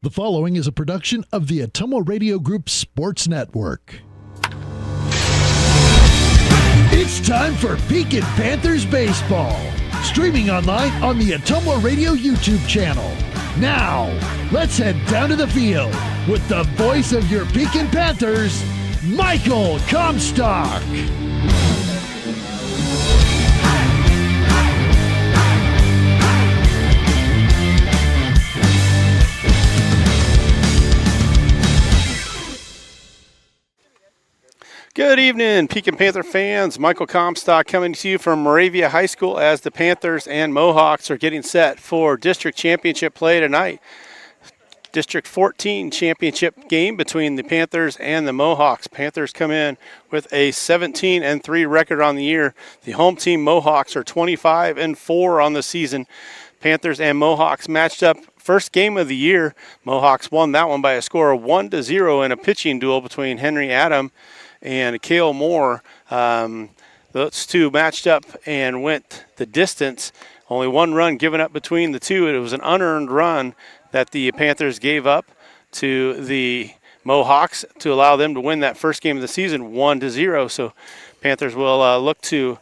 The following is a production of the Atomo Radio Group Sports Network. It's time for Pekin Panthers Baseball, streaming online on the Atomo Radio YouTube channel. Now, let's head down to the field with the voice of your Pekin Panthers, Michael Comstock. Good evening, Pekin Panther fans. Michael Comstock coming to you from Moravia High School as the Panthers and Mohawks are getting set for district championship play tonight. District 14 championship game between the Panthers and the Mohawks. Panthers come in with a 17-3 record on the year. The home team Mohawks are 25-4 on the season. Panthers and Mohawks matched up first game of the year. Mohawks won that one by a score of 1-0 in a pitching duel between Henry Adam and Cale Moore. Those two matched up and went the distance. Only one run given up between the two. It was an unearned run that the Panthers gave up to the Mohawks to allow them to win that first game of the season 1-0. So Panthers will look to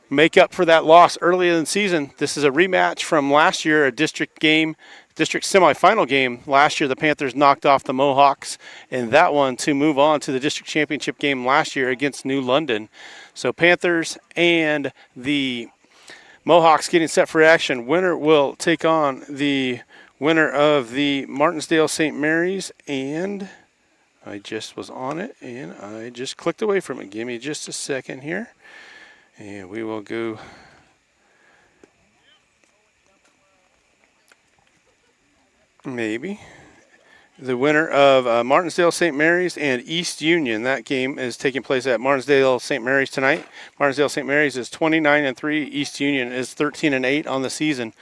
make up for that loss earlier in the season. This is a rematch from last year, a district semifinal game. Last year, the Panthers knocked off the Mohawks in that one to move on to the district championship game last year against New London. So Panthers and the Mohawks getting set for action. Winner will take on the winner of the Martinsdale St. Mary's, and I just was on it and I just clicked away from it. Give me just a second here. And we will go maybe the winner of Martinsdale St. Mary's and East Union. That game is taking place at Martinsdale St. Mary's tonight. Martinsdale St. Mary's is 29-3. East Union is 13-8 on the season.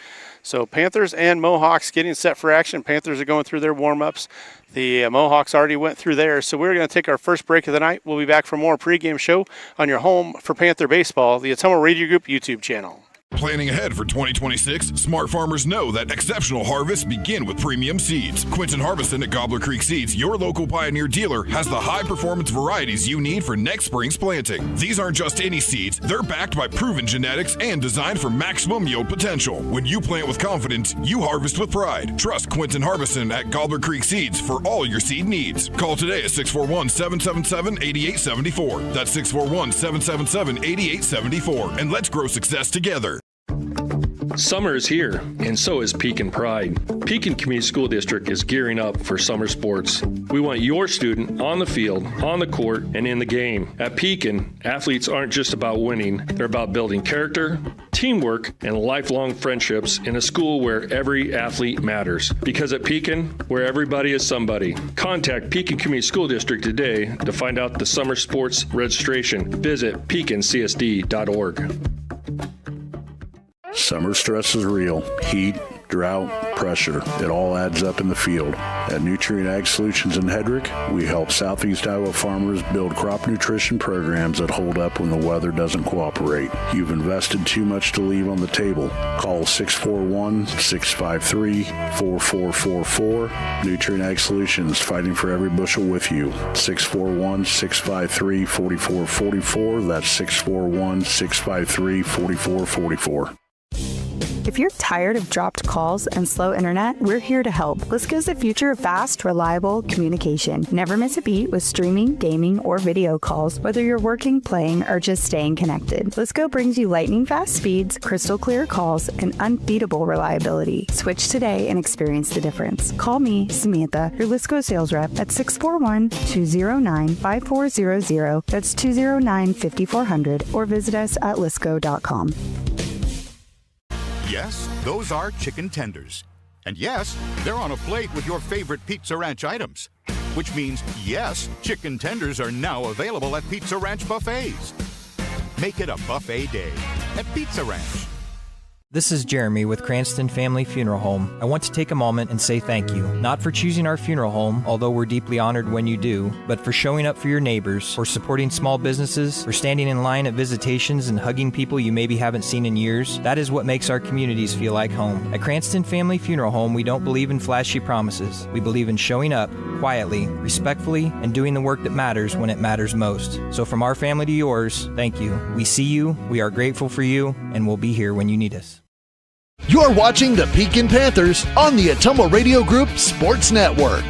So Panthers and Mohawks getting set for action. Panthers are going through their warm-ups. The Mohawks already went through theirs. So we're going to take our first break of the night. We'll be back for more pregame show on your home for Panther Baseball, the Atomo Radio Group YouTube channel. Planning ahead for 2026, smart farmers know that exceptional harvests begin with premium seeds. Quinton Harveston at Gobbler Creek Seeds, your local Pioneer dealer, has the high-performance varieties you need for next spring's planting. These aren't just any seeds, they're backed by proven genetics and designed for maximum yield potential. When you plant with confidence, you harvest with pride. Trust Quinton Harveston at Gobbler Creek Seeds for all your seed needs. Call today at 641-777-8874. That's 641-777-8874. And let's grow success together. Summer is here, and so is Pekin Pride. Pekin Community School District is gearing up for summer sports. We want your student on the field, on the court, and in the game. At Pekin, athletes aren't just about winning, they're about building character, teamwork, and lifelong friendships in a school where every athlete matters. Because at Pekin, where everybody is somebody. Contact Pekin Community School District today to find out the summer sports registration. Visit pekincsd.org. Summer stress is real. Heat, drought, pressure. It all adds up in the field. At Nutrient Ag Solutions in Hedrick, we help Southeast Iowa farmers build crop nutrition programs that hold up when the weather doesn't cooperate. You've invested too much to leave on the table. Call 641-653-4444. Nutrient Ag Solutions, fighting for every bushel with you. 641-653-4444. That's 641-653-4444. If you're tired of dropped calls and slow internet, we're here to help. Lisco's the future of fast, reliable communication. Never miss a beat with streaming, gaming, or video calls, whether you're working, playing, or just staying connected. Lisco brings you lightning fast speeds, crystal clear calls, and unbeatable reliability. Switch today and experience the difference. Call me, Samantha, your Lisco sales rep at 641-209-5400. That's 209-5400, or visit us at lisco.com. Yes, those are chicken tenders. And yes, they're on a plate with your favorite Pizza Ranch items. Which means, yes, chicken tenders are now available at Pizza Ranch buffets. Make it a buffet day at Pizza Ranch. This is Jeremy with Cranston Family Funeral Home. I want to take a moment and say thank you, not for choosing our funeral home, although we're deeply honored when you do, but for showing up for your neighbors, for supporting small businesses, for standing in line at visitations and hugging people you maybe haven't seen in years. That is what makes our communities feel like home. At Cranston Family Funeral Home, we don't believe in flashy promises. We believe in showing up quietly, respectfully, and doing the work that matters when it matters most. So from our family to yours, thank you. We see you, we are grateful for you, and we'll be here when you need us. You're watching the Pekin Panthers on the Ottumwa Radio Group Sports Network.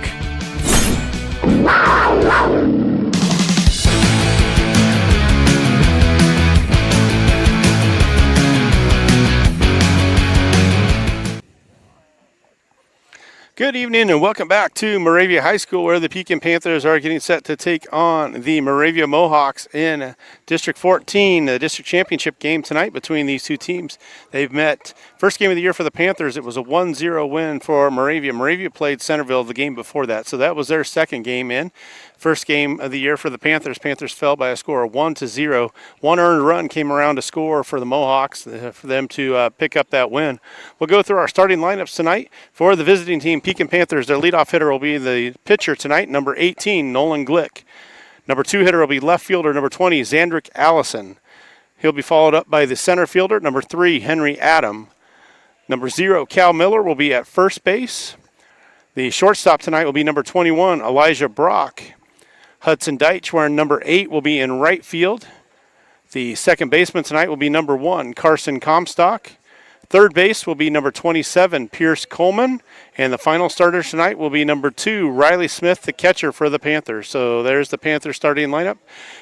Good evening and welcome back to Moravia High School, where the Pekin Panthers are getting set to take on the Moravia Mohawks in District 14, the district championship game tonight between these two teams. They've met first game of the year for the Panthers. It was a 1-0 win for Moravia. Moravia played Centerville the game before that, so that was their second game in. First game of the year for the Panthers. Panthers fell by a score of 1-0. One earned run came around to score for the Mohawks for them to pick up that win. We'll go through our starting lineups tonight for the visiting team, Pekin Panthers. Their leadoff hitter will be the pitcher tonight, number 18, Nolan Glick. Number 2 hitter will be left fielder, number 20, Zandrick Allison. He'll be followed up by the center fielder, number 3, Henry Adam. Number 0, Cal Miller, will be at first base. The shortstop tonight will be number 21, Elijah Brock. Hudson Deitch, wearing number 8, will be in right field. The second baseman tonight will be number 1, Carson Comstock. Third base will be number 27, Pierce Coleman. And the final starter tonight will be number 2, Riley Smith, the catcher for the Panthers. So there's the Panthers starting lineup.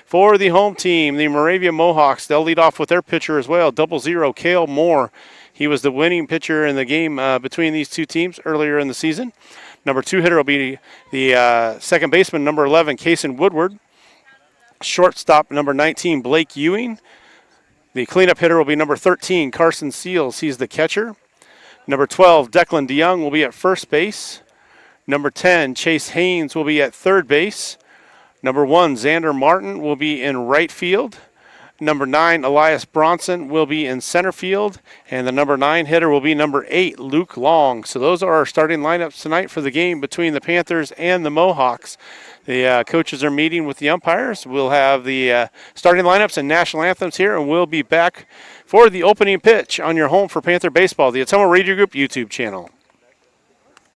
For the home team, the Moravia Mohawks, they'll lead off with their pitcher as well, 00, Cale Moore. He was the winning pitcher in the game between these two teams earlier in the season. Number 2 hitter will be the second baseman, number 11, Kason Woodward. Shortstop, number 19, Blake Ewing. The cleanup hitter will be number 13, Carson Seals. He's the catcher. Number 12, Declan DeYoung will be at first base. Number 10, Chase Haynes will be at third base. Number 1, Xander Martin will be in right field. Number 9, Elias Bronson will be in center field. And the number 9 hitter will be number 8, Luke Long. So those are our starting lineups tonight for the game between the Panthers and the Mohawks. The coaches are meeting with the umpires. We'll have the starting lineups and national anthems here, and we'll be back for the opening pitch on your home for Panther Baseball, the Ottumwa Radio Group YouTube channel.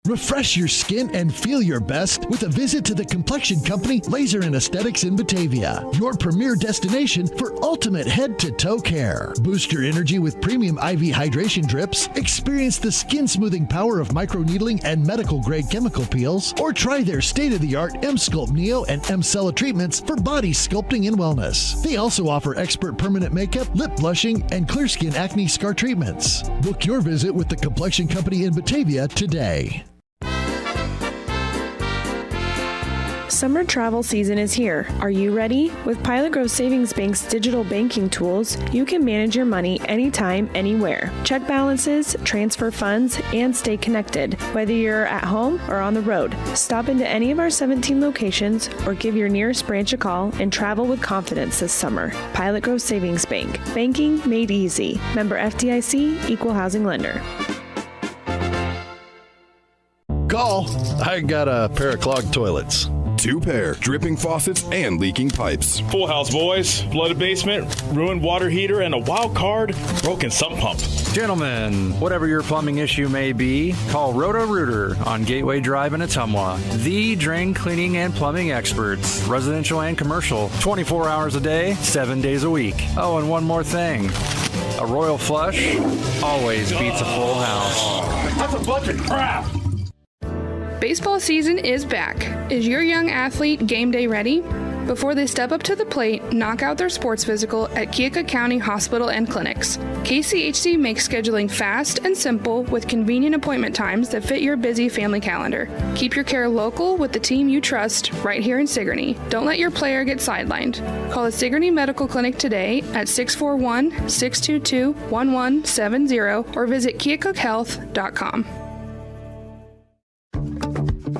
Refresh your skin and feel your best with a visit to the complexion company Laser and Aesthetics in Batavia, your premier destination for ultimate head-to-toe care. Boost your energy with premium IV hydration drips, experience the skin-smoothing power of microneedling and medical-grade chemical peels, or try their state-of-the-art M-Sculpt Neo and M-Cella treatments for body sculpting and wellness. They also offer expert permanent makeup, lip blushing, and clear skin acne scar treatments. Book your visit with the complexion company in Batavia today. Summer travel season is here. Are you ready? With Pilot Grove Savings Bank's digital banking tools, you can manage your money anytime, anywhere. Check balances, transfer funds, and stay connected, whether you're at home or on the road. Stop into any of our 17 locations or give your nearest branch a call and travel with confidence this summer. Pilot Grove Savings Bank. Banking made easy. Member FDIC, Equal Housing Lender. Call. I got a pair of clogged toilets. 2 pair, dripping faucets and leaking pipes. Full house, boys. Flooded basement, ruined water heater, and a wild card, broken sump pump. Gentlemen, whatever your plumbing issue may be, call Roto-Rooter on Gateway Drive in Ottumwa. The drain cleaning and plumbing experts, residential and commercial, 24 hours a day, 7 days a week. Oh, and one more thing. A royal flush always beats a full house. That's a bunch of crap. Baseball season is back. Is your young athlete game day ready? Before they step up to the plate, knock out their sports physical at Keokuk County Hospital and Clinics. KCHC makes scheduling fast and simple with convenient appointment times that fit your busy family calendar. Keep your care local with the team you trust right here in Sigourney. Don't let your player get sidelined. Call the Sigourney Medical Clinic today at 641-622-1170 or visit keokuhealth.com.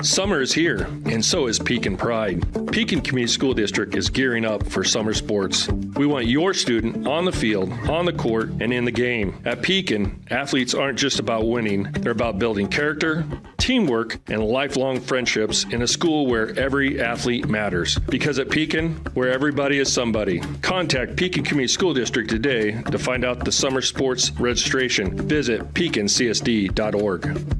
Summer is here, and so is Pekin Pride. Pekin Community School District is gearing up for summer sports. We want your student on the field, on the court, and in the game. At Pekin, athletes aren't just about winning, they're about building character, teamwork, and lifelong friendships in a school where every athlete matters. Because at Pekin, where everybody is somebody. Contact Pekin Community School District today to find out the summer sports registration. Visit pekincsd.org.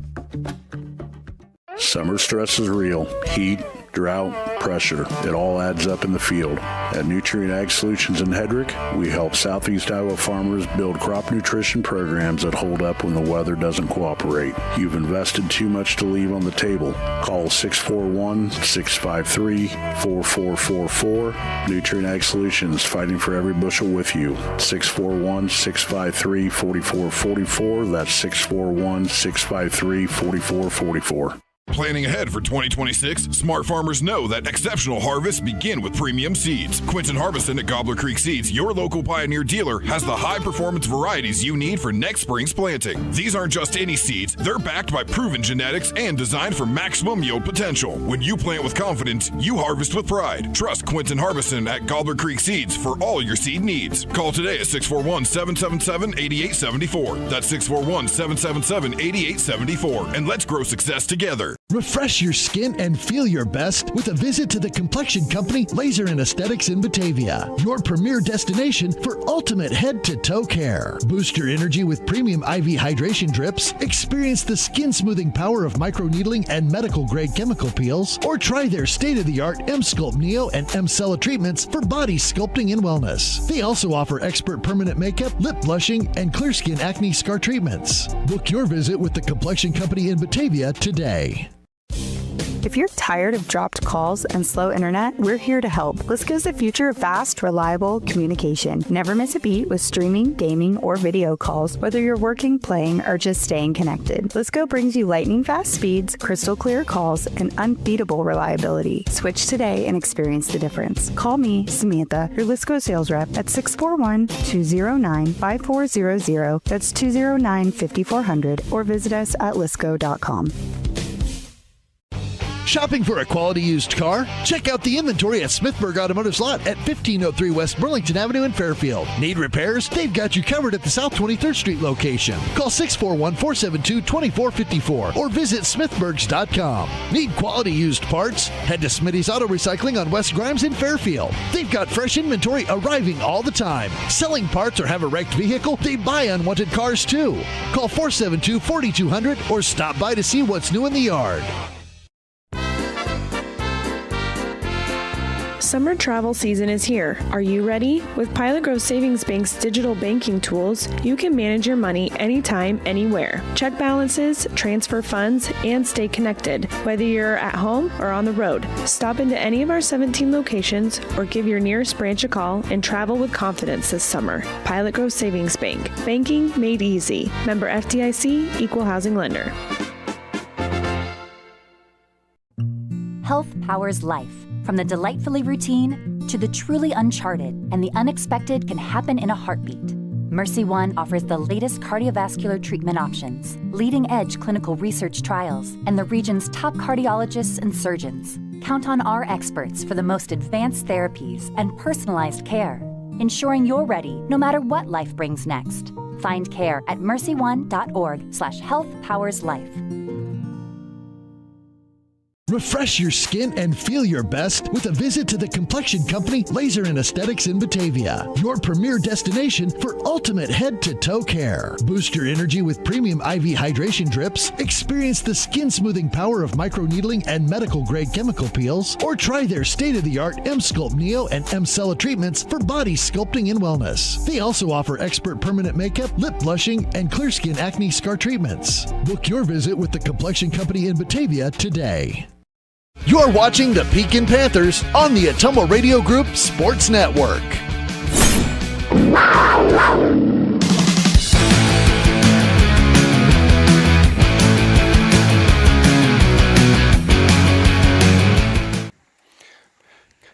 Summer stress is real. Heat, drought, pressure. It all adds up in the field. At Nutrient Ag Solutions in Hedrick, we help Southeast Iowa farmers build crop nutrition programs that hold up when the weather doesn't cooperate. You've invested too much to leave on the table. Call 641-653-4444. Nutrient Ag Solutions, fighting for every bushel with you. 641-653-4444. That's 641-653-4444. Planning ahead for 2026, smart farmers know that exceptional harvests begin with premium seeds. Quinton Harbison at Gobbler Creek Seeds, your local Pioneer dealer, has the high-performance varieties you need for next spring's planting. These aren't just any seeds. They're backed by proven genetics and designed for maximum yield potential. When you plant with confidence, you harvest with pride. Trust Quinton Harbison at Gobbler Creek Seeds for all your seed needs. Call today at 641-777-8874. That's 641-777-8874. And let's grow success together. Refresh your skin and feel your best with a visit to the Complexion Company Laser and Aesthetics in Batavia, your premier destination for ultimate head-to-toe care. Boost your energy with premium IV hydration drips, experience the skin-smoothing power of microneedling and medical-grade chemical peels, or try their state-of-the-art M-Sculpt Neo and M-Cella treatments for body sculpting and wellness. They also offer expert permanent makeup, lip blushing, and clear skin acne scar treatments. Book your visit with the Complexion Company in Batavia today. If you're tired of dropped calls and slow internet, we're here to help. Lisco's the future of fast, reliable communication. Never miss a beat with streaming, gaming, or video calls, whether you're working, playing, or just staying connected. Lisco brings you lightning fast speeds, crystal clear calls, and unbeatable reliability. Switch today and experience the difference. Call me, Samantha, your Lisco sales rep at 641-209-5400. That's 209-5400, or visit us at lisco.com. Shopping for a quality used car? Check out the inventory at Smithburg Automotive's lot at 1503 West Burlington Avenue in Fairfield. Need repairs? They've got you covered at the South 23rd Street location. Call 641-472-2454 or visit smithburgs.com. Need quality used parts? Head to Smitty's Auto Recycling on West Grimes in Fairfield. They've got fresh inventory arriving all the time. Selling parts or have a wrecked vehicle? They buy unwanted cars too. Call 472-4200 or stop by to see what's new in the yard. Summer travel season is here. Are you ready? With Pilot Grove Savings Bank's digital banking tools, you can manage your money anytime, anywhere. Check balances, transfer funds, and stay connected, whether you're at home or on the road. Stop into any of our 17 locations or give your nearest branch a call and travel with confidence this summer. Pilot Grove Savings Bank. Banking made easy. Member FDIC, Equal Housing Lender. Health powers life. From the delightfully routine to the truly uncharted, and the unexpected can happen in a heartbeat. Mercy One offers the latest cardiovascular treatment options, leading-edge clinical research trials, and the region's top cardiologists and surgeons. Count on our experts for the most advanced therapies and personalized care, ensuring you're ready no matter what life brings next. Find care at mercyone.org/healthpowerslife. Refresh your skin and feel your best with a visit to the Complexion Company Laser and Aesthetics in Batavia, your premier destination for ultimate head-to-toe care. Boost your energy with premium IV hydration drips, experience the skin-smoothing power of microneedling and medical-grade chemical peels, or try their state-of-the-art M-Sculpt Neo and M-Cella treatments for body sculpting and wellness. They also offer expert permanent makeup, lip blushing, and clear skin acne scar treatments. Book your visit with the Complexion Company in Batavia today. You're watching the Pekin Panthers on the Ottumwa Radio Group Sports Network.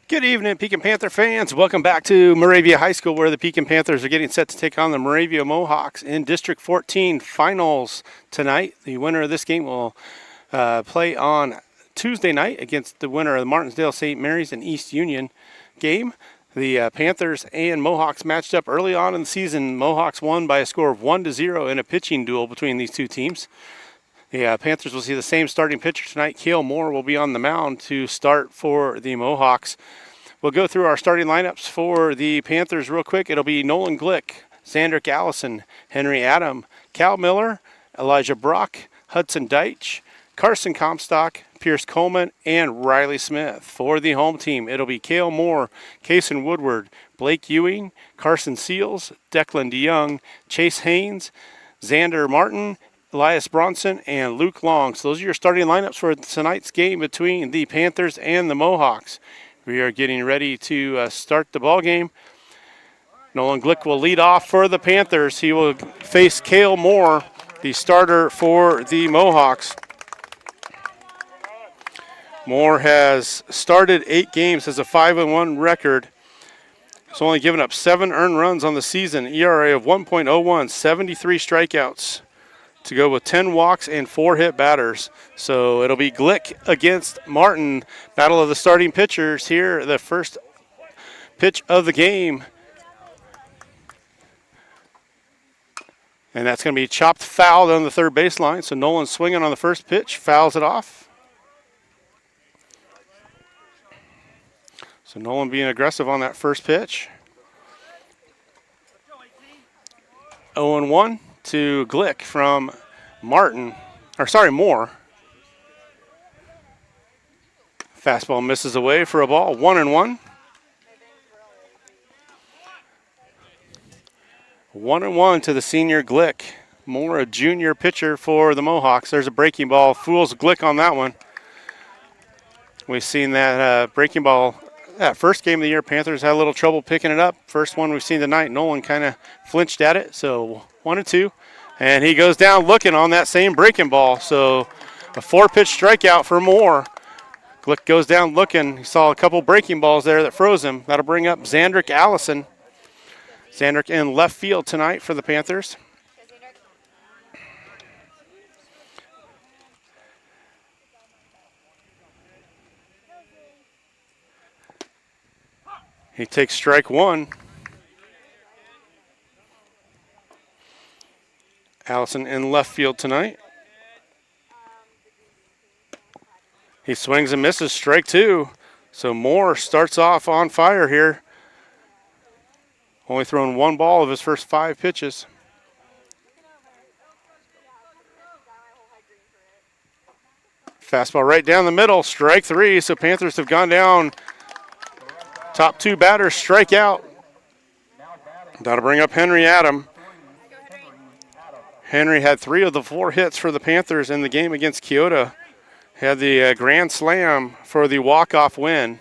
Good evening, Pekin Panther fans. Welcome back to Moravia High School, where the Pekin Panthers are getting set to take on the Moravia Mohawks in District 14 finals tonight. The winner of this game will play on Tuesday night against the winner of the Martinsdale St. Mary's and East Union game. The Panthers and Mohawks matched up early on in the season. Mohawks won by a score of 1-0 in a pitching duel between these two teams. The Panthers will see the same starting pitcher tonight. Cale Moore will be on the mound to start for the Mohawks. We'll go through our starting lineups for the Panthers real quick. It'll be Nolan Glick, Zandrick Allison, Henry Adam, Cal Miller, Elijah Brock, Hudson Deitch, Carson Comstock, Pierce Coleman, and Riley Smith. For the home team, it'll be Cale Moore, Kason Woodward, Blake Ewing, Carson Seals, Declan DeYoung, Chase Haynes, Xander Martin, Elias Bronson, and Luke Long. So those are your starting lineups for tonight's game between the Panthers and the Mohawks. We are getting ready to start the ball game. Nolan Glick will lead off for the Panthers. He will face Cale Moore, the starter for the Mohawks. Moore has started 8 games, has a 5-1 record. He's only given up 7 earned runs on the season, ERA of 1.01, 73 strikeouts to go with 10 walks and 4 hit batters. So it'll be Glick against Martin. Battle of the starting pitchers here, the first pitch of the game. And that's going to be chopped foul on the third baseline. So Nolan swinging on the first pitch, fouls it off. So Nolan being aggressive on that first pitch. 0-1 to Glick from Moore. Fastball misses away for a ball, 1-1. 1-1 to the senior Glick. Moore, a junior pitcher for the Mohawks. There's a breaking ball, fools Glick on that one. We've seen that breaking ball. That first game of the year, Panthers had a little trouble picking it up. First one we've seen tonight, Nolan kind of flinched at it, so 1-2. And he goes down looking on that same breaking ball. So a 4-pitch strikeout for Moore. Glick goes down looking. He saw a couple breaking balls there that froze him. That'll bring up Zandrick Allison. Zandrick in left field tonight for the Panthers. He takes strike 1. Allison in left field tonight. He swings and misses, strike 2. So Moore starts off on fire here. Only thrown 1 ball of his first 5 pitches. Fastball right down the middle, strike 3. So Panthers have gone down. Top 2 batters strike out. That'll bring up Henry Adam. Henry had 3 of the 4 hits for the Panthers in the game against Keota. Had the grand slam for the walk-off win.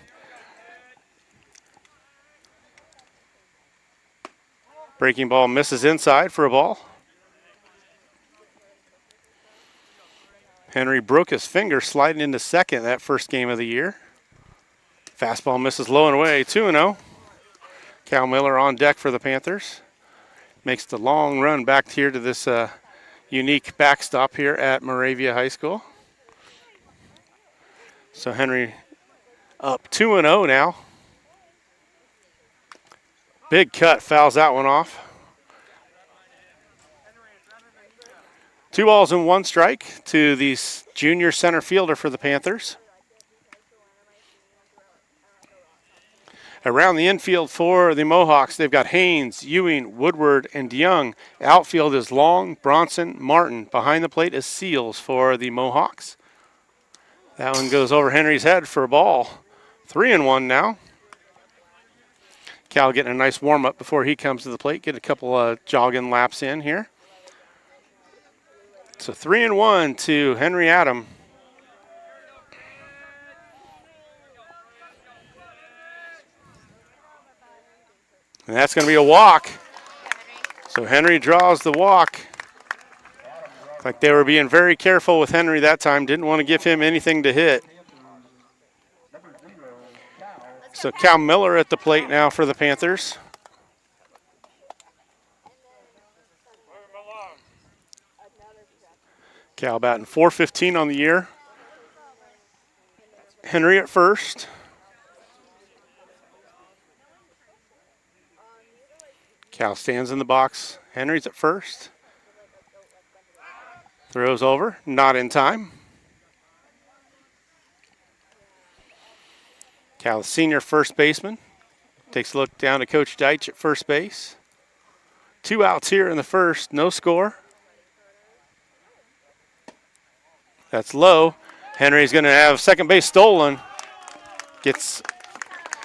Breaking ball misses inside for a ball. Henry broke his finger sliding into second that first game of the year. Fastball misses low and away, 2-0. Cal Miller on deck for the Panthers. Makes the long run back here to this unique backstop here at Moravia High School. So Henry up 2-0 now. Big cut, fouls that one off. 2 balls and 1 strike to the junior center fielder for the Panthers. Around the infield for the Mohawks, they've got Haynes, Ewing, Woodward, and DeYoung. Outfield is Long, Bronson, Martin. Behind the plate is Seals for the Mohawks. That one goes over Henry's head for a ball. 3-1 now. Cal getting a nice warm-up before he comes to the plate. Get a couple jogging laps in here. So 3-1 to Henry Adam. And that's going to be a walk. So Henry draws the walk. Like they were being very careful with Henry that time. Didn't want to give him anything to hit. So Cal Miller at the plate now for the Panthers. Cal batting .415 on the year. Henry at first. Cal stands in the box. Henry's at first. Throws over, not in time. Cal, senior first baseman, takes a look down to Coach Deitch at first base. 2 outs here in the first, no score. That's low. Henry's going to have second base stolen. Gets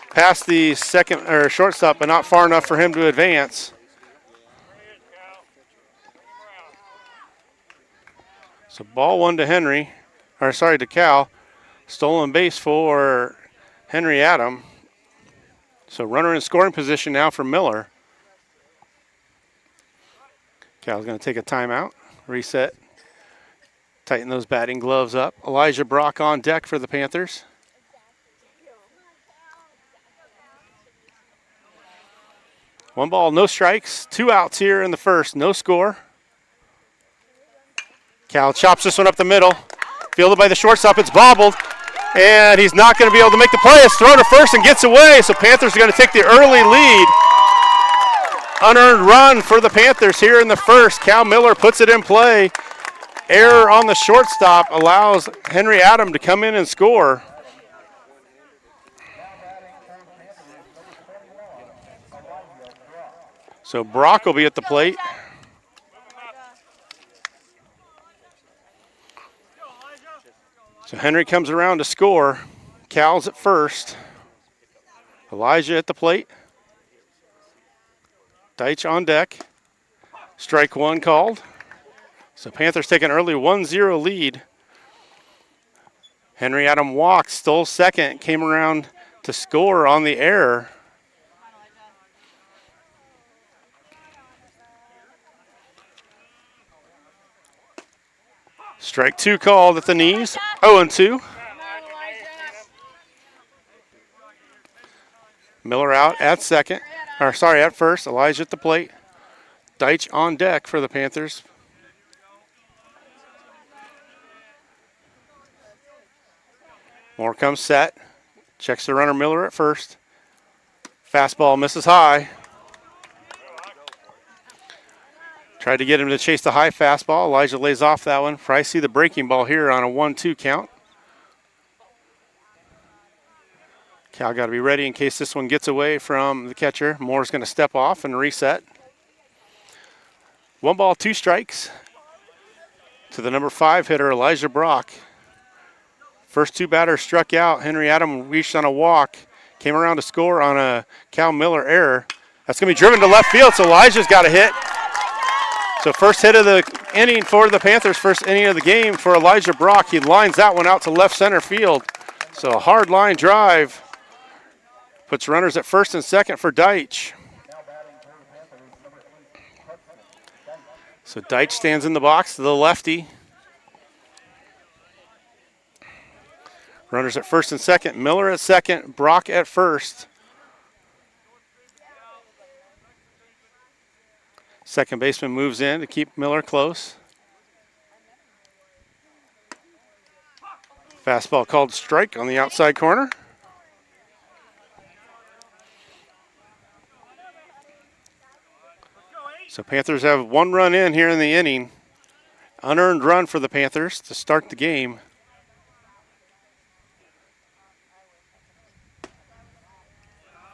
past the second or shortstop, but not far enough for him to advance. So ball 1 to Henry, or sorry, to Cal. Stolen base for Henry Adam. So runner in scoring position now for Miller. Cal's going to take a timeout, reset, tighten those batting gloves up. Elijah Brock on deck for the Panthers. One ball, no strikes. 2 outs here in the first, no score. Cal chops this one up the middle. Fielded by the shortstop, it's bobbled. And he's not going to be able to make the play. It's thrown to first and gets away. So Panthers are going to take the early lead. Unearned run for the Panthers here in the first. Cal Miller puts it in play. Error on the shortstop allows Henry Adam to come in and score. So Brock will be at the plate. So Henry comes around to score. Cal's at first. Elijah at the plate. Deitch on deck. Strike 1 called. So Panthers take an early 1-0 lead. Henry Adam walked, stole second, came around to score on the error. Strike 2 called at the knees, 0-2. Miller out at second, or sorry, at first. Elijah at the plate. Deitch on deck for the Panthers. Moore comes set. Checks the runner Miller at first. Fastball misses high. Tried to get him to chase the high fastball. Elijah lays off that one. Probably see the breaking ball here on a 1-2 count. Cal got to be ready in case this one gets away from the catcher. Moore's going to step off and reset. 1 ball, 2 strikes to the number 5 hitter, Elijah Brock. First 2 batters struck out. Henry Adam reached on a walk, came around to score on a Cal Miller error. That's going to be driven to left field, so Elijah's got a hit. So first hit of the inning for the Panthers, first inning of the game for Elijah Brock. He lines that one out to left center field. So a hard line drive. Puts runners at first and second for Deitch. So Deitch stands in the box to the lefty. Runners at first and second. Miller at second, Brock at first. Second baseman moves in to keep Miller close. Fastball called strike on the outside corner. So Panthers have 1 run in here in the inning. Unearned run for the Panthers to start the game.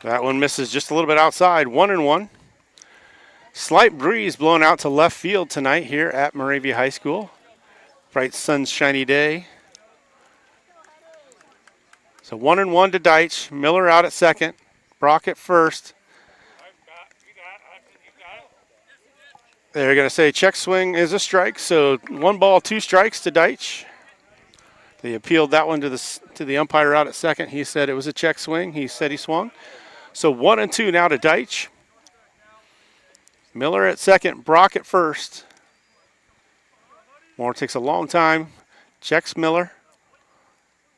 That one misses just a little bit outside, 1-1. Slight breeze blowing out to left field tonight here at Moravia High School. Bright sunshiny day. So 1-1 to Deitch. Miller out at second. Brock at first. They're going to say check swing is a strike. So 1 ball, 2 strikes to Deitch. They appealed that one to the umpire out at second. He said it was a check swing. He said he swung. So 1-2 now to Deitch. Miller at second, Brock at first. Moore takes a long time, checks Miller.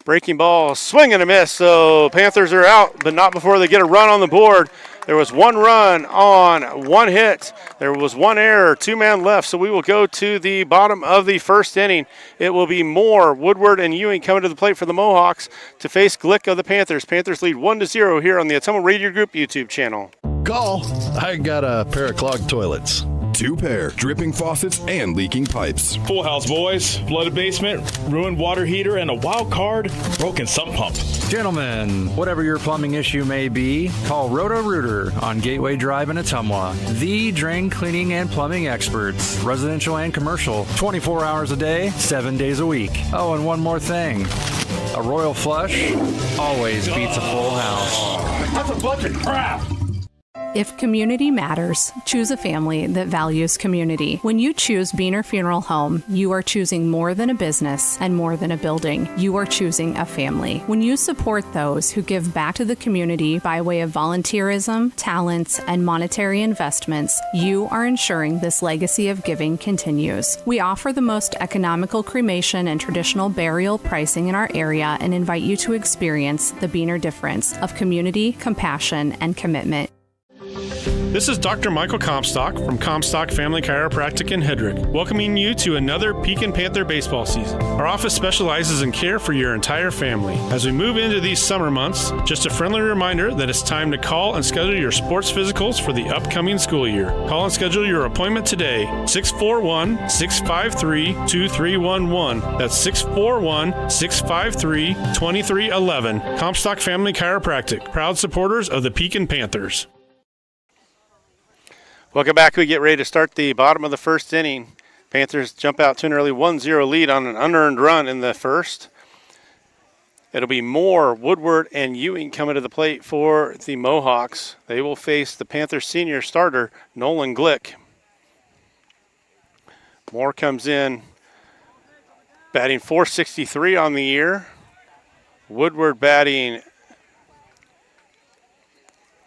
Breaking ball, swing and a miss. So Panthers are out, but not before they get a run on the board. There was 1 run on 1 hit. There was 1 error, 2 men left. So we will go to the bottom of the first inning. It will be Moore, Woodward, and Ewing coming to the plate for the Mohawks to face Glick of the Panthers. Panthers lead 1-0 here on the Ottumwa Radio Group YouTube channel. Call. I got a pair of clogged toilets. 2 pair, dripping faucets and leaking pipes. Full house, boys. Flooded basement, ruined water heater, and a wild card, broken sump pump. Gentlemen, whatever your plumbing issue may be, call Roto-Rooter on Gateway Drive in Ottumwa. The drain cleaning and plumbing experts, residential and commercial, 24 hours a day, 7 days a week. Oh, and one more thing. A royal flush always beats a full house. That's a bunch of crap. If community matters, choose a family that values community. When you choose Beaner Funeral Home, you are choosing more than a business and more than a building. You are choosing a family. When you support those who give back to the community by way of volunteerism, talents, and monetary investments, you are ensuring this legacy of giving continues. We offer the most economical cremation and traditional burial pricing in our area and invite you to experience the Beaner difference of community, compassion, and commitment. This is Dr. Michael Comstock from Comstock Family Chiropractic in Hedrick, welcoming you to another Pekin Panther baseball season. Our office specializes in care for your entire family. As we move into these summer months, just a friendly reminder that it's time to call and schedule your sports physicals for the upcoming school year. Call and schedule your appointment today, 641-653-2311. That's 641-653-2311. Comstock Family Chiropractic, proud supporters of the Pekin Panthers. Welcome back. We get ready to start the bottom of the first inning. Panthers jump out to an early 1-0 lead on an unearned run in the first. It'll be Moore, Woodward, and Ewing coming to the plate for the Mohawks. They will face the Panthers senior starter, Nolan Glick. Moore comes in batting .463 on the year. Woodward batting,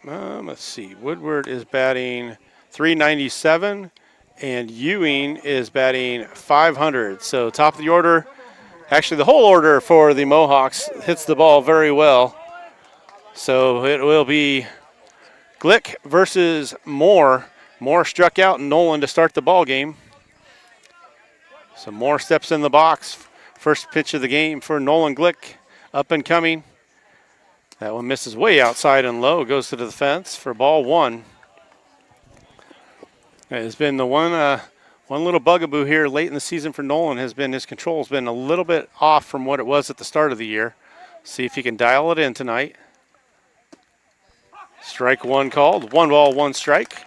Woodward is batting .397, and Ewing is batting .500. So top of the order, actually the whole order for the Mohawks hits the ball very well. So it will be Glick versus Moore. Moore struck out Nolan to start the ball game. So Moore steps in the box. First pitch of the game for Nolan Glick, up and coming. That one misses way outside and low, goes to the fence for ball 1. It's been the one little bugaboo here late in the season for Nolan has been his control has been a little bit off from what it was at the start of the year. See if he can dial it in tonight. Strike 1 called. 1 ball, 1 strike.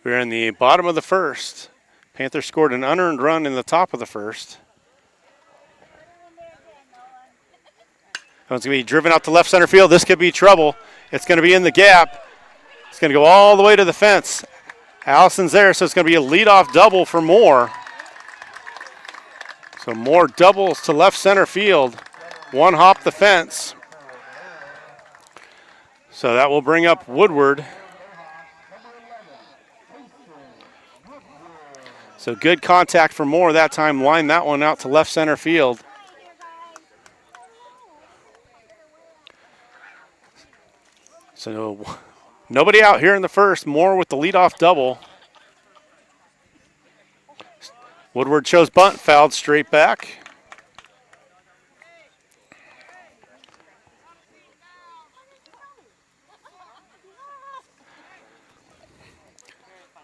We're in the bottom of the first. Panthers scored an unearned run in the top of the first. It's going to be driven out to left center field. This could be trouble. It's going to be in the gap. It's going to go all the way to the fence. Allison's there, so it's going to be a leadoff double for Moore. So Moore doubles to left center field. 1 hop the fence. So that will bring up Woodward. So good contact for Moore that time. Lined that one out to left center field. So nobody out here in the first. Moore with the leadoff double. Woodward chose bunt, fouled straight back.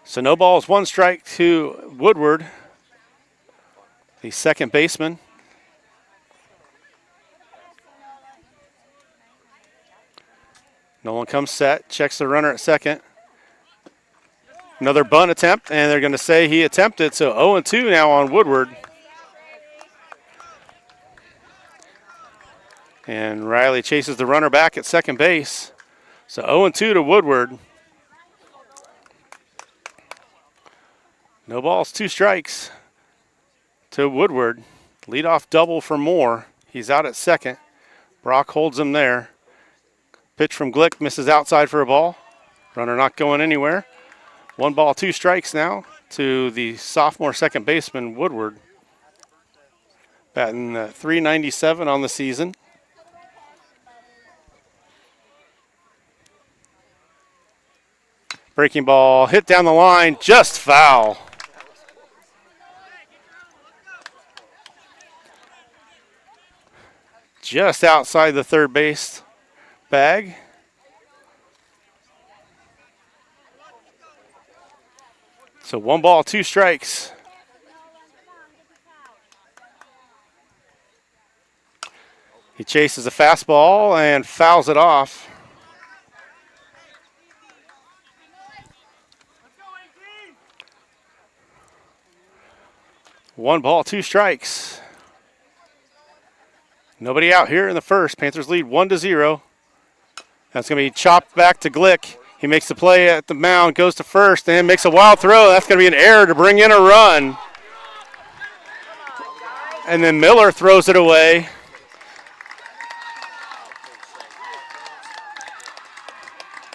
So no balls, 1 strike to Woodward, the second baseman. Nolan comes set, checks the runner at second. Another bunt attempt, and they're going to say he attempted, so 0-2 now on Woodward. And Riley chases the runner back at second base. So 0-2 to Woodward. No balls, 2 strikes to Woodward. Leadoff double for Moore. He's out at second. Brock holds him there. Pitch from Glick, misses outside for a ball. Runner not going anywhere. 1 ball, 2 strikes now to the sophomore second baseman, Woodward. Batting .397 on the season. Breaking ball hit down the line, just foul. Just outside the third base bag. So 1 ball, 2 strikes. He chases a fastball and fouls it off. One ball, 2 strikes. Nobody out here in the first. Panthers lead 1-0. That's going to be chopped back to Glick. He makes the play at the mound, goes to first, and makes a wild throw. That's going to be an error to bring in a run. And then Miller throws it away.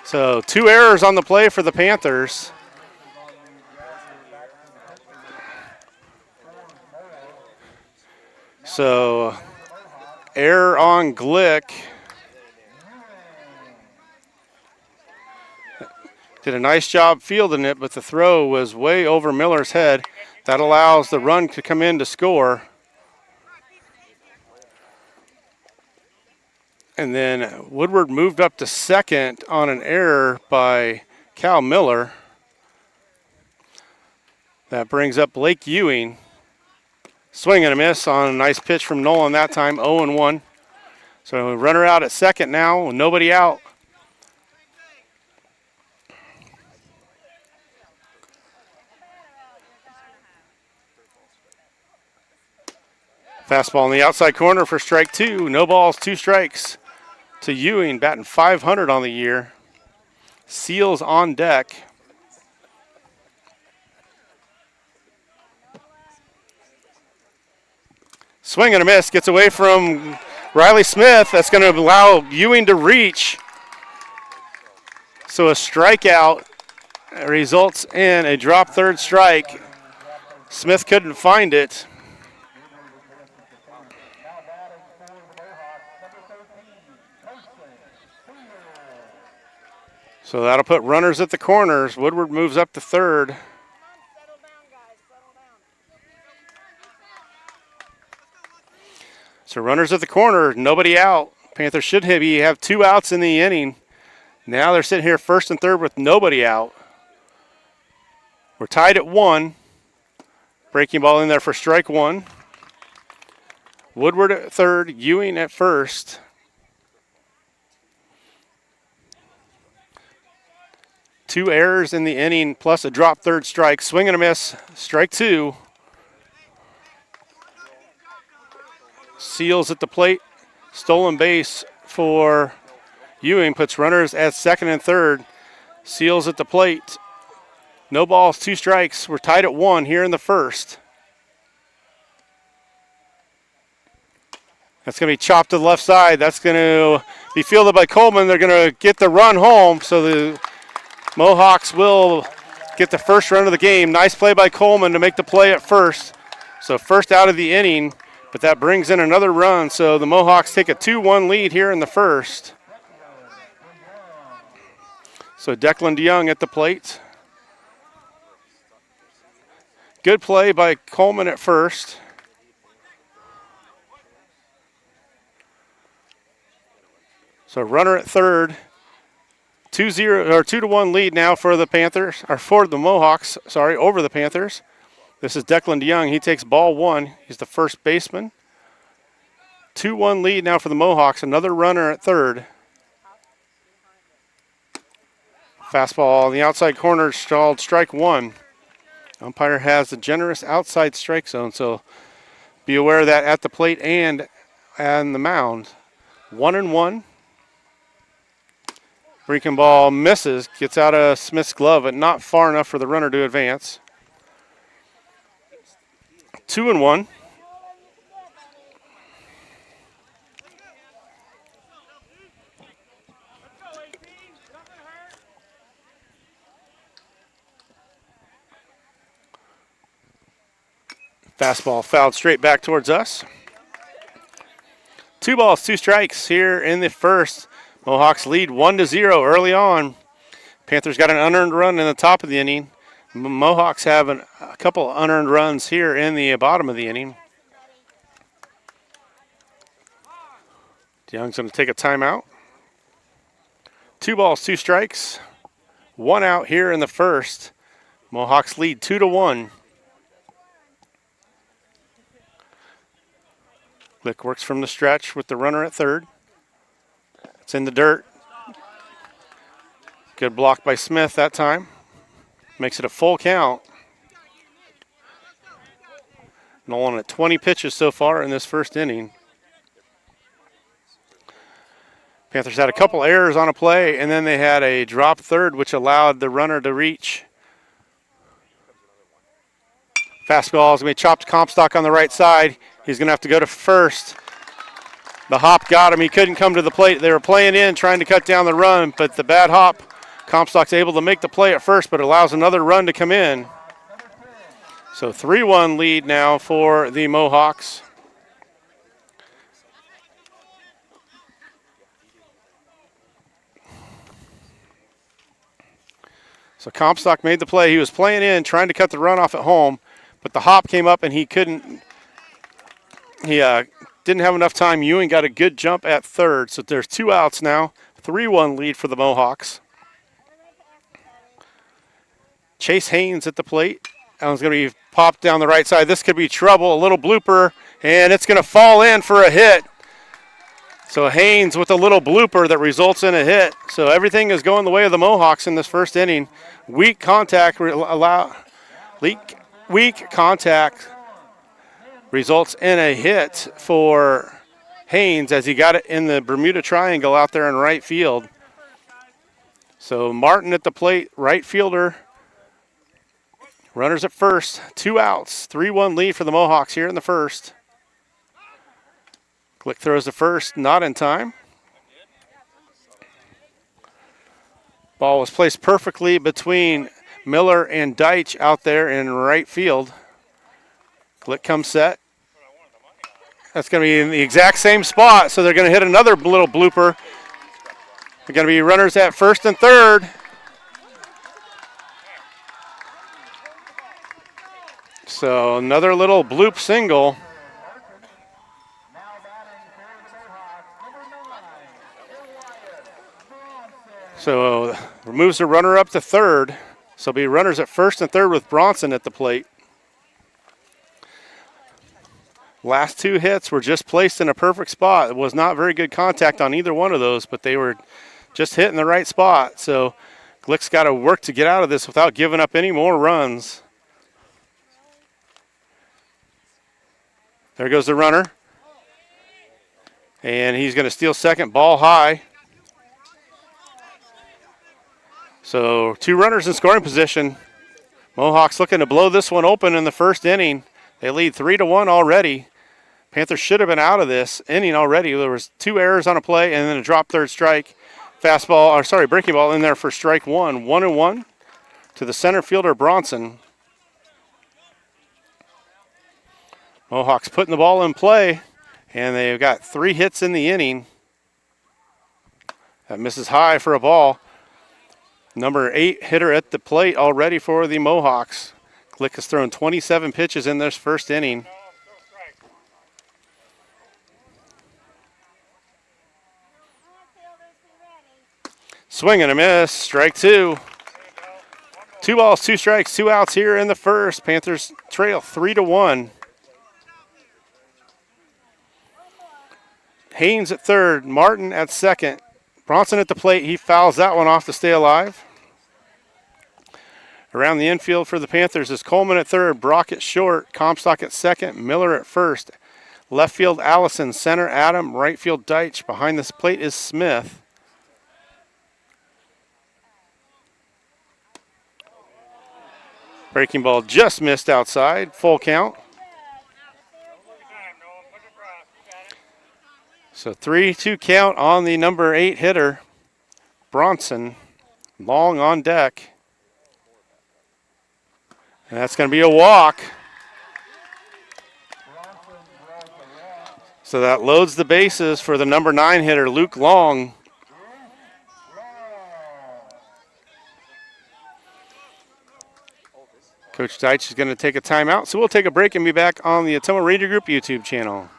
So 2 errors on the play for the Panthers. So error on Glick. Did a nice job fielding it, but the throw was way over Miller's head. That allows the run to come in to score. And then Woodward moved up to second on an error by Cal Miller. That brings up Blake Ewing. Swing and a miss on a nice pitch from Nolan that time, 0-1. So runner out at second now, nobody out. Fastball in the outside corner for strike 2. No balls, 2 strikes to Ewing, batting .500 on the year. Seals on deck. Swing and a miss, gets away from Riley Smith. That's going to allow Ewing to reach. So a strikeout results in a drop third strike. Smith couldn't find it. So that'll put runners at the corners. Woodward moves up to third. So runners at the corner, nobody out. Panthers should have 2 outs in the inning. Now they're sitting here first and third with nobody out. We're tied at 1. Breaking ball in there for strike 1. Woodward at third, Ewing at first. Two errors in the inning plus a drop third strike. Swing and a miss, strike 2. Seals at the plate. Stolen base for Ewing. Puts runners at second and third. Seals at the plate. No balls, 2 strikes. We're tied at 1 here in the first. That's going to be chopped to the left side. That's going to be fielded by Coleman. They're going to get the run home. So the Mohawks will get the first run of the game. Nice play by Coleman to make the play at first. So first out of the inning. But that brings in another run, so the Mohawks take a 2-1 lead here in the first. So Declan DeYoung at the plate. Good play by Coleman at first. So runner at third. 2-1 lead now for the Panthers, or for the Mohawks, over the Panthers. This is Declan DeYoung. He takes ball 1. He's the first baseman. 2-1 lead now for the Mohawks. Another runner at third. Fastball on the outside corner, stalled, strike 1. Umpire has a generous outside strike zone, so be aware of that at the plate and the mound. 1-1. Breaking ball misses, gets out of Smith's glove, but not far enough for the runner to advance. 2-1. Fastball fouled straight back towards us. 2 balls, 2 strikes here in the first. Mohawks lead 1-0 early on. Panthers got an unearned run in the top of the inning. Mohawks have a couple unearned runs here in the bottom of the inning. DeYoung's going to take a timeout. 2 balls, 2 strikes. 1 out here in the first. Mohawks lead 2-1. Glick works from the stretch with the runner at third. It's in the dirt. Good block by Smith that time. Makes it a full count. Nolan at 20 pitches so far in this first inning. Panthers had a couple errors on a play, and then they had a drop third, which allowed the runner to reach. Fastball is going to be chopped to Comstock on the right side. He's going to have to go to first. The hop got him. He couldn't come to the plate. They were playing in, trying to cut down the run, but the bad hop, Comstock's able to make the play at first, but allows another run to come in. So 3-1 lead now for the Mohawks. So Comstock made the play. He was playing in, trying to cut the run off at home, but the hop came up and he couldn't. He didn't have enough time. Ewing got a good jump at third, so there's 2 outs now. 3-1 lead for the Mohawks. Chase Haynes at the plate. That one's going to be popped down the right side. This could be trouble. A little blooper, and it's going to fall in for a hit. So Haynes with a little blooper that results in a hit. So everything is going the way of the Mohawks in this first inning. Weak contact results in a hit for Haynes as he got it in the Bermuda Triangle out there in right field. So Martin at the plate, right fielder. Runners at first, 2 outs, 3-1 lead for the Mohawks here in the first. Glick throws the first, not in time. Ball was placed perfectly between Miller and Deitch out there in right field. Glick comes set. That's going to be in the exact same spot, so they're going to hit another little blooper. They're going to be runners at first and third. So another little bloop single. So moves the runner up to third. So it'll be runners at first and third with Bronson at the plate. Last 2 hits were just placed in a perfect spot. It was not very good contact on either one of those, but they were just hitting the right spot. So Glick's got to work to get out of this without giving up any more runs. There goes the runner. And he's going to steal second, ball high. So 2 runners in scoring position. Mohawks looking to blow this one open in the first inning. They lead 3-1 already. Panthers should have been out of this inning already. There was 2 errors on a play and then a drop third strike. Breaking ball in there for strike 1. 1-1 to the center fielder Bronson. Mohawks putting the ball in play, and they've got 3 hits in the inning. That misses high for a ball. Number 8 hitter at the plate already for the Mohawks. Glick has thrown 27 pitches in this first inning. Swing and a miss, strike 2. 2 balls, 2 strikes, 2 outs here in the first. Panthers trail 3-1. Haynes at third, Martin at second. Bronson at the plate, he fouls that one off to stay alive. Around the infield for the Panthers is Coleman at third, Brock at short, Comstock at second, Miller at first. Left field Allison, center Adam, right field Deitch. Behind this plate is Smith. Breaking ball just missed outside, full count. So 3-2 count on the number 8 hitter, Bronson, long on deck. And that's going to be a walk. So that loads the bases for the number 9 hitter, Luke Long. Coach Deitch is going to take a timeout, so we'll take a break and be back on the Ottumwa Radio Group YouTube channel.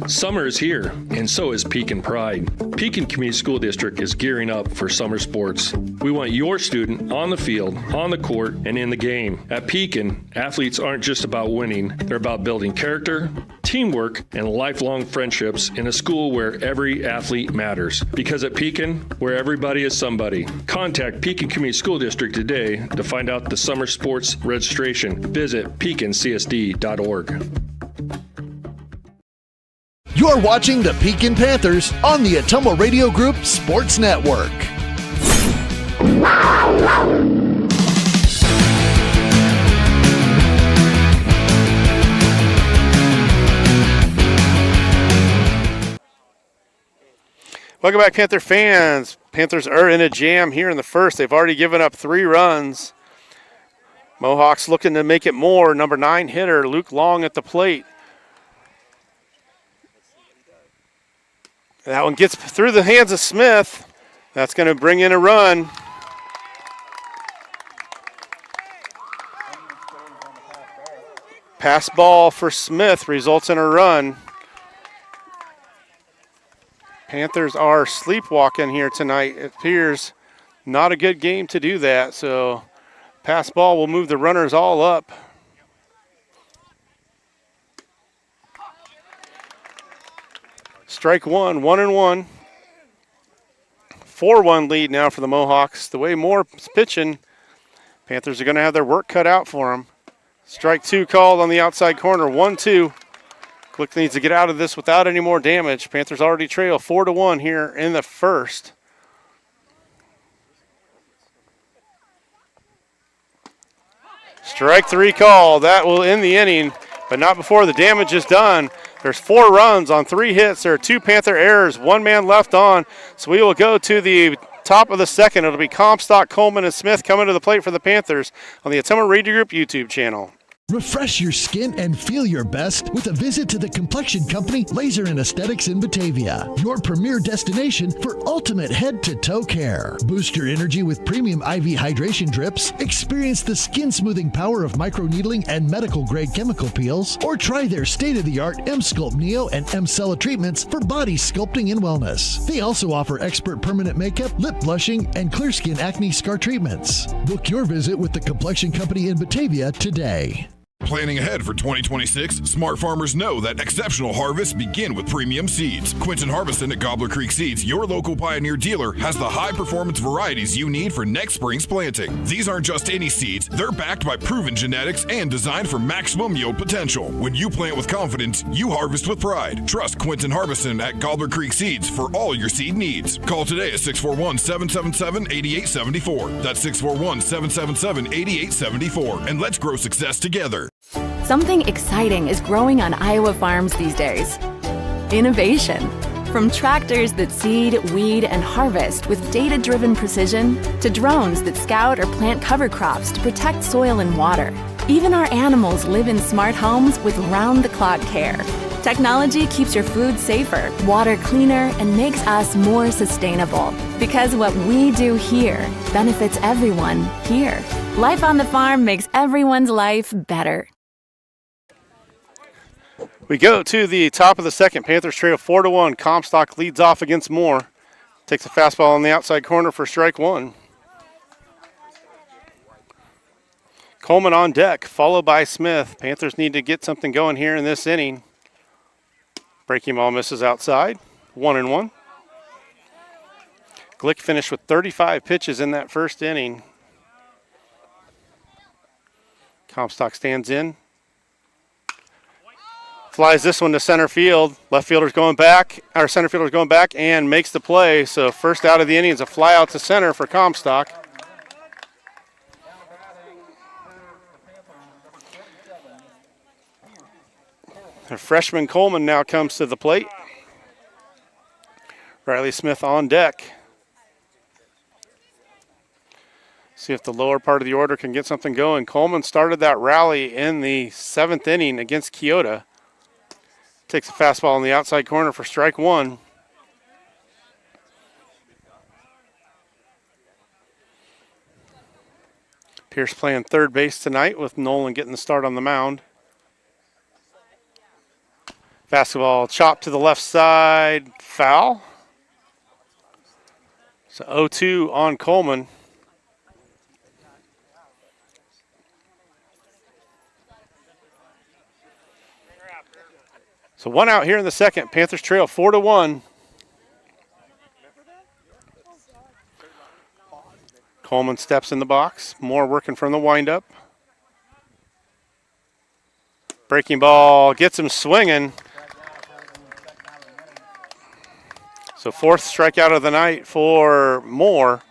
Summer is here, and so is Pekin Pride. Pekin Community School District is gearing up for summer sports. We want your student on the field, on the court, and in the game. At Pekin, athletes aren't just about winning. They're about building character, teamwork, and lifelong friendships in a school where every athlete matters. Because at Pekin, where everybody is somebody. Contact Pekin Community School District today to find out the summer sports registration. Visit pekincsd.org. You're watching the Pekin Panthers on the Ottumwa Radio Group Sports Network. Welcome back, Panther fans. Panthers are in a jam here in the first. They've already given up 3 runs. Mohawks looking to make it more. Number 9 hitter, Luke Long at the plate. That one gets through the hands of Smith. That's going to bring in a run. Pass ball for Smith results in a run. Panthers are sleepwalking here tonight. It appears not a good game to do that. So pass ball will move the runners all up. Strike one, 1-1. 4-1 lead now for the Mohawks. The way Moore's pitching, Panthers are going to have their work cut out for them. Strike 2 called on the outside corner, 1-2. Glick needs to get out of this without any more damage. Panthers already trail 4-1 here in the first. Strike 3 call. That will end the inning, but not before the damage is done. There's 4 runs on 3 hits. There are 2 Panther errors, 1 man left on. So we will go to the top of the second. It'll be Comstock, Coleman, and Smith coming to the plate for the Panthers on the Ottumwa Radio Group YouTube channel. Refresh your skin and feel your best with a visit to the complexion company Laser and Aesthetics in Batavia, your premier destination for ultimate head-to-toe care. Boost your energy with premium IV hydration drips, experience the skin-smoothing power of microneedling and medical-grade chemical peels, or try their state-of-the-art M-Sculpt Neo and M-Cella treatments for body sculpting and wellness. They also offer expert permanent makeup, lip blushing, and clear skin acne scar treatments. Book your visit with the complexion company in Batavia today. Planning ahead for 2026, smart farmers know that exceptional harvests begin with premium seeds. Quinton Harveston at Gobbler Creek Seeds, your local Pioneer dealer, has the high-performance varieties you need for next spring's planting. These aren't just any seeds, they're backed by proven genetics and designed for maximum yield potential. When you plant with confidence, you harvest with pride. Trust Quinton Harveston at Gobbler Creek Seeds for all your seed needs. Call today at 641-777-8874. That's 641-777-8874. And let's grow success together. Something exciting is growing on Iowa farms these days. Innovation. From tractors that seed, weed, and harvest with data-driven precision to drones that scout or plant cover crops to protect soil and water. Even our animals live in smart homes with round-the-clock care. Technology keeps your food safer, water cleaner, and makes us more sustainable. Because what we do here benefits everyone here. Life on the farm makes everyone's life better. We go to the top of the second. Panthers trail 4-1. Comstock leads off against Moore. Takes a fastball on the outside corner for strike 1. Coleman on deck, followed by Smith. Panthers need to get something going here in this inning. Breaking ball misses outside. 1-1. Glick finished with 35 pitches in that first inning. Comstock stands in. Flies this one to center field. Left fielder's going back, or center fielder's going back and makes the play. So first out of the inning is a fly out to center for Comstock. The freshman Coleman now comes to the plate. Riley Smith on deck. See if the lower part of the order can get something going. Coleman started that rally in the 7th inning against Keota. Takes a fastball on the outside corner for strike 1. Pierce playing third base tonight with Nolan getting the start on the mound. Fastball chopped to the left side, foul. So 0-2 on Coleman. So one out here in the second. Panthers trail 4-1. Coleman steps in the box. Moore working from the windup. Breaking ball gets him swinging. So fourth strikeout of the night for Moore.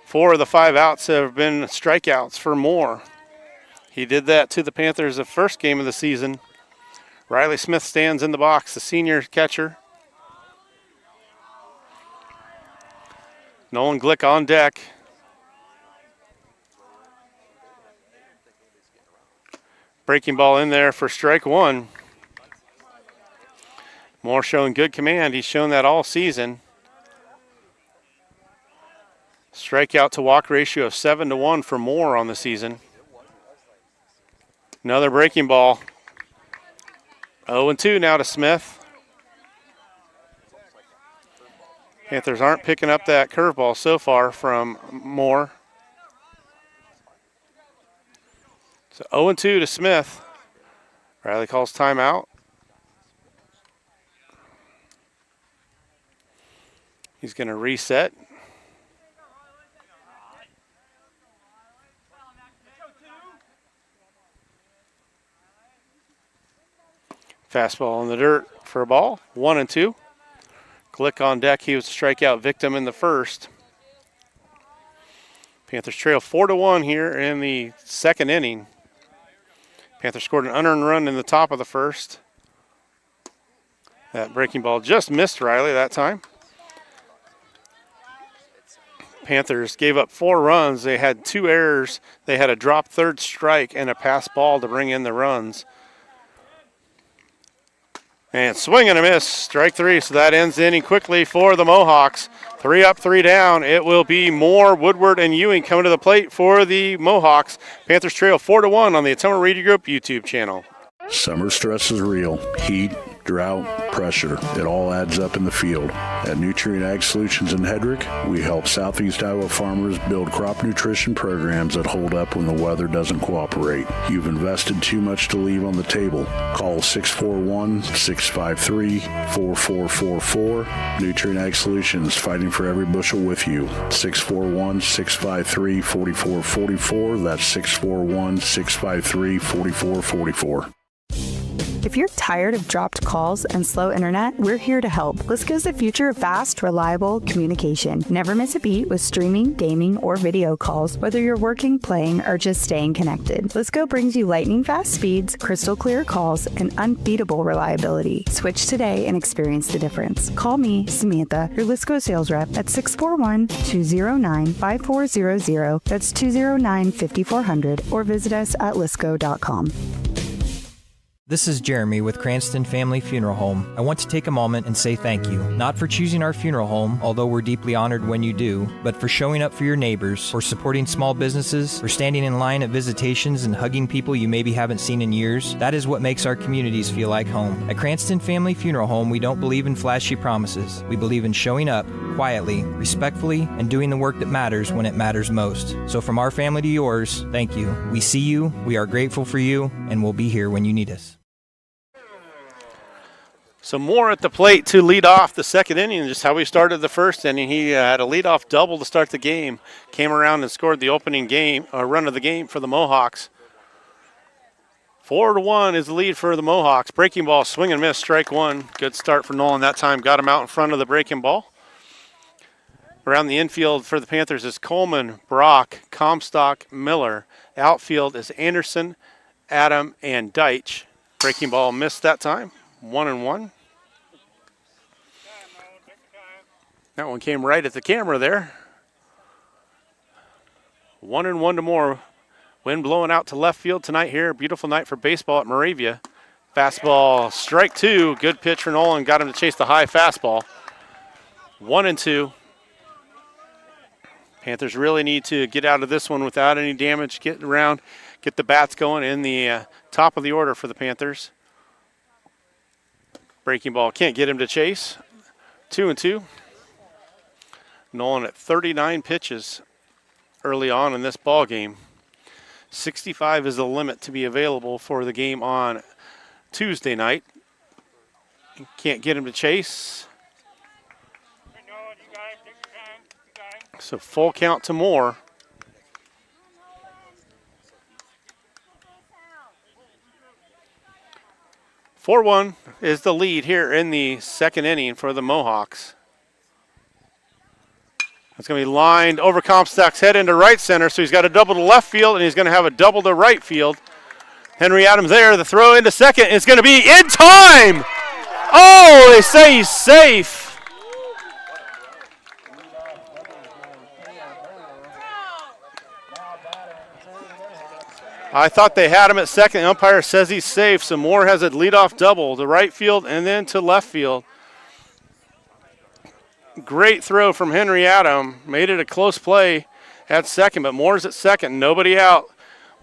4 of the 5 outs have been strikeouts for Moore. He did that to the Panthers the first game of the season. Riley Smith stands in the box, the senior catcher. Nolan Glick on deck. Breaking ball in there for strike one. Moore showing good command. He's shown that all season. Strikeout to walk ratio of 7-1 for Moore on the season. Another breaking ball. 0-2 now to Smith. Panthers aren't picking up that curveball so far from Moore. So 0-2 to Smith. Riley calls timeout. He's going to reset. Fastball in the dirt for a ball. 1-2. Glick on deck. He was a strikeout victim in the first. Panthers trail 4-1 here in the second inning. Panthers scored an unearned run in the top of the first. That breaking ball just missed Riley that time. Panthers gave up 4 runs. They had 2 errors. They had a drop third strike and a pass ball to bring in the runs. And swing and a miss, strike 3. So that ends the inning quickly for the Mohawks. 3 up, 3 down. It will be Moore, Woodward, and Ewing coming to the plate for the Mohawks. Panthers trail 4-1 on the Ottumwa Radio Group YouTube channel. Summer stress is real. Heat, drought, pressure. It all adds up in the field. At Nutrient Ag Solutions in Hedrick, we help Southeast Iowa farmers build crop nutrition programs that hold up when the weather doesn't cooperate. You've invested too much to leave on the table. Call 641-653-4444. Nutrient Ag Solutions, fighting for every bushel with you. 641-653-4444. That's 641-653-4444. If you're tired of dropped calls and slow internet, we're here to help. Lisco's the future of fast, reliable communication. Never miss a beat with streaming, gaming, or video calls, whether you're working, playing, or just staying connected. Lisco brings you lightning fast speeds, crystal clear calls, and unbeatable reliability. Switch today and experience the difference. Call me, Samantha, your Lisco sales rep at 641-209-5400. That's 209-5400, or visit us at lisco.com. This is Jeremy with Cranston Family Funeral Home. I want to take a moment and say thank you, not for choosing our funeral home, although we're deeply honored when you do, but for showing up for your neighbors, for supporting small businesses, for standing in line at visitations and hugging people you maybe haven't seen in years. That is what makes our communities feel like home. At Cranston Family Funeral Home, we don't believe in flashy promises. We believe in showing up quietly, respectfully, and doing the work that matters when it matters most. So from our family to yours, thank you. We see you, we are grateful for you, and we'll be here when you need us. So Moore at the plate to lead off the second inning, just how we started the first inning. He had a leadoff double to start the game, came around and scored the opening run of the game for the Mohawks. 4-1 is the lead for the Mohawks. Breaking ball, swing and miss, strike 1. Good start for Nolan that time, got him out in front of the breaking ball. Around the infield for the Panthers is Coleman, Brock, Comstock, Miller. Outfield is Anderson, Adam, and Deitch. Breaking ball missed that time. 1-1. That one came right at the camera there. 1-1 to Moore. Wind blowing out to left field tonight here. Beautiful night for baseball at Moravia. Fastball, strike 2. Good pitch for Nolan. Got him to chase the high fastball. 1-2. Panthers really need to get out of this one without any damage, get around, get the bats going in the top of the order for the Panthers. Breaking ball, can't get him to chase. 2-2. Nolan at 39 pitches early on in this ball game. 65 is the limit to be available for the game on Tuesday night. Can't get him to chase. So full count to Moore. "4-1 is the lead here in the second inning for the Mohawks. It's going to be lined over Comstock's head into right center, so he's got a double to left field, and he's going to have a double to right field. Henry Adams there, the throw into second is going to be in time! Oh, they say he's safe. I thought they had him at second. The umpire says he's safe, so Moore has a leadoff double to right field and then to left field. Great throw from Henry Adam. Made it a close play at second, but Moore's at second. Nobody out.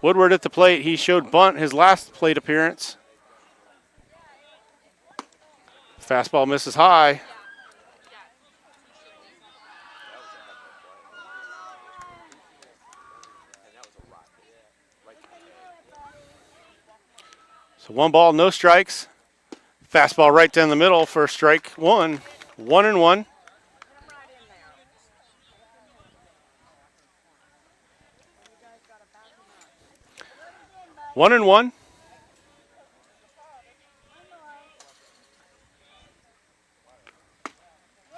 Woodward at the plate. He showed bunt his last plate appearance. Fastball misses high. So 1 ball, no strikes. Fastball right down the middle for strike one. 1-1. One and one.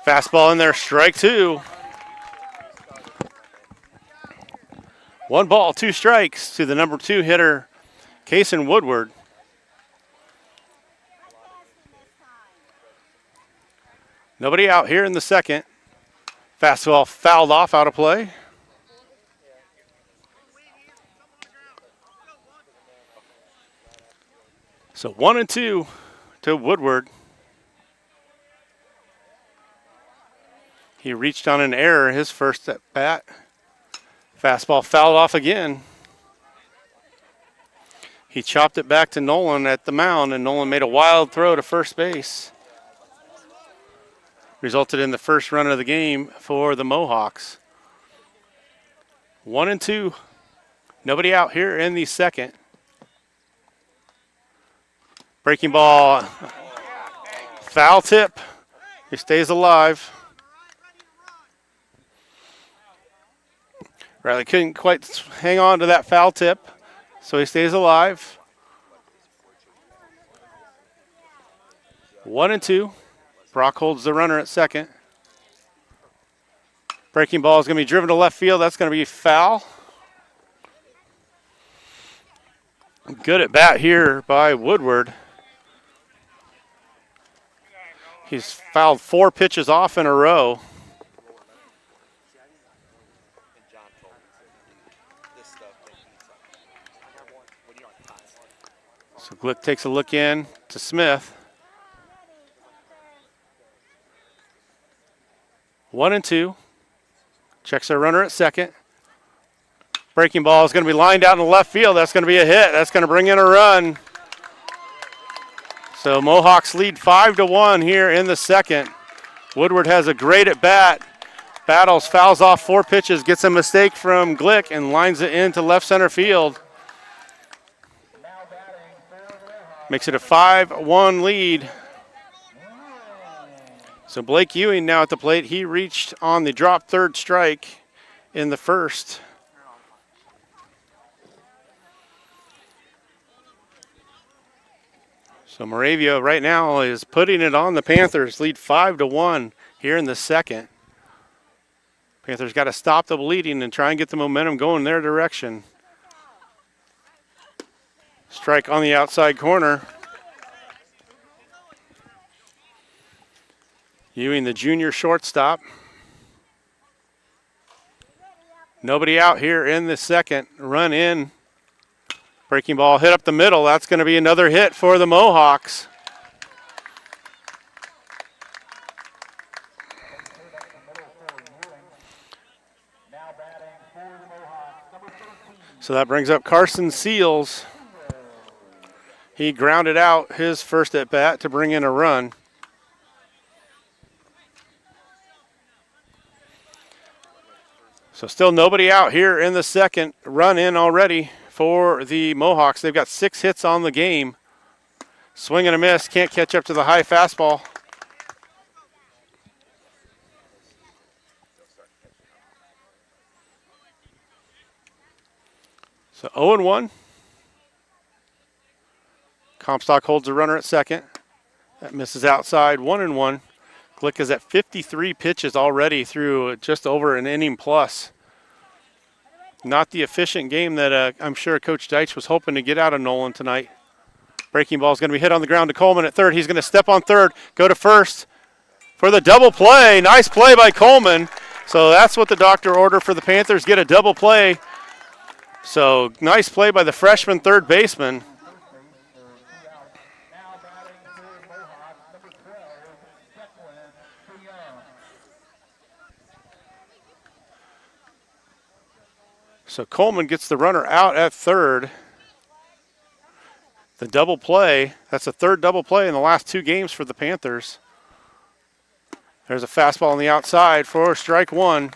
Fastball in there, strike two. 1 ball, 2 strikes to the number 2 hitter, Kason Woodward. Nobody out here in the second. Fastball fouled off, out of play. So 1-2 to Woodward. He reached on an error his first at bat. Fastball fouled off again. He chopped it back to Nolan at the mound, and Nolan made a wild throw to first base. Resulted in the first run of the game for the Mohawks. 1-2. Nobody out here in the second. Breaking ball. Foul tip. He stays alive. Riley couldn't quite hang on to that foul tip, so he stays alive. 1-2. Brock holds the runner at second. Breaking ball is going to be driven to left field. That's going to be foul. Good at bat here by Woodward. He's fouled 4 pitches off in a row. So Glick takes a look in to Smith. 1-2. Checks our runner at second. Breaking ball is going to be lined out in the left field. That's going to be a hit. That's going to bring in a run. So Mohawks lead 5-1 here in the second. Woodward has a great at bat. Battles, fouls off 4 pitches, gets a mistake from Glick and lines it into left center field. Makes it a 5-1 lead. So Blake Ewing now at the plate. He reached on the drop third strike in the first. So Moravia right now is putting it on the Panthers. Lead 5-1 here in the second. Panthers got to stop the bleeding and try and get the momentum going their direction. Strike on the outside corner. Ewing, the junior shortstop. Nobody out here in the second. Run in. Breaking ball hit up the middle. That's going to be another hit for the Mohawks. So that brings up Carson Seals. He grounded out his first at bat to bring in a run. So still nobody out here in the second. Run in already for the Mohawks. They've got 6 hits on the game. Swing and a miss. Can't catch up to the high fastball. So 0-1. Comstock holds the runner at second. That misses outside. 1-1. Glick is at 53 pitches already through just over an inning plus. Not the efficient game that I'm sure Coach Deitch was hoping to get out of Nolan tonight. Breaking ball is going to be hit on the ground to Coleman at third. He's going to step on third, go to first for the double play. Nice play by Coleman. So that's what the doctor ordered for the Panthers, get a double play. So nice play by the freshman third baseman. So Coleman gets the runner out at third. The double play, that's the third double play in the last 2 games for the Panthers. There's a fastball on the outside for strike 1.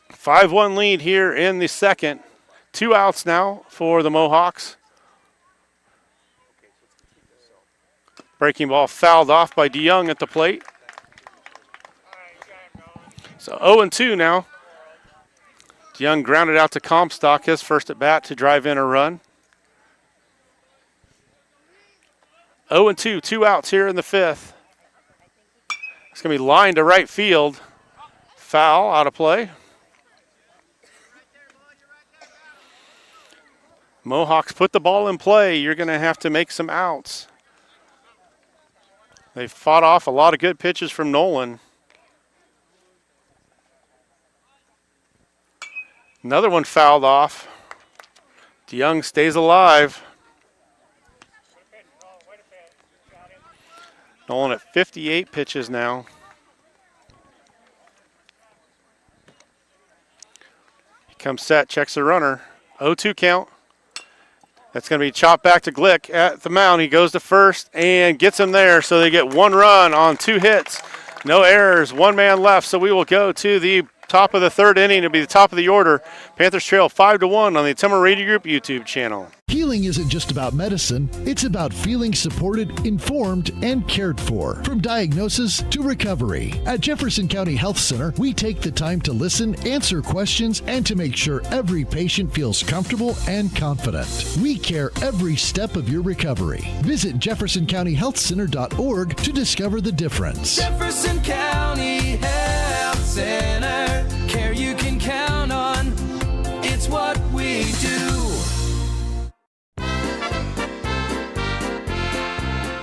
A 5-1 lead here in the second. 2 outs now for the Mohawks. Breaking ball fouled off by DeYoung at the plate. So 0-2 now. DeYoung grounded out to Comstock, his first at bat to drive in a run. 0-2, 2 outs here in the fifth. It's going to be lined to right field. Foul, out of play. Mohawks put the ball in play. You're going to have to make some outs. They fought off a lot of good pitches from Nolan. Another one fouled off. DeYoung stays alive. Nolan at 58 pitches now. He comes set, checks the runner. 0-2 count. That's going to be chopped back to Glick at the mound. He goes to first and gets him there. So they get 1 run on 2 hits. No errors, 1 man left. So we will go to the top of the third inning. It'll be the top of the order. Panthers trail 5-1 on the Ottumwa Radio Group YouTube channel. Healing isn't just about medicine, it's about feeling supported, informed, and cared for. From diagnosis to recovery. At Jefferson County Health Center, we take the time to listen, answer questions, and to make sure every patient feels comfortable and confident. We care every step of your recovery. Visit jeffersoncountyhealthcenter.org to discover the difference. Jefferson County Health Center, care you can count on. It's what we do.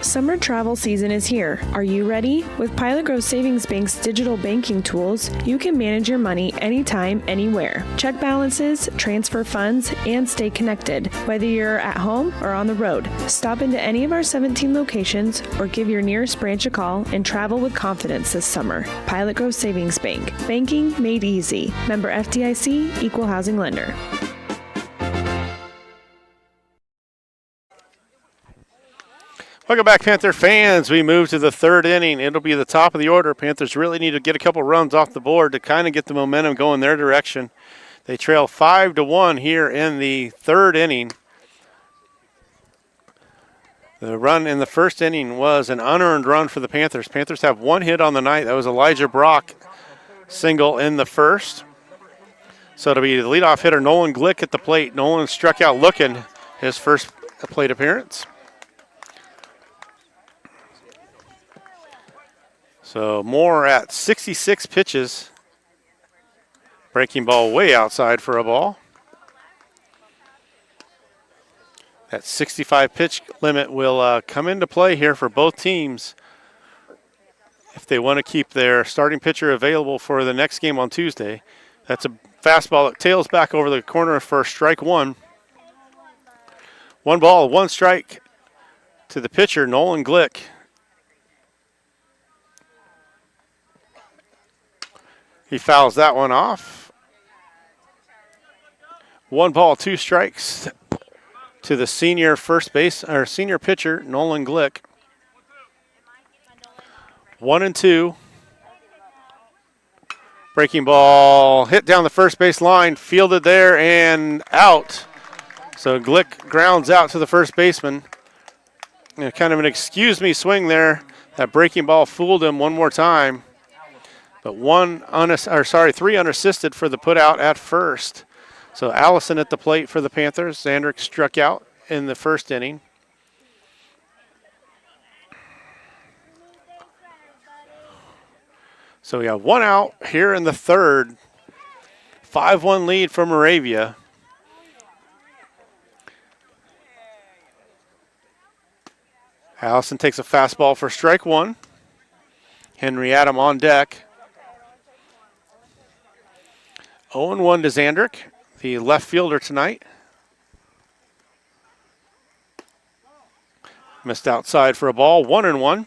Summer travel season is here. Are you ready? With Pilot Grove Savings Bank's digital banking tools, you can manage your money anytime, anywhere. Check balances, transfer funds, and stay connected, whether you're at home or on the road. Stop into any of our 17 locations or give your nearest branch a call and travel with confidence this summer. Pilot Grove Savings Bank. Banking made easy. Member FDIC, Equal Housing Lender. Welcome back, Panther fans. We move to the third inning. It'll be the top of the order. Panthers really need to get a couple runs off the board to kind of get the momentum going their direction. They trail 5-1 here in the third inning. The run in the first inning was an unearned run for the Panthers. Panthers have 1 hit on the night. That was Elijah Brock single in the first. So it'll be the leadoff hitter, Nolan Glick, at the plate. Nolan struck out looking his first plate appearance. So Moore at 66 pitches. Breaking ball way outside for a ball. That 65 pitch limit will come into play here for both teams if they want to keep their starting pitcher available for the next game on Tuesday. That's a fastball that tails back over the corner for strike 1. 1 ball, 1 strike to the pitcher, Nolan Glick. He fouls that one off. 1 ball, 2 strikes to the senior senior pitcher, Nolan Glick. 1-2. Breaking ball hit down the first base line, fielded there and out. So Glick grounds out to the first baseman. Kind of an excuse me swing there. That breaking ball fooled him one more time. But 3 unassisted for the put out at first. So Allison at the plate for the Panthers. Zandrick struck out in the first inning. So we have 1 out here in the third. 5-1 lead for Moravia. Allison takes a fastball for strike 1. Henry Adam on deck. 0-1 to Zandrick, the left fielder tonight. Missed outside for a ball, 1-1.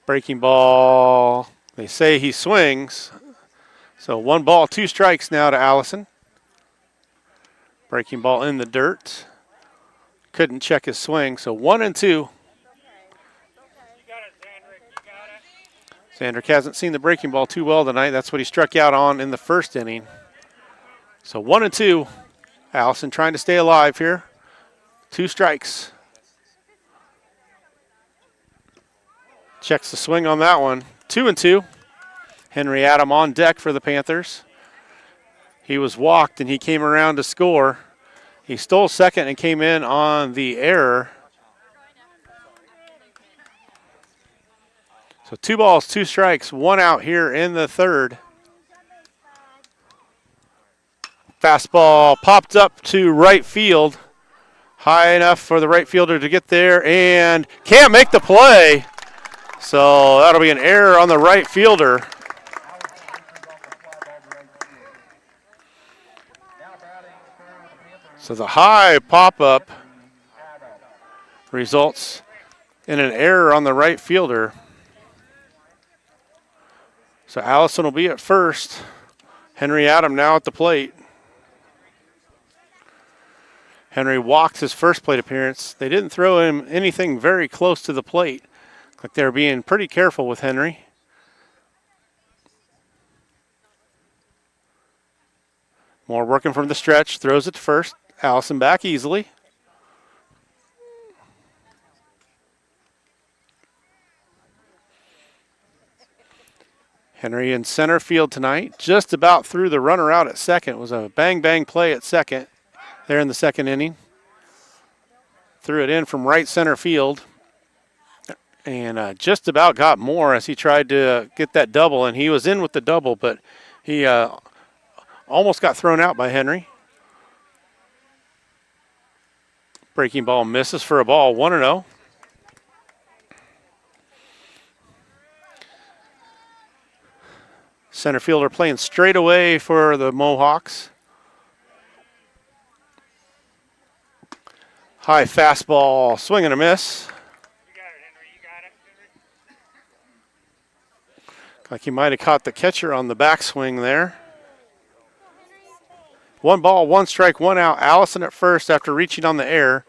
Breaking ball, they say he swings. So 1 ball, 2 strikes now to Allison. Breaking ball in the dirt. Couldn't check his swing, so 1-2. Zandrick hasn't seen the breaking ball too well tonight. That's what he struck out on in the first inning. So 1-2. Allison trying to stay alive here. 2 strikes. Checks the swing on that one. 2-2. Henry Adam on deck for the Panthers. He was walked and he came around to score. He stole second and came in on the error. So 2 balls, 2 strikes, 1 out here in the third. Fastball popped up to right field. High enough for the right fielder to get there and can't make the play. So that'll be an error on the right fielder. So the high pop-up results in an error on the right fielder. So Allison will be at first. Henry Adam now at the plate. Henry walked his first plate appearance. They didn't throw him anything very close to the plate. Like they're being pretty careful with Henry. Moore working from the stretch, throws it to first. Allison back easily. Henry in center field tonight, just about threw the runner out at second. It was a bang-bang play at second there in the second inning. Threw it in from right center field and just about got Moore as he tried to get that double, and he was in with the double, but he almost got thrown out by Henry. Breaking ball misses for a ball, 1-0. Center fielder playing straight away for the Mohawks. High fastball, swing and a miss. Like he might have caught the catcher on the backswing there. 1 ball, 1 strike, 1 out. Allison at first after reaching on the air.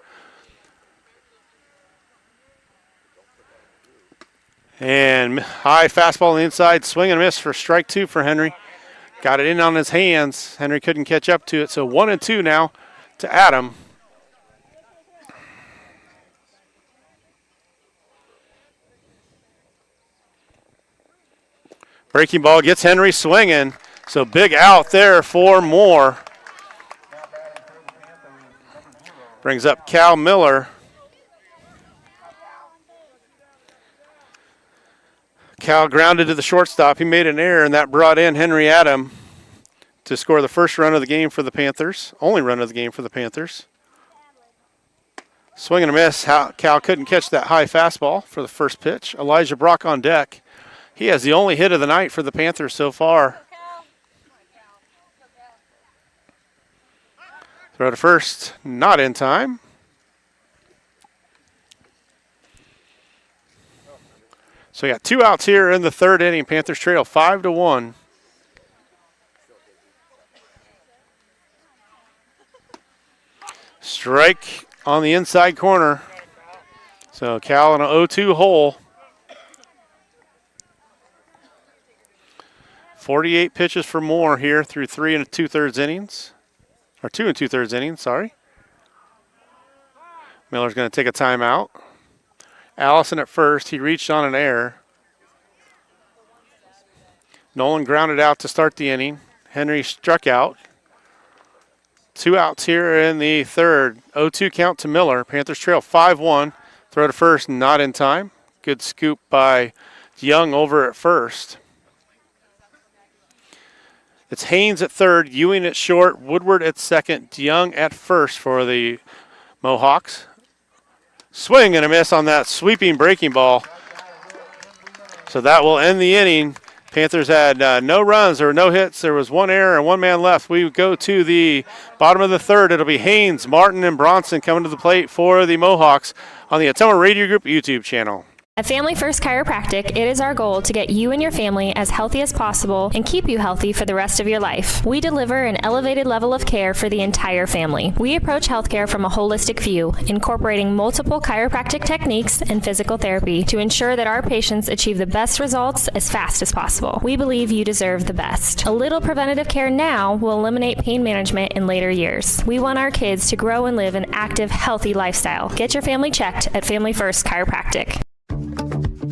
And high fastball on the inside, swing and miss for strike 2 for Henry. Got it in on his hands. Henry couldn't catch up to it, so 1-2 now to Adam. Breaking ball gets Henry swinging, so big out there for Moore. Brings up Cal Miller. Cal grounded to the shortstop. He made an error, and that brought in Henry Adam to score the first run of the game for the Panthers. Only run of the game for the Panthers. Swing and a miss. Cal couldn't catch that high fastball for the first pitch. Elijah Brock on deck. He has the only hit of the night for the Panthers so far. Throw to first, not in time. So we got 2 outs here in the third inning. Panthers trail 5-1. Strike on the inside corner. So Cal in an 0-2 hole. 48 pitches for Moore here through 3 2/3 innings. Or 2 2/3 innings, sorry. Miller's going to take a timeout. Allison at first. He reached on an error. Nolan grounded out to start the inning. Henry struck out. 2 outs here in the third. 0-2 count to Miller. Panthers trail 5-1. Throw to first, not in time. Good scoop by Young over at first. It's Haynes at third, Ewing at short, Woodward at second, Young at first for the Mohawks. Swing and a miss on that sweeping breaking ball. So that will end the inning. Panthers had no runs or no hits. There was 1 error and 1 man left. We go to the bottom of the third. It'll be Haynes, Martin, and Bronson coming to the plate for the Mohawks on the Ottumwa Radio Group YouTube channel. At Family First Chiropractic, it is our goal to get you and your family as healthy as possible and keep you healthy for the rest of your life. We deliver an elevated level of care for the entire family. We approach healthcare from a holistic view, incorporating multiple chiropractic techniques and physical therapy to ensure that our patients achieve the best results as fast as possible. We believe you deserve the best. A little preventative care now will eliminate pain management in later years. We want our kids to grow and live an active, healthy lifestyle. Get your family checked at Family First Chiropractic.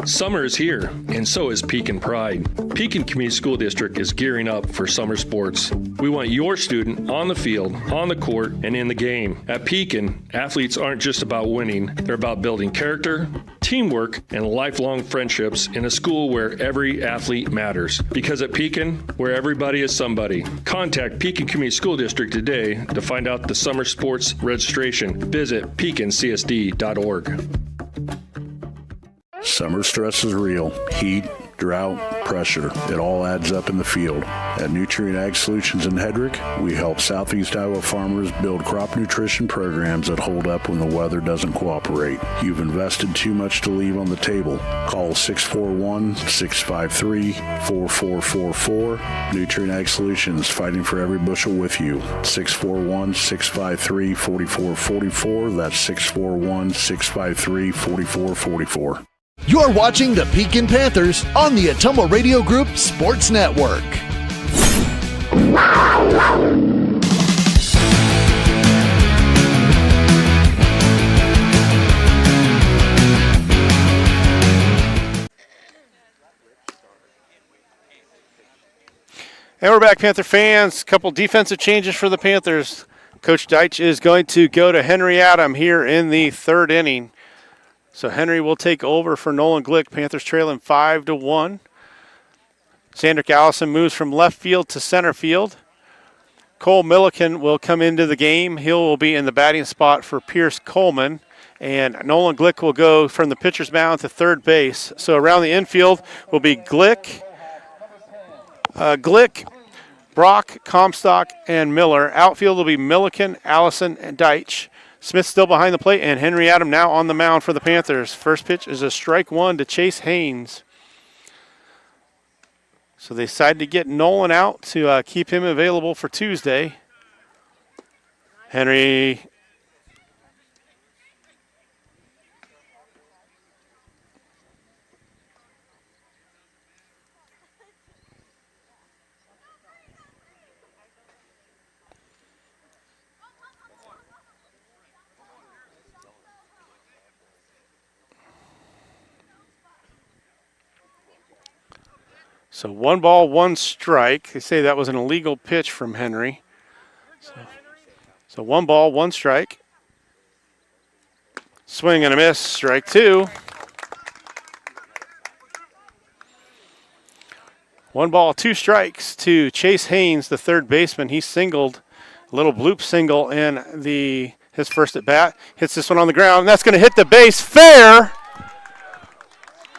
Summer is here, and so is Pekin Pride. Pekin Community School District is gearing up for summer sports. We want your student on the field, on the court, and in the game. At Pekin, athletes aren't just about winning. They're about building character, teamwork, and lifelong friendships in a school where every athlete matters. Because at Pekin, where everybody is somebody. Contact Pekin Community School District today to find out the summer sports registration. Visit pekincsd.org. Summer stress is real. Heat, drought, pressure. It all adds up in the field. At Nutrient Ag Solutions in Hedrick, we help Southeast Iowa farmers build crop nutrition programs that hold up when the weather doesn't cooperate. You've invested too much to leave on the table. Call 641-653-4444. Nutrient Ag Solutions, fighting for every bushel with you. 641-653-4444. That's 641-653-4444. You're watching the Pekin Panthers on the Ottumwa Radio Group Sports Network. And we're back, Panther fans. Couple defensive changes for the Panthers. Coach Deitch is going to go to Henry Adam here in the third inning. So Henry will take over for Nolan Glick. Panthers trailing 5-1. Sandrick Allison moves from left field to center field. Cole Milliken will come into the game. He will be in the batting spot for Pierce Coleman. And Nolan Glick will go from the pitcher's mound to third base. So around the infield will be Glick, Brock, Comstock, and Miller. Outfield will be Milliken, Allison, and Deitch. Smith still behind the plate, and Henry Adam now on the mound for the Panthers. First pitch is a strike one to Chase Haynes. So they decided to get Nolan out to keep him available for Tuesday. Henry. So 1 ball, 1 strike. They say that was an illegal pitch from Henry. So 1 ball, 1 strike. Swing and a miss, strike 2. 1 ball, 2 strikes to Chase Haynes, the third baseman. He singled, a little bloop single in his first at bat. Hits this one on the ground. That's going to hit the base fair.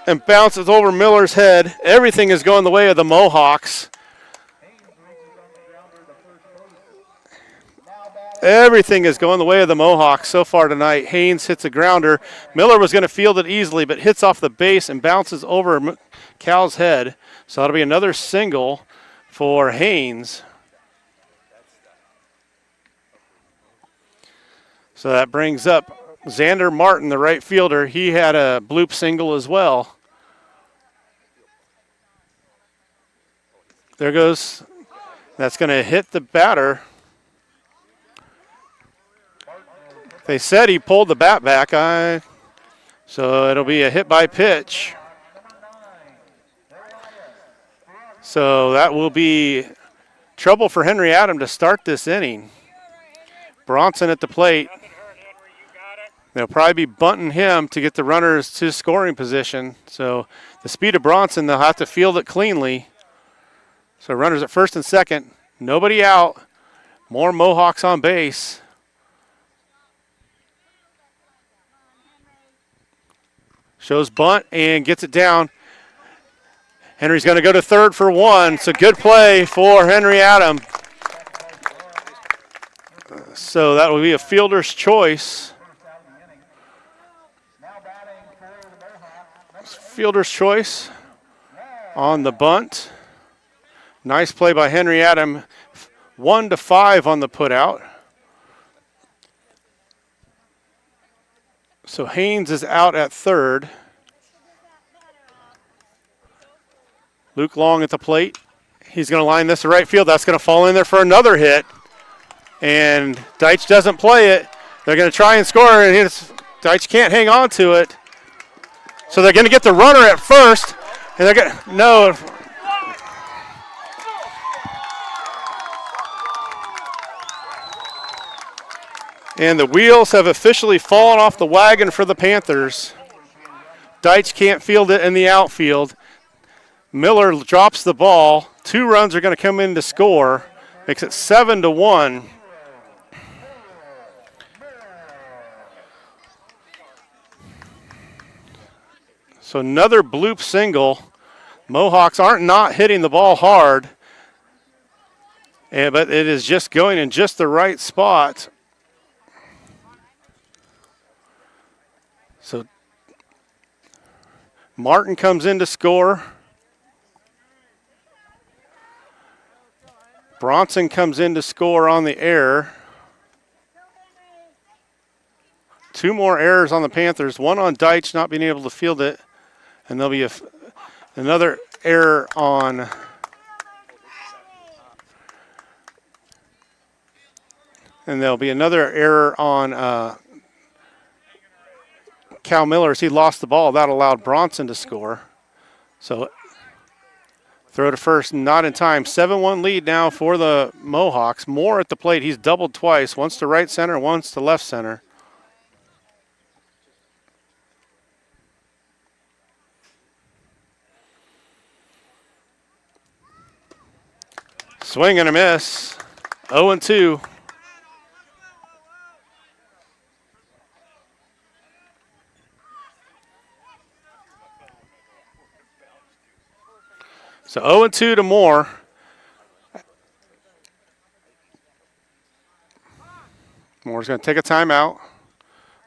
And bounces over Miller's head. Everything is going the way of the Mohawks. Everything is going the way of the Mohawks so far tonight. Haynes hits a grounder. Miller was going to field it easily, but hits off the base and bounces over Cal's head. So that'll be another single for Haynes. So that brings up Xander Martin, the right fielder. He had a bloop single as well. There goes. That's going to hit the batter. They said he pulled the bat back, so it'll be a hit by pitch. So that will be trouble for Henry Adam to start this inning. Bronson at the plate. They'll probably be bunting him to get the runners to scoring position. So the speed of Bronson, they'll have to field it cleanly. So runners at first and second. Nobody out. More Mohawks on base. Shows bunt and gets it down. Henry's going to go to third for one. It's a good play for Henry Adam. So that will be a fielder's choice. Fielder's choice on the bunt. Nice play by Henry Adam. 1-5 on the putout. So Haynes is out at third. Luke Long at the plate. He's going to line this to right field. That's going to fall in there for another hit. And Deitch doesn't play it. They're going to try and score, and Deitch can't hang on to it. So they're going to get the runner at first. And they're going to, no. And the wheels have officially fallen off the wagon for the Panthers. Deitch can't field it in the outfield. Miller drops the ball. 2 runs are going to come in to score. Makes it 7-1. So another bloop single. Mohawks aren't not hitting the ball hard, but it is just going in just the right spot. So Martin comes in to score. Bronson comes in to score on the error. 2 more errors on the Panthers. 1 on Deitch not being able to field it. And there'll be another error on Cal Miller as he lost the ball. That allowed Bronson to score. So throw to first, not in time. 7-1 lead now for the Mohawks. Moore at the plate. He's doubled twice, once to right center, once to left center. Swing and a miss. 0-2. So 0-2 to Moore. Moore's going to take a timeout.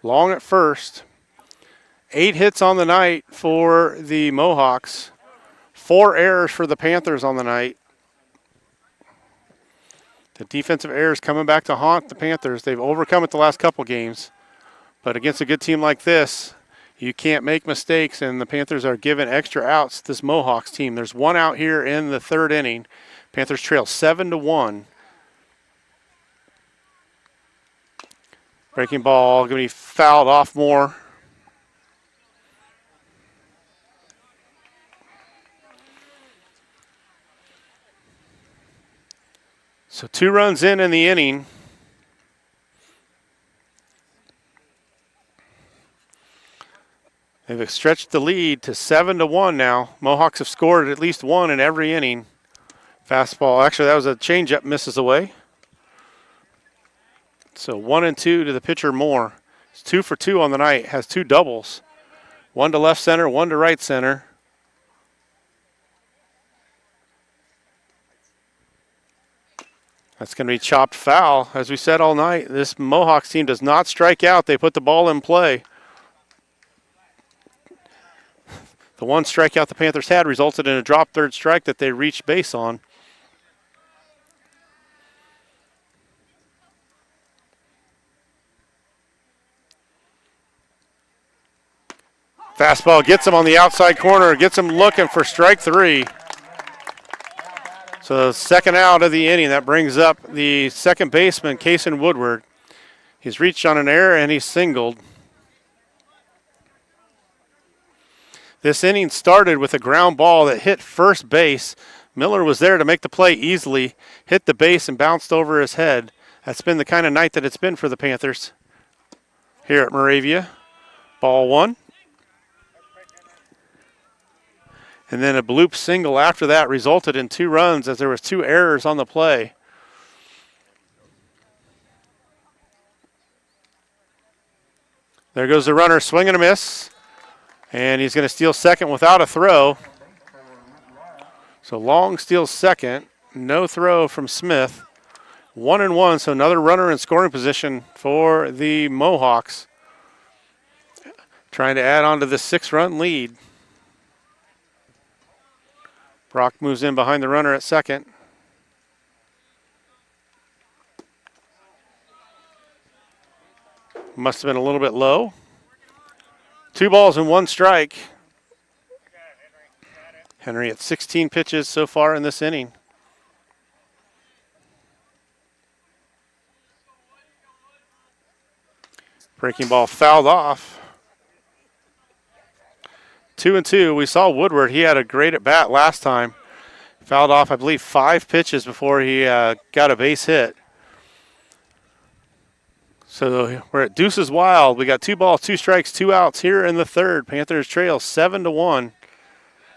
Long at first. 8 hits on the night for the Mohawks. 4 errors for the Panthers on the night. The defensive errors coming back to haunt the Panthers. They've overcome it the last couple games. But against a good team like this, you can't make mistakes, and the Panthers are given extra outs to this Mohawks team. There's 1 out here in the 3rd inning. Panthers trail 7-1. Breaking ball going to be fouled off Moore. So 2 runs in the inning. They've stretched the lead to 7-1 now. Mohawks have scored at least 1 in every inning. Fastball. Actually, that was a changeup, misses away. So 1-2 to the pitcher Moore. It's 2 for 2 on the night. Has 2 doubles. 1 to left center, 1 to right center. That's going to be chopped foul. As we said all night, this Mohawks team does not strike out. They put the ball in play. The one strikeout the Panthers had resulted in a drop third strike that they reached base on. Fastball gets him on the outside corner, gets him looking for strike three. So second out of the inning, that brings up the second baseman, Kason Woodward. He's reached on an error and he's singled. This inning started with a ground ball that hit first base. Miller was there to make the play easily, hit the base and bounced over his head. That's been the kind of night that it's been for the Panthers here at Moravia. Ball one. And then a bloop single after that resulted in 2 runs as there was 2 errors on the play. There goes the runner, swing and a miss. And he's going to steal second without a throw. So Long steals second. No throw from Smith. 1-1, so another runner in scoring position for the Mohawks. Trying to add on to the 6-run lead. Brock moves in behind the runner at second. Must have been a little bit low. 2 balls and 1 strike. Henry at 16 pitches so far in this inning. Breaking ball fouled off. 2-2. We saw Woodward. He had a great at bat last time. Fouled off, I believe, 5 pitches before he got a base hit. So we're at Deuces Wild. We got 2 balls, 2 strikes, 2 outs here in the third. Panthers trail 7-1.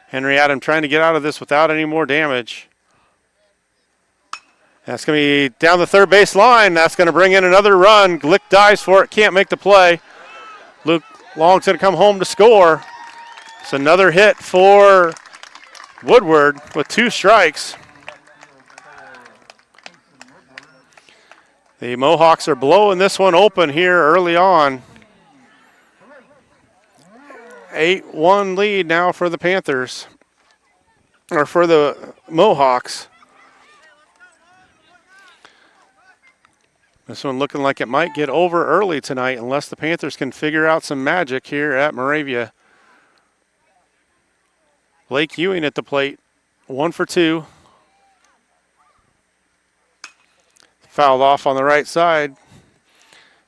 Henry Adam trying to get out of this without any more damage. That's going to be down the third base line. That's going to bring in another run. Glick dives for it, can't make the play. Luke Long's going to come home to score. It's another hit for Woodward with 2 strikes. The Mohawks are blowing this one open here early on. 8-1 lead now for the Panthers, or for the Mohawks. This one looking like it might get over early tonight unless the Panthers can figure out some magic here at Moravia. Blake Ewing at the plate, 1 for 2. Fouled off on the right side.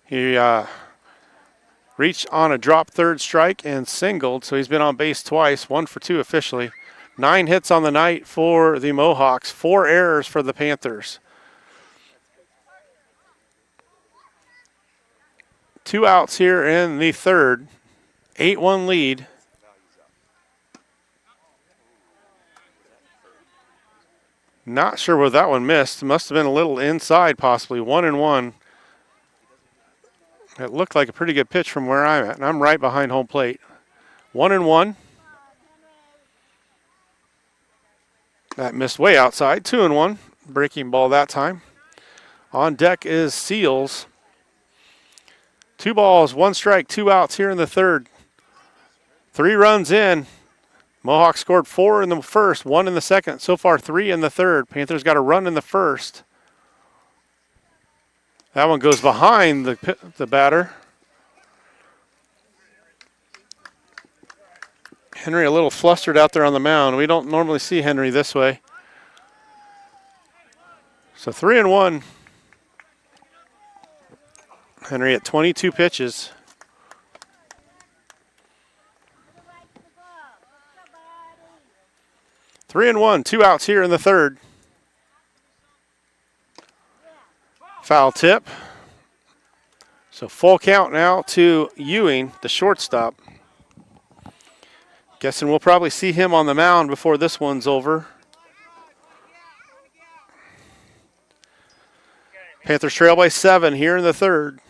He reached on a drop third strike and singled, so he's been on base twice, 1 for 2 officially. 9 hits on the night for the Mohawks, 4 errors for the Panthers. 2 outs here in the third, 8-1 lead. Not sure where that one missed. Must have been a little inside possibly. 1-1. It looked like a pretty good pitch from where I'm at, and I'm right behind home plate. 1-1. That missed way outside. 2-1. Breaking ball that time. On deck is Seals. 2 balls, 1 strike, 2 outs here in the third. 3 runs in. Mohawks scored 4 in the first, 1 in the second. So far, 3 in the third. Panthers got a run in the first. That one goes behind the batter. Henry a little flustered out there on the mound. We don't normally see Henry this way. So 3-1. Henry at 22 pitches. Three and 1, 2 outs here in the third. Foul tip. So full count now to Ewing, the shortstop. Guessing we'll probably see him on the mound before this one's over. Panthers trail by 7 here in the third.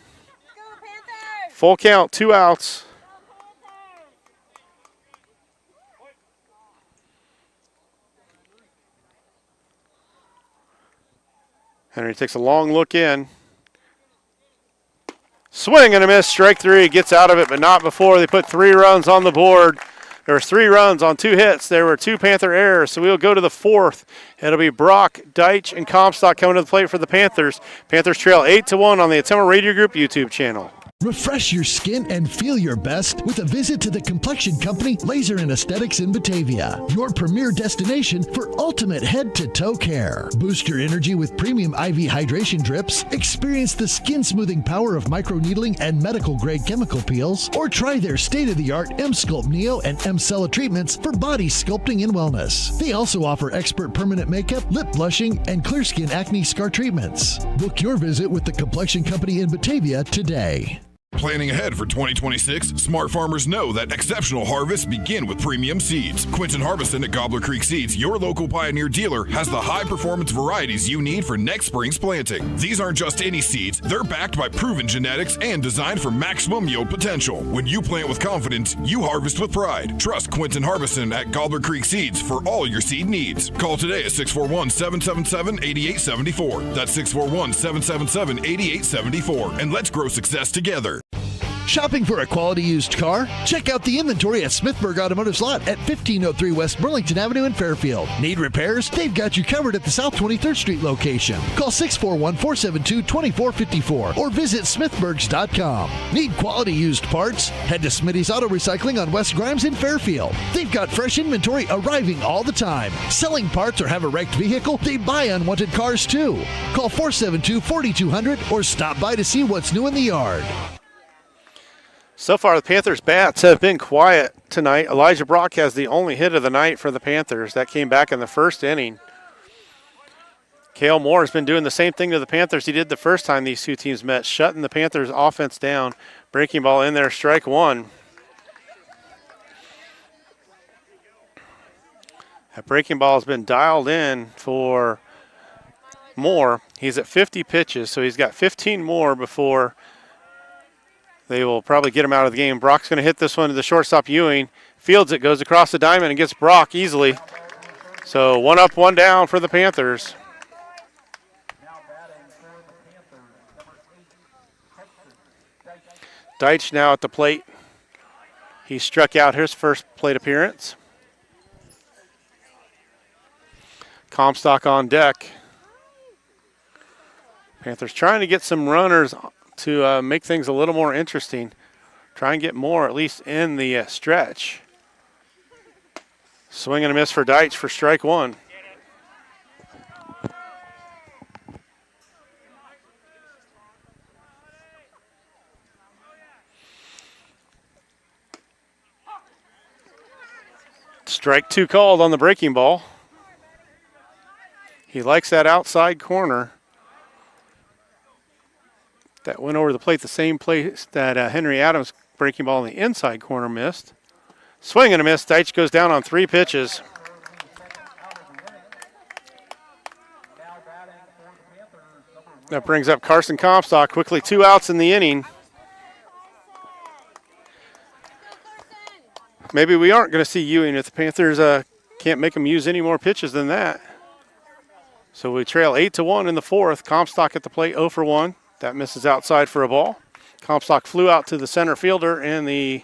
Full count, 2 outs. Henry takes a long look in. Swing and a miss, strike three. Gets out of it, but not before they put 3 runs on the board. There was 3 runs on 2 hits. There were 2 Panther errors, so we'll go to the 4th. It'll be Brock, Deitch, and Comstock coming to the plate for the Panthers. Panthers trail 8-1 on the Ottumwa Radio Group YouTube channel. Refresh your skin and feel your best with a visit to the Complexion Company Laser and Aesthetics in Batavia, your premier destination for ultimate head-to-toe care. Boost your energy with premium IV hydration drips, experience the skin-smoothing power of microneedling and medical-grade chemical peels, or try their state-of-the-art M-Sculpt Neo and M-Cella treatments for body sculpting and wellness. They also offer expert permanent makeup, lip blushing, and clear skin acne scar treatments. Book your visit with the Complexion Company in Batavia today. Planning ahead for 2026, smart farmers know that exceptional harvests begin with premium seeds. Quinton Harveston at Gobbler Creek Seeds, your local Pioneer dealer, has the high-performance varieties you need for next spring's planting. These aren't just any seeds, they're backed by proven genetics and designed for maximum yield potential. When you plant with confidence, you harvest with pride. Trust Quinton Harveston at Gobbler Creek Seeds for all your seed needs. Call today at 641-777-8874. That's 641-777-8874. And let's grow success together. Shopping for a quality used car? Check out the inventory at Smithburg Automotive's lot at 1503 West Burlington Avenue in Fairfield. Need repairs? They've got you covered at the South 23rd Street location. Call 641-472-2454 or visit smithburgs.com. Need quality used parts? Head to Smitty's Auto Recycling on West Grimes in Fairfield. They've got fresh inventory arriving all the time. Selling parts or have a wrecked vehicle? They buy unwanted cars too. Call 472-4200 or stop by to see what's new in the yard. So far, the Panthers' bats have been quiet tonight. Elijah Brock has the only hit of the night for the Panthers. That came back in the first inning. Cale Moore has been doing the same thing to the Panthers he did the first time these two teams met, shutting the Panthers' offense down. Breaking ball in there, strike one. That breaking ball has been dialed in for Moore. He's at 50 pitches, so he's got 15 more before they will probably get him out of the game. Brock's going to hit this one to the shortstop, Ewing. Fields it, goes across the diamond and gets Brock easily. So 1 up, 1 down for the Panthers. Deitch now at the plate. He struck out his first plate appearance. Comstock on deck. Panthers trying to get some runners to make things a little more interesting. Try and get more, at least in the stretch. Swing and a miss for Deitch for strike one. Strike two called on the breaking ball. He likes that outside corner. That went over the plate, the same place that Henry Adams' breaking ball in the inside corner missed. Swing and a miss. Deitch goes down on 3 pitches. That brings up Carson Comstock. Quickly 2 outs in the inning. Maybe we aren't going to see Ewing if the Panthers can't make him use any more pitches than that. So we trail 8-1 in the 4th. Comstock at the plate, 0 for 1. That misses outside for a ball. Comstock flew out to the center fielder in the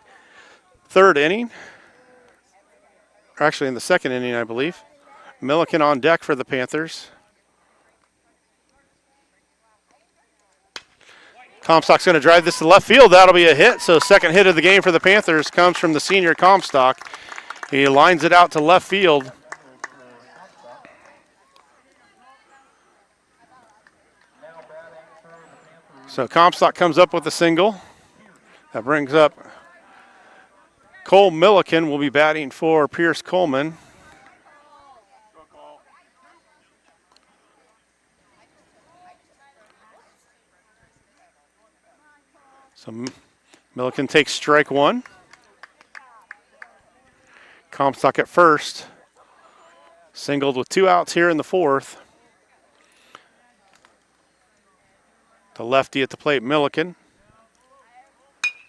3rd inning. Or actually in the 2nd inning, I believe. Milliken on deck for the Panthers. Comstock's going to drive this to left field. That'll be a hit. So 2nd hit of the game for the Panthers comes from the senior Comstock. He lines it out to left field. So Comstock comes up with a single. That brings up Cole Milliken will be batting for Pierce Coleman. So Milliken takes strike one. Comstock at first. Singled with 2 outs here in the 4th. The lefty at the plate, Milliken.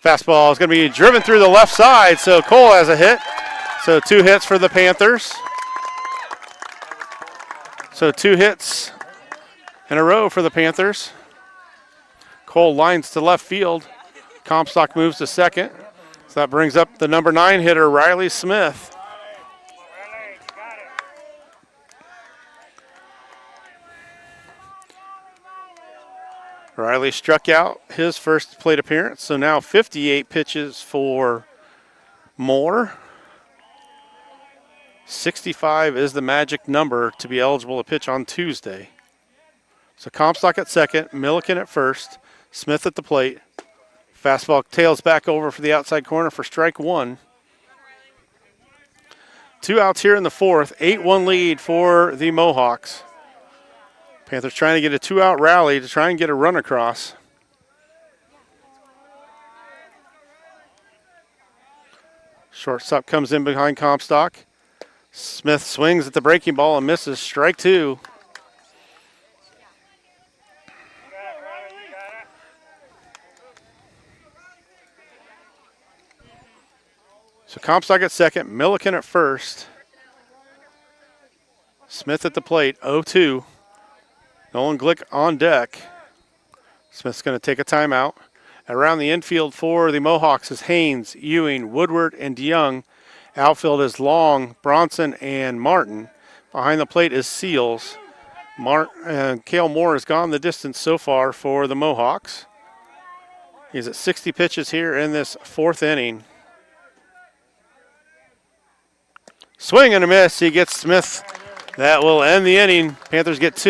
Fastball is going to be driven through the left side, so Cole has a hit. So 2 hits for the Panthers. So 2 hits in a row for the Panthers. Cole lines to left field. Comstock moves to second. So that brings up the number 9 hitter, Riley Smith. Riley struck out his first plate appearance, so now 58 pitches for Moore. 65 is the magic number to be eligible to pitch on Tuesday. So Comstock at second, Milliken at first, Smith at the plate. Fastball tails back over for the outside corner for strike 1. 2 outs here in the fourth, 8-1 lead for the Mohawks. Panthers trying to get a 2-out rally to try and get a run across. Shortstop comes in behind Comstock. Smith swings at the breaking ball and misses. Strike 2. So Comstock at second, Milliken at first. Smith at the plate, 0-2. Nolan Glick on deck. Smith's going to take a timeout. Around the infield for the Mohawks is Haynes, Ewing, Woodward, and DeYoung. Outfield is Long, Bronson, and Martin. Behind the plate is Seals. Cale Moore has gone the distance so far for the Mohawks. He's at 60 pitches here in this fourth inning. Swing and a miss. He gets Smith. That will end the inning. Panthers get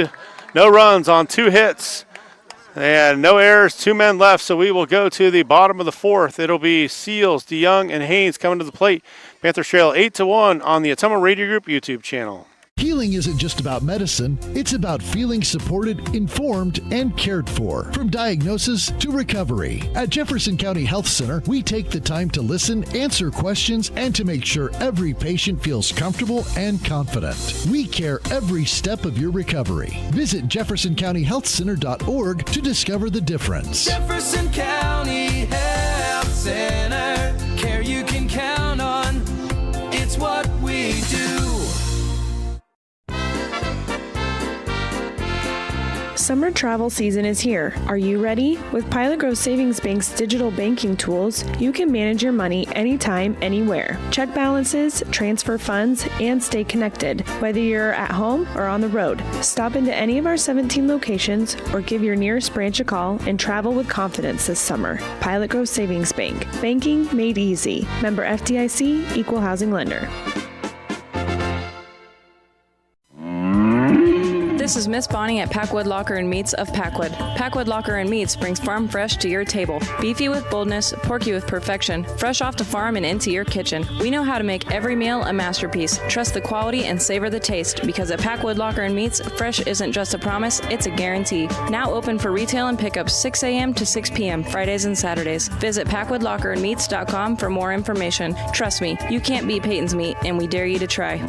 no runs on 2 hits. And no errors, 2 men left, so we will go to the bottom of the fourth. It'll be Seals, DeYoung, and Haynes coming to the plate. Panthers trail 8-1 on the Ottumwa Radio Group YouTube channel. Healing isn't just about medicine, it's about feeling supported, informed, and cared for. From diagnosis to recovery. At Jefferson County Health Center, we take the time to listen, answer questions, and to make sure every patient feels comfortable and confident. We care every step of your recovery. Visit jeffersoncountyhealthcenter.org to discover the difference. Jefferson County Health Center, care you can count on. It's what we do. Summer travel season is here. Are you ready? With Pilot Grove Savings Bank's digital banking tools, you can manage your money anytime, anywhere. Check balances, transfer funds, and stay connected. Whether you're at home or on the road, stop into any of our 17 locations or give your nearest branch a call and travel with confidence this summer. Pilot Grove Savings Bank. Banking made easy. Member FDIC, Equal Housing Lender. This is Miss Bonnie at Packwood Locker and Meats of Packwood. Packwood Locker and Meats brings farm fresh to your table. Beefy with boldness, porky with perfection, fresh off the farm and into your kitchen. We know how to make every meal a masterpiece. Trust the quality and savor the taste, because at Packwood Locker and Meats, fresh isn't just a promise, it's a guarantee. Now open for retail and pickup 6 a.m. to 6 p.m. Fridays and Saturdays. Visit PackwoodLockerandMeats.com for more information. Trust me, you can't beat Peyton's Meat, and we dare you to try.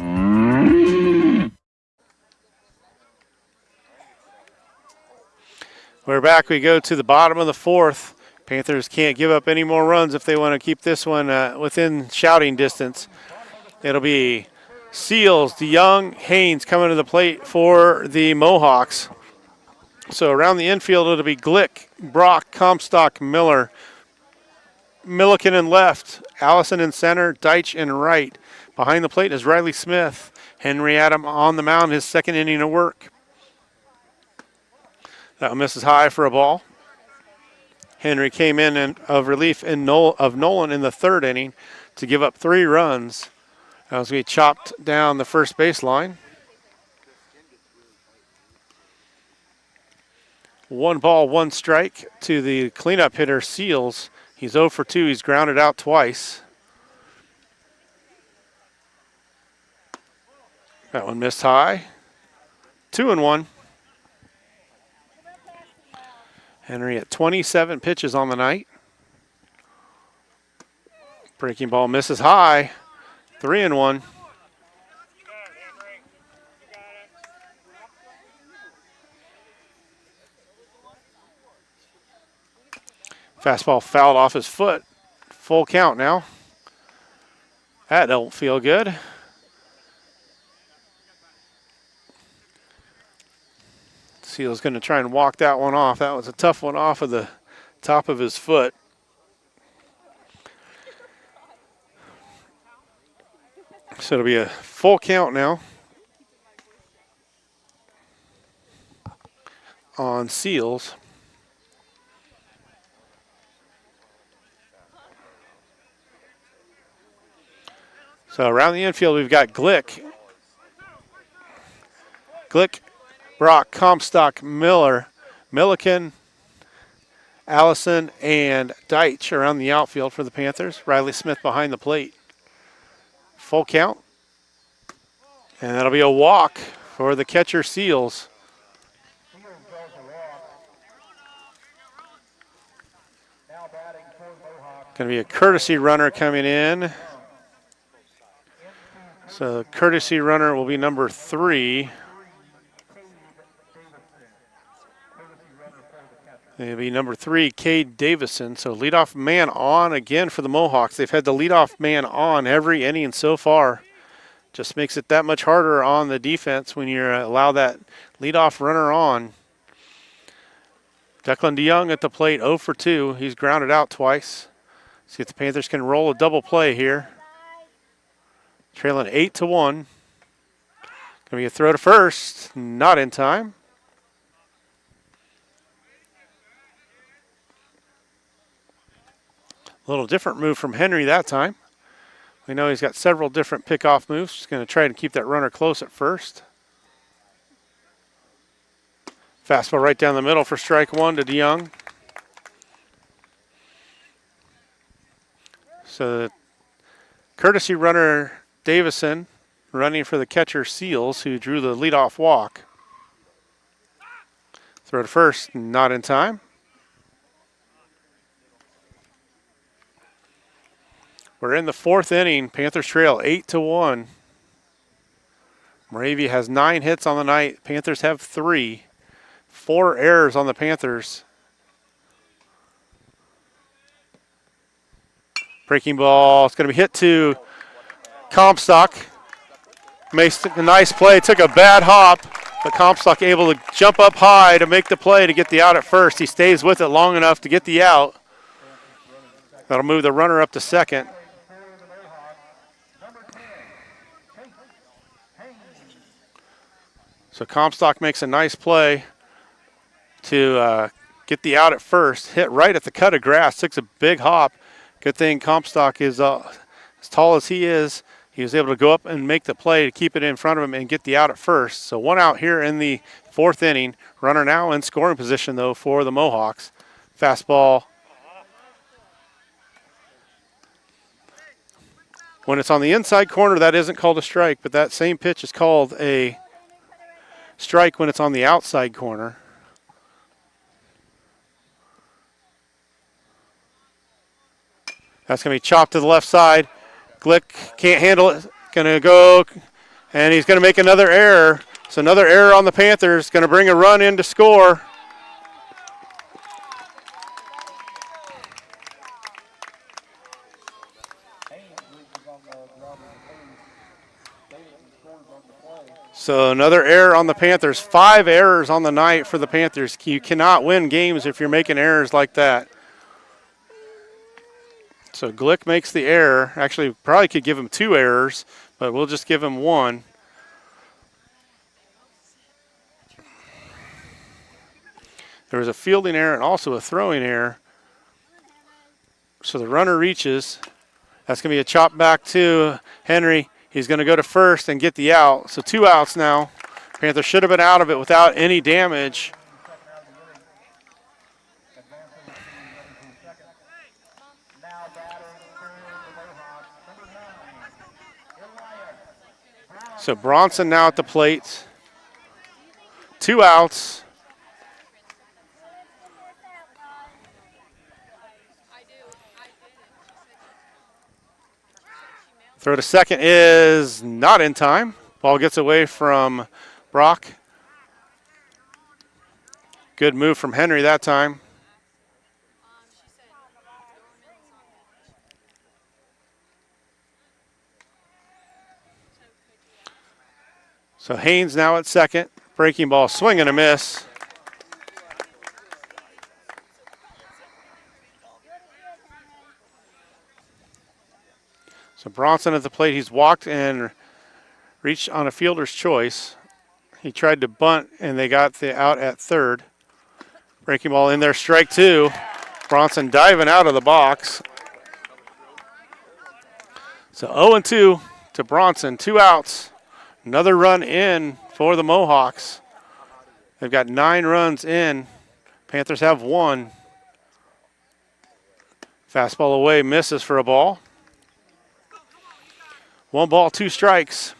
We're back. We go to the bottom of the fourth. Panthers can't give up any more runs if they want to keep this one within shouting distance. It'll be Seals, DeYoung, Haynes coming to the plate for the Mohawks. So around the infield, it'll be Glick, Brock, Comstock, Miller, Milliken in left, Allison in center, Deitch in right. Behind the plate is Riley Smith. Henry Adam on the mound, his second inning of work. That one misses high for a ball. Henry came in of relief of Nolan in the third inning to give up 3 runs as we chopped down the first baseline. 1 ball, 1 strike to the cleanup hitter, Seals. He's 0 for 2. He's grounded out twice. That one missed high. 2-1. Henry at 27 pitches on the night. Breaking ball misses high. 3-1. Fastball fouled off his foot. Full count now. That don't feel good. Seal's going to try and walk that one off. That was a tough one off of the top of his foot. So it'll be a full count now on Seals. So around the infield, we've got Glick, Brock, Comstock, Miller, Milliken, Allison, and Deitch around the outfield for the Panthers. Riley Smith behind the plate. Full count. And that'll be a walk for the catcher Seals. Going to be a courtesy runner coming in. So the courtesy runner will be number 3. It'll be number 3, Cade Davison. So leadoff man on again for the Mohawks. They've had the leadoff man on every inning so far. Just makes it that much harder on the defense when you allow that leadoff runner on. Declan DeYoung at the plate, 0 for 2. He's grounded out twice. See if the Panthers can roll a double play here. Trailing 8-1. Going to be a throw to first. Not in time. A little different move from Henry that time. We know he's got several different pickoff moves. He's going to try to keep that runner close at first. Fastball right down the middle for strike 1 to DeYoung. So the courtesy runner Davison running for the catcher Seals, who drew the leadoff walk. Throw to first, not in time. We're in the 4th inning. Panthers trail 8-1. Moravia has 9 hits on the night. Panthers have 3. 4 errors on the Panthers. Breaking ball. It's going to be hit to Comstock. Makes a nice play. Took a bad hop, but Comstock able to jump up high to make the play to get the out at first. He stays with it long enough to get the out. That'll move the runner up to second. So Comstock makes a nice play to get the out at first. Hit right at the cut of grass. Took a big hop. Good thing Comstock is as tall as he is. He was able to go up and make the play to keep it in front of him and get the out at first. So 1 out here in the 4th inning. Runner now in scoring position, though, for the Mohawks. Fastball. When it's on the inside corner, that isn't called a strike, but that same pitch is called a strike when it's on the outside corner. That's going to be chopped to the left side. Glick can't handle it. Going to go, and he's going to make another error. So another error on the Panthers. Going to bring a run in to score. So another error on the Panthers. 5 errors on the night for the Panthers. You cannot win games if you're making errors like that. So Glick makes the error. Actually, probably could give him 2 errors, but we'll just give him 1. There was a fielding error and also a throwing error. So the runner reaches. That's going to be a chop back to Henry. He's going to go to first and get the out. So 2 outs now. Panthers should have been out of it without any damage. So Bronson now at the plate. 2 outs. Throw to second is not in time. Ball gets away from Brock. Good move from Henry that time. So Haynes now at second. Breaking ball, swing and a miss. So Bronson at the plate. He's walked and reached on a fielder's choice. He tried to bunt, and they got the out at third. Breaking ball in there, strike two. Bronson diving out of the box. So 0-2 to Bronson, 2 outs. Another run in for the Mohawks. They've got 9 runs in. Panthers have 1. Fastball away, misses for a ball. 1 ball, 2 strikes.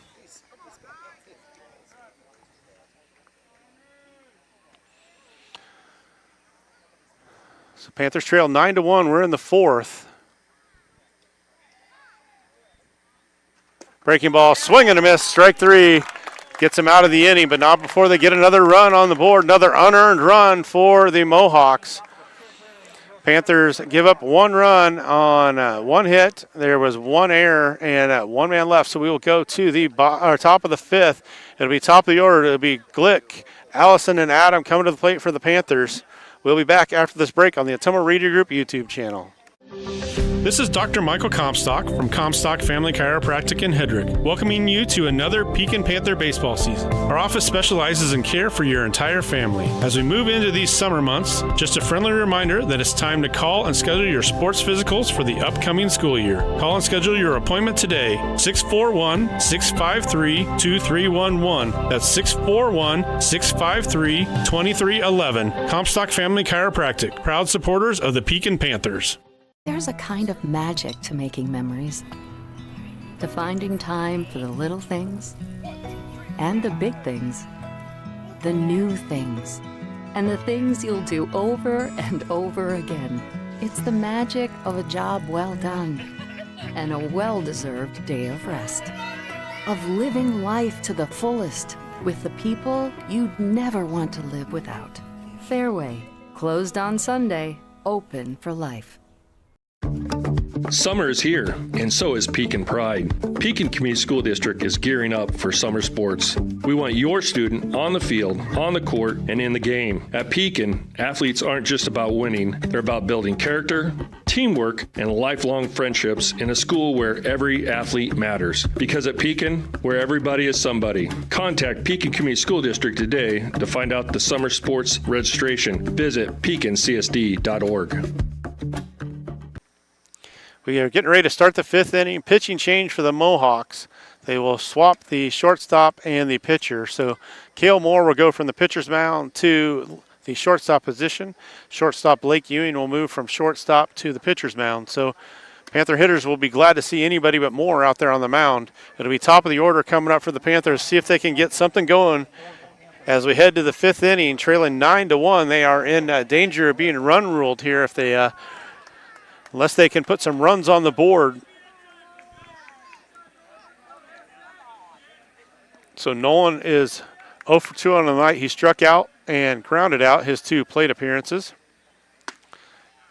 So Panthers trail 9-1. We're in the 4th. Breaking ball, swing and a miss, strike 3. Gets him out of the inning, but not before they get another run on the board. Another unearned run for the Mohawks. Panthers give up 1 run on 1 hit. There was 1 error and 1 man left, so we will go to the top of the 5th. It'll be top of the order. It'll be Glick, Allison, and Adam coming to the plate for the Panthers. We'll be back after this break on the Ottumwa Radio Group YouTube channel. This is Dr. Michael Comstock from Comstock Family Chiropractic in Hedrick, welcoming you to another Pekin Panther baseball season. Our office specializes in care for your entire family. As we move into these summer months, just a friendly reminder that it's time to call and schedule your sports physicals for the upcoming school year. Call and schedule your appointment today, 641-653-2311. That's 641-653-2311. Comstock Family Chiropractic, proud supporters of the Pekin Panthers. There's a kind of magic to making memories, to finding time for the little things and the big things, the new things, and the things you'll do over and over again. It's the magic of a job well done and a well-deserved day of rest, of living life to the fullest with the people you'd never want to live without. Fairway, closed on Sunday, open for life. Summer is here, and so is Pekin Pride. Pekin Community School District is gearing up for summer sports. We want your student on the field, on the court, and in the game. At Pekin, athletes aren't just about winning, they're about building character, teamwork, and lifelong friendships in a school where every athlete matters. Because at Pekin, where everybody is somebody. Contact Pekin Community School District today to find out the summer sports registration. Visit pekincsd.org. We are getting ready to start the 5th inning. Pitching change for the Mohawks. They will swap the shortstop and the pitcher. So Cale Moore will go from the pitcher's mound to the shortstop position. Shortstop Blake Ewing will move from shortstop to the pitcher's mound. So Panther hitters will be glad to see anybody but Moore out there on the mound. It'll be top of the order coming up for the Panthers. See if they can get something going as we head to the 5th inning. Trailing 9-1. They are in danger of being run ruled here if they unless they can put some runs on the board. So Nolan is 0 for 2 on the night. He struck out and grounded out his 2 plate appearances.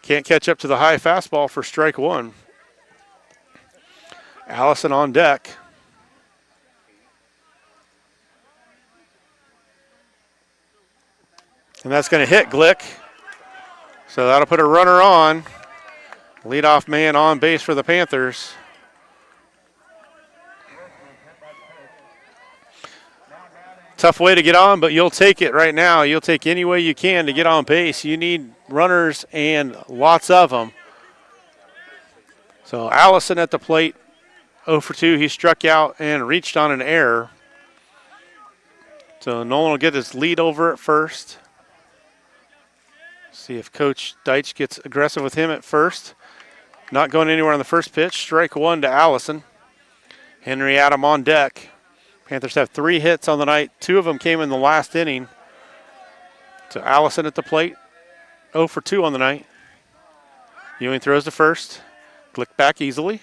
Can't catch up to the high fastball for strike 1. Allison on deck. And that's going to hit Glick. So that'll put a runner on. Leadoff man on base for the Panthers. Tough way to get on, but you'll take it right now. You'll take any way you can to get on base. You need runners and lots of them. So Allison at the plate, 0 for 2. He struck out and reached on an error. So Nolan will get his lead over at first. See if Coach Deitch gets aggressive with him at first. Not going anywhere on the first pitch. Strike 1 to Allison. Henry Adam on deck. Panthers have 3 hits on the night. 2 of them came in the last inning. So Allison at the plate. 0 for 2 on the night. Ewing throws to first. Glick back easily.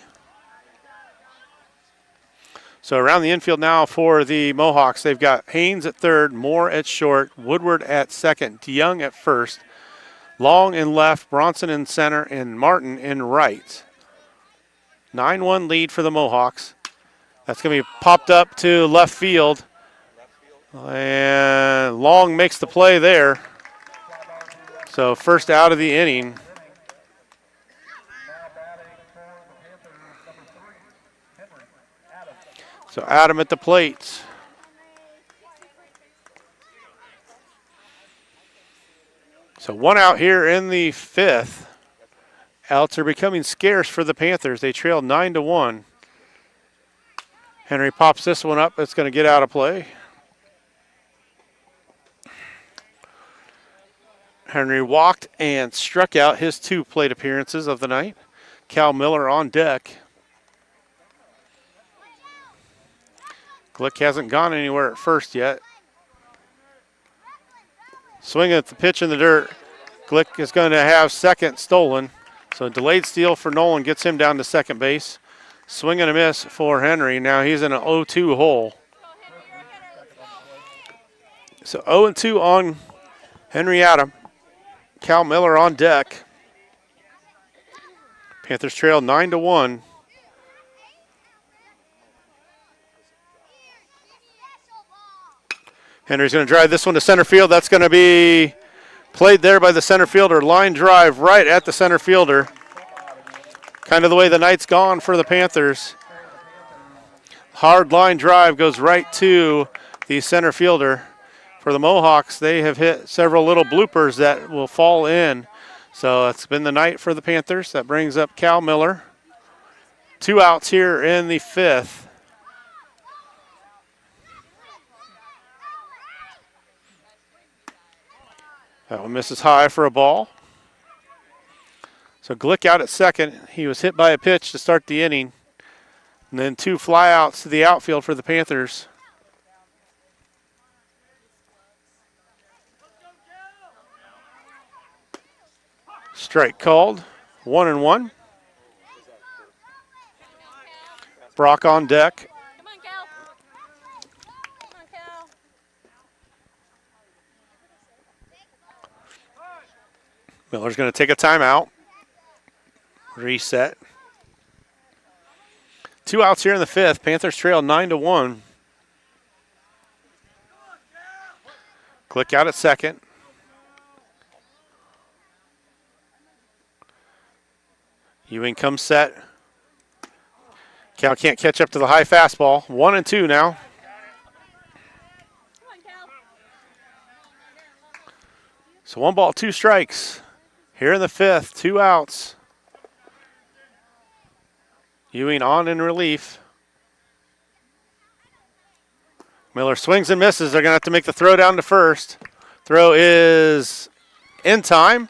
So around the infield now for the Mohawks. They've got Haynes at third, Moore at short, Woodward at second, DeYoung at first. Long in left, Bronson in center, and Martin in right. 9-1 lead for the Mohawks. That's going to be popped up to left field. And Long makes the play there. So first out of the inning. So Adam at the plate. So one out here in the fifth. Outs are becoming scarce for the Panthers. They trail 9-1. Henry pops this one up. It's going to get out of play. Henry walked and struck out his 2 plate appearances of the night. Cal Miller on deck. Glick hasn't gone anywhere at first yet. Swinging at the pitch in the dirt. Glick is going to have second stolen. So delayed steal for Nolan gets him down to second base. Swing and a miss for Henry. Now he's in an 0-2 hole. So 0-2 on Henry Adam. Cal Miller on deck. Panthers trail 9-1. Henry's going to drive this one to center field. That's going to be played there by the center fielder. Line drive right at the center fielder. Kind of the way the night's gone for the Panthers. Hard line drive goes right to the center fielder. For the Mohawks, they have hit several little bloopers that will fall in. So it's been the night for the Panthers. That brings up Cal Miller. 2 outs here in the fifth. That one misses high for a ball. So Glick out at second. He was hit by a pitch to start the inning. And then 2 flyouts to the outfield for the Panthers. Strike called. 1-1. Brock on deck. Come on, Cal. Come on, Cal. Miller's going to take a timeout. Reset. 2 outs here in the fifth. Panthers trail 9-1. Glick out at second. Ewing comes set. Cal can't catch up to the high fastball. 1-2 now. So 1 ball, 2 strikes. Here in the fifth, 2 outs. Ewing on in relief. Miller swings and misses. They're going to have to make the throw down to first. Throw is in time,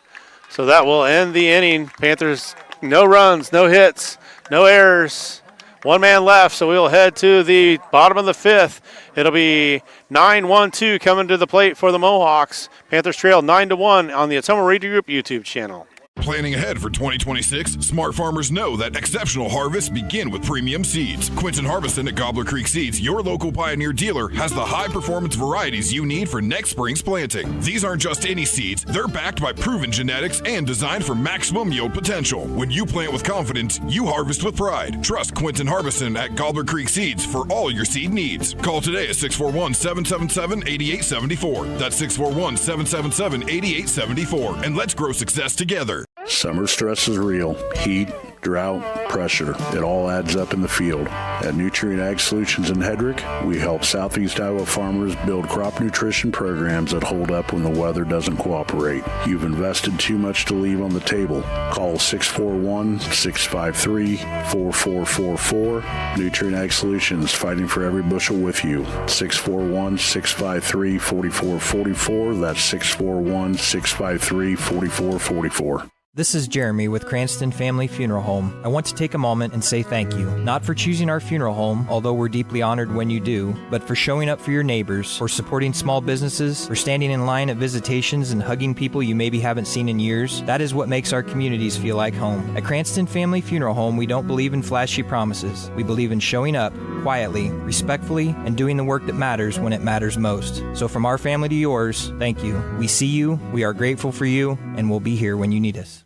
so that will end the inning. Panthers, no runs, no hits, no errors. 1 man left, so we'll head to the bottom of the fifth. It'll be 9-1-2 coming to the plate for the Mohawks. Panthers trail 9-1 on the Ottumwa Radio Group YouTube channel. Planning ahead for 2026, smart farmers know that exceptional harvests begin with premium seeds. Quinton Harveston at Gobbler Creek Seeds, your local Pioneer dealer, has the high-performance varieties you need for next spring's planting. These aren't just any seeds, they're backed by proven genetics and designed for maximum yield potential. When you plant with confidence, you harvest with pride. Trust Quinton Harveston at Gobbler Creek Seeds for all your seed needs. Call today at 641-777-8874. That's 641-777-8874. And let's grow success together. Summer stress is real. Heat, drought, pressure. It all adds up in the field. At Nutrient Ag Solutions in Hedrick, we help Southeast Iowa farmers build crop nutrition programs that hold up when the weather doesn't cooperate. You've invested too much to leave on the table. Call 641-653-4444. Nutrient Ag Solutions, fighting for every bushel with you. 641-653-4444. That's 641-653-4444. This is Jeremy with Cranston Family Funeral Home. I want to take a moment and say thank you, not for choosing our funeral home, although we're deeply honored when you do, but for showing up for your neighbors, for supporting small businesses, for standing in line at visitations and hugging people you maybe haven't seen in years. That is what makes our communities feel like home. At Cranston Family Funeral Home, we don't believe in flashy promises. We believe in showing up quietly, respectfully, and doing the work that matters when it matters most. So from our family to yours, thank you. We see you, we are grateful for you, and we'll be here when you need us.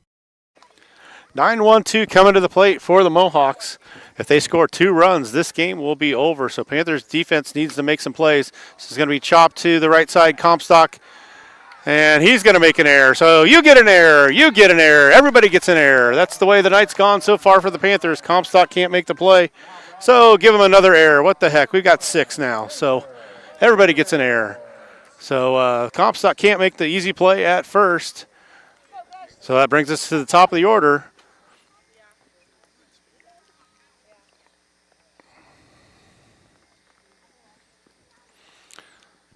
9-1-2 coming to the plate for the Mohawks. If they score 2 runs, this game will be over. So Panthers defense needs to make some plays. This is going to be chopped to the right side. Comstock And he's going to make an error. So you get an error. You get an error. Everybody gets an error. That's the way the night's gone so far for the Panthers. Comstock can't make the play. So give them another error. What the heck? We've got 6 now. So everybody gets an error. So Comstock can't make the easy play at first. So that brings us to the top of the order.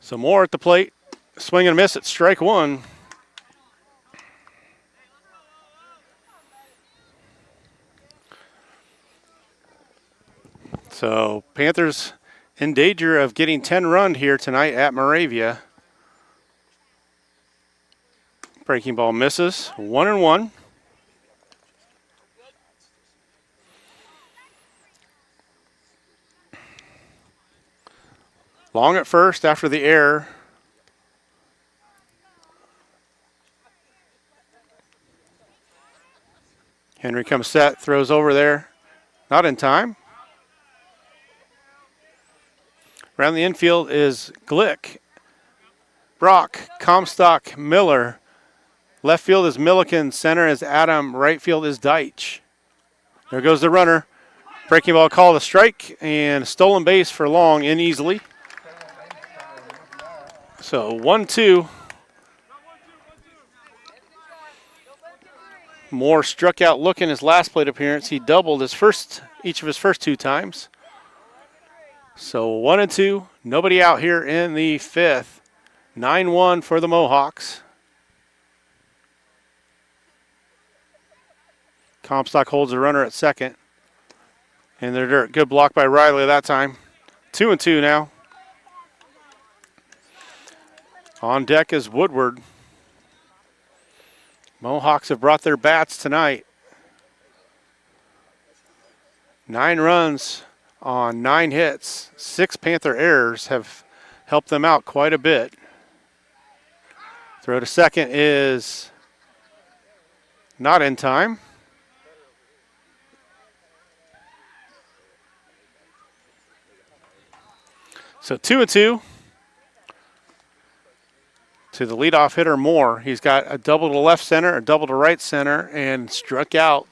So Moore at the plate. Swing and miss at strike 1. So Panthers in danger of getting 10 run here tonight at Moravia. Breaking ball misses. 1-1. Long at first after the error. Henry comes set, throws over there. Not in time. Around the infield is Glick, Brock, Comstock, Miller. Left field is Milliken. Center is Adam. Right field is Deitch. There goes the runner. Breaking ball called a strike and stolen base for Long in easily. So 1-2. Moore struck out looking his last plate appearance. He doubled each of his first 2 times. So 1-2. Nobody out here in the 5th. 9-1 for the Mohawks. Comstock holds the runner at second. And they're good block by Riley that time. 2-2 now. On deck is Woodward. Mohawks have brought their bats tonight. 9 runs on 9 hits. 6 Panther errors have helped them out quite a bit. Throw to second is not in time. So 2-2 to the leadoff hitter Moore. He's got a double to left center, a double to right center, and struck out.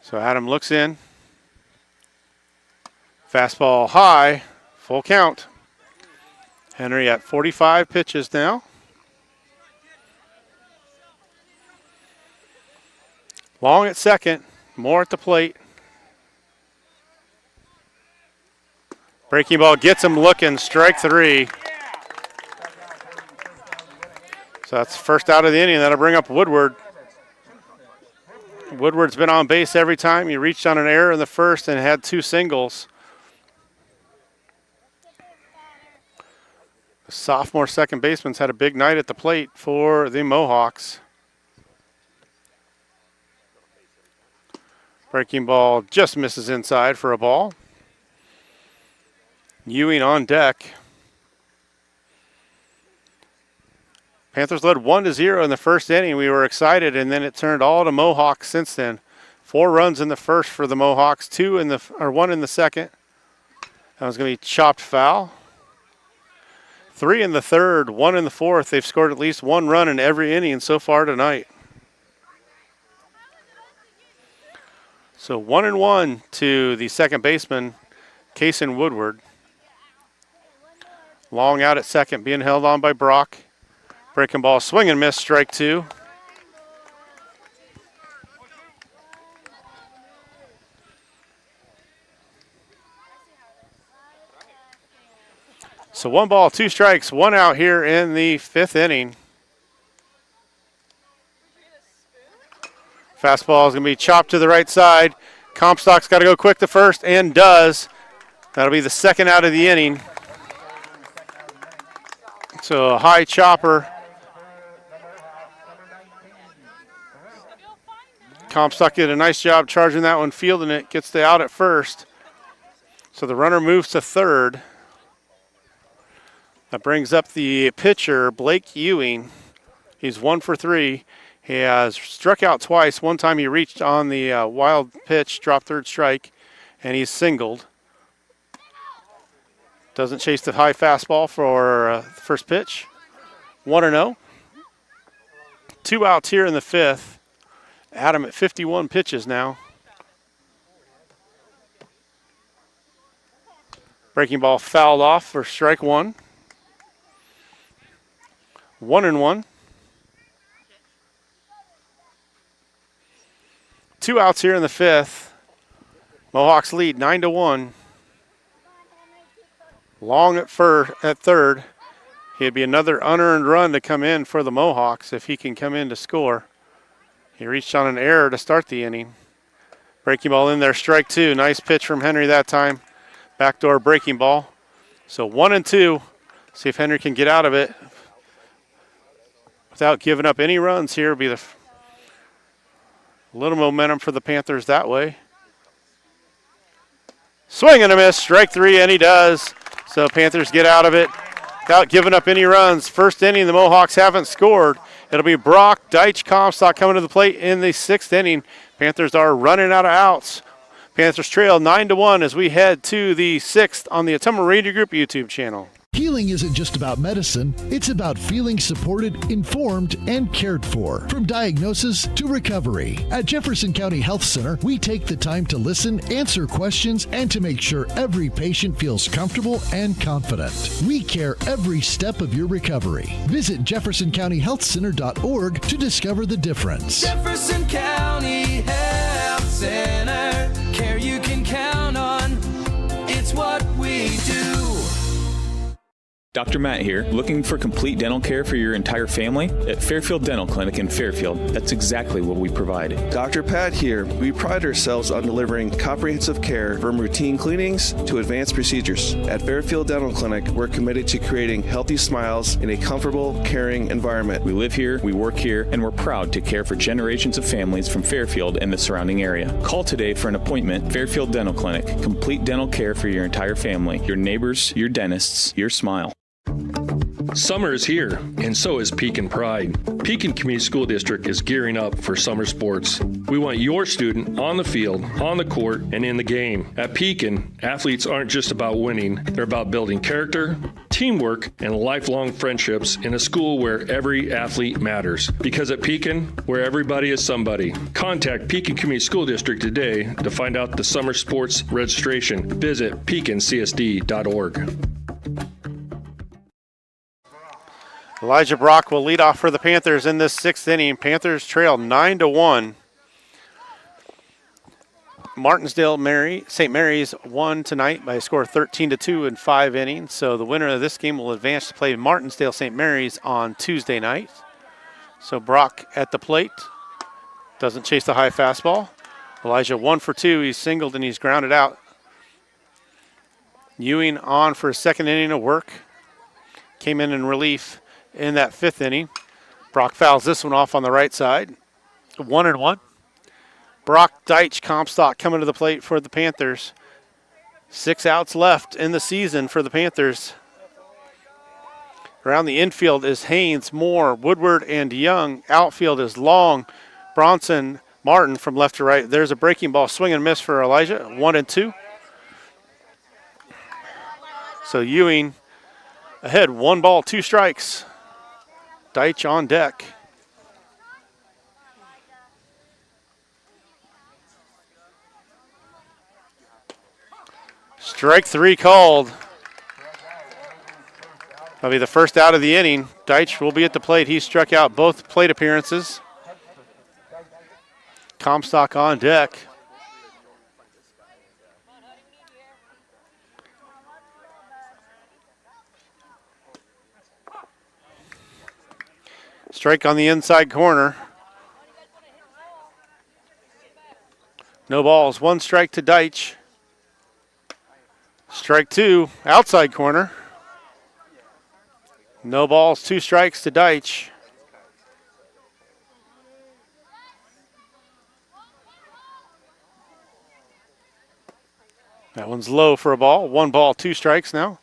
So Adam looks in. Fastball high, full count. Henry at 45 pitches now. Long at second, Moore at the plate. Breaking ball gets him looking, strike 3. So that's first out of the inning. That'll bring up Woodward. Woodward's been on base every time. He reached on an error in the first and had 2 singles. The sophomore second baseman's had a big night at the plate for the Mohawks. Breaking ball just misses inside for a ball. Ewing on deck. Panthers led 1-0 in the first inning. We were excited, and then it turned all to Mohawks since then. 4 runs in the first for the Mohawks, 1 in the second. That was going to be chopped foul. 3 in the third, 1 in the fourth. They've scored at least 1 run in every inning so far tonight. So 1-1 to the second baseman, Kason Woodward. Long out at second, being held on by Brock. Breaking ball, swing and miss, strike 2. So 1 ball, 2 strikes, 1 out here in the 5th inning. Fastball is going to be chopped to the right side. Comstock's got to go quick to first, and does. That'll be the second out of the inning. So a high chopper. Comstock did a nice job charging that one, fielding it, gets the out at first. So the runner moves to third. That brings up the pitcher, Blake Ewing. He's 1 for 3. He has struck out twice. One time he reached on the wild pitch, dropped third strike, and he's singled. Doesn't chase the high fastball for the first pitch. 1-0. 2 outs here in the fifth. Adam at 51 pitches now. Breaking ball fouled off for strike one. 1-1. 2 outs here in the fifth. Mohawks lead 9-1. Long at third. It'd be another unearned run to come in for the Mohawks if he can come in to score. He reached on an error to start the inning. Breaking ball in there, strike two. Nice pitch from Henry that time. Backdoor breaking ball. So 1-2. See if Henry can get out of it without giving up any runs here. Be the little momentum for the Panthers that way. Swing and a miss, strike three, and he does. So Panthers get out of it without giving up any runs. First inning, the Mohawks haven't scored. It'll be Brock, Deitch, Comstock coming to the plate in the sixth inning. Panthers are running out of outs. Panthers trail 9-1 as we head to the sixth on the Ottumwa Radio Group YouTube channel. Healing isn't just about medicine, it's about feeling supported, informed, and cared for. From diagnosis to recovery. At Jefferson County Health Center, we take the time to listen, answer questions, and to make sure every patient feels comfortable and confident. We care every step of your recovery. Visit jeffersoncountyhealthcenter.org to discover the difference. Jefferson County Health Center, care you can count on. It's what we do. Dr. Matt here, looking for complete dental care for your entire family? At Fairfield Dental Clinic in Fairfield, that's exactly what we provide. Dr. Pat here. We pride ourselves on delivering comprehensive care from routine cleanings to advanced procedures. At Fairfield Dental Clinic, we're committed to creating healthy smiles in a comfortable, caring environment. We live here, we work here, and we're proud to care for generations of families from Fairfield and the surrounding area. Call today for an appointment. Fairfield Dental Clinic, complete dental care for your entire family, your neighbors, your dentists, your smile. Summer is here, and so is Pekin Pride. Pekin Community School District is gearing up for summer sports. We want your student on the field, on the court, and in the game. At Pekin, athletes aren't just about winning. They're about building character, teamwork, and lifelong friendships in a school where every athlete matters. Because at Pekin, where everybody is somebody. Contact Pekin Community School District today to find out the summer sports registration. Visit pekincsd.org. Elijah Brock will lead off for the Panthers in this sixth inning. Panthers trail 9-1. Martinsdale St. Mary's won tonight by a score of 13-2 in 5 innings. So the winner of this game will advance to play Martinsdale St. Mary's on Tuesday night. So Brock at the plate. Doesn't chase the high fastball. Elijah 1 for 2. He's singled and he's grounded out. Ewing on for a second inning of work. Came in relief in that fifth inning. Brock fouls this one off on the right side. 1-1. Brock, Deitch, Comstock coming to the plate for the Panthers. 6 outs left in the season for the Panthers. Around the infield is Haynes, Moore, Woodward, and Young. Outfield is Long, Bronson, Martin from left to right. There's a breaking ball, swing and miss for Elijah. 1-2. So Ewing ahead, 1 ball, 2 strikes. Deitch on deck. Strike 3 called. That'll be the first out of the inning. Deitch will be at the plate. He struck out both plate appearances. Comstock on deck. Strike on the inside corner. No balls. 1 strike to Deitch. Strike 2, outside corner. No balls. 2 strikes to Deitch. That one's low for a ball. 1 ball, 2 strikes now.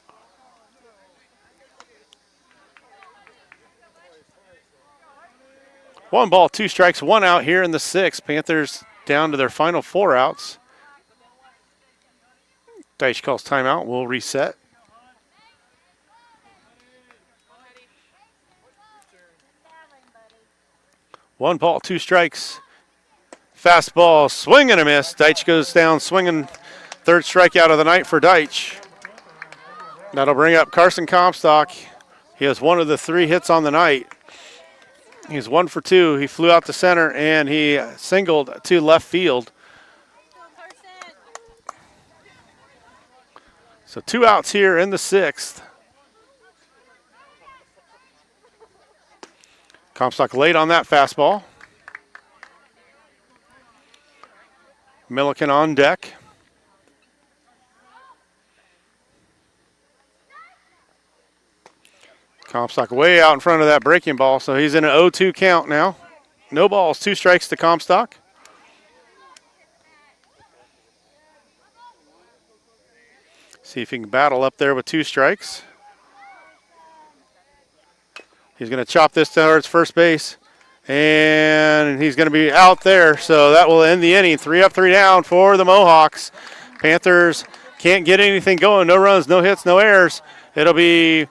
1 ball, 2 strikes, 1 out here in the 6th. Panthers down to their final 4 outs. Deitch calls timeout. We'll reset. One ball, 2 strikes. Fastball, swing and a miss. Deitch goes down swinging. 3rd strikeout of the night for Deitch. That'll bring up Carson Comstock. He has 1 of the 3 hits on the night. He's 1 for 2. He flew out to center and he singled to left field. So 2 outs here in the 6th. Comstock late on that fastball. Milliken on deck. Comstock way out in front of that breaking ball, so he's in an 0-2 count now. No balls, 2 strikes to Comstock. See if he can battle up there with 2 strikes. He's going to chop this towards first base, and he's going to be out there, so that will end the inning. 3 up, 3 down for the Mohawks. Panthers can't get anything going. No runs, no hits, no errors. It'll be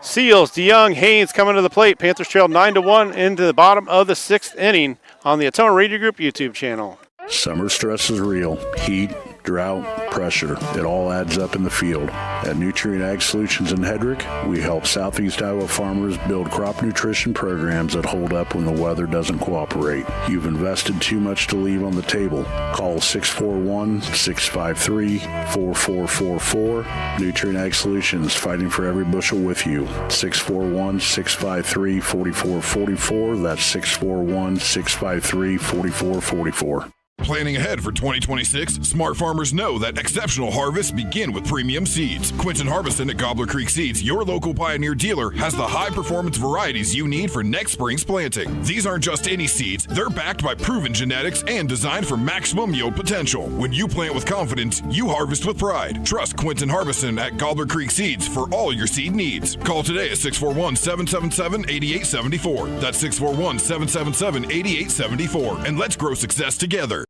Seals, DeYoung, Haynes coming to the plate. Panthers trail 9-1 into the bottom of the 6th inning on the Atoma Radio Group YouTube channel. Summer stress is real. Heat, drought, pressure. It all adds up in the field. At Nutrient Ag Solutions in Hedrick, we help Southeast Iowa farmers build crop nutrition programs that hold up when the weather doesn't cooperate. You've invested too much to leave on the table. Call 641-653-4444. Nutrient Ag Solutions, fighting for every bushel with you. 641-653-4444. That's 641-653-4444. Planning ahead for 2026, smart farmers know that exceptional harvests begin with premium seeds. Quinton Harbison at Gobbler Creek Seeds, your local Pioneer dealer, has the high-performance varieties you need for next spring's planting. These aren't just any seeds, they're backed by proven genetics and designed for maximum yield potential. When you plant with confidence, you harvest with pride. Trust Quinton Harbison at Gobbler Creek Seeds for all your seed needs. Call today at 641-777-8874. That's 641-777-8874. And let's grow success together.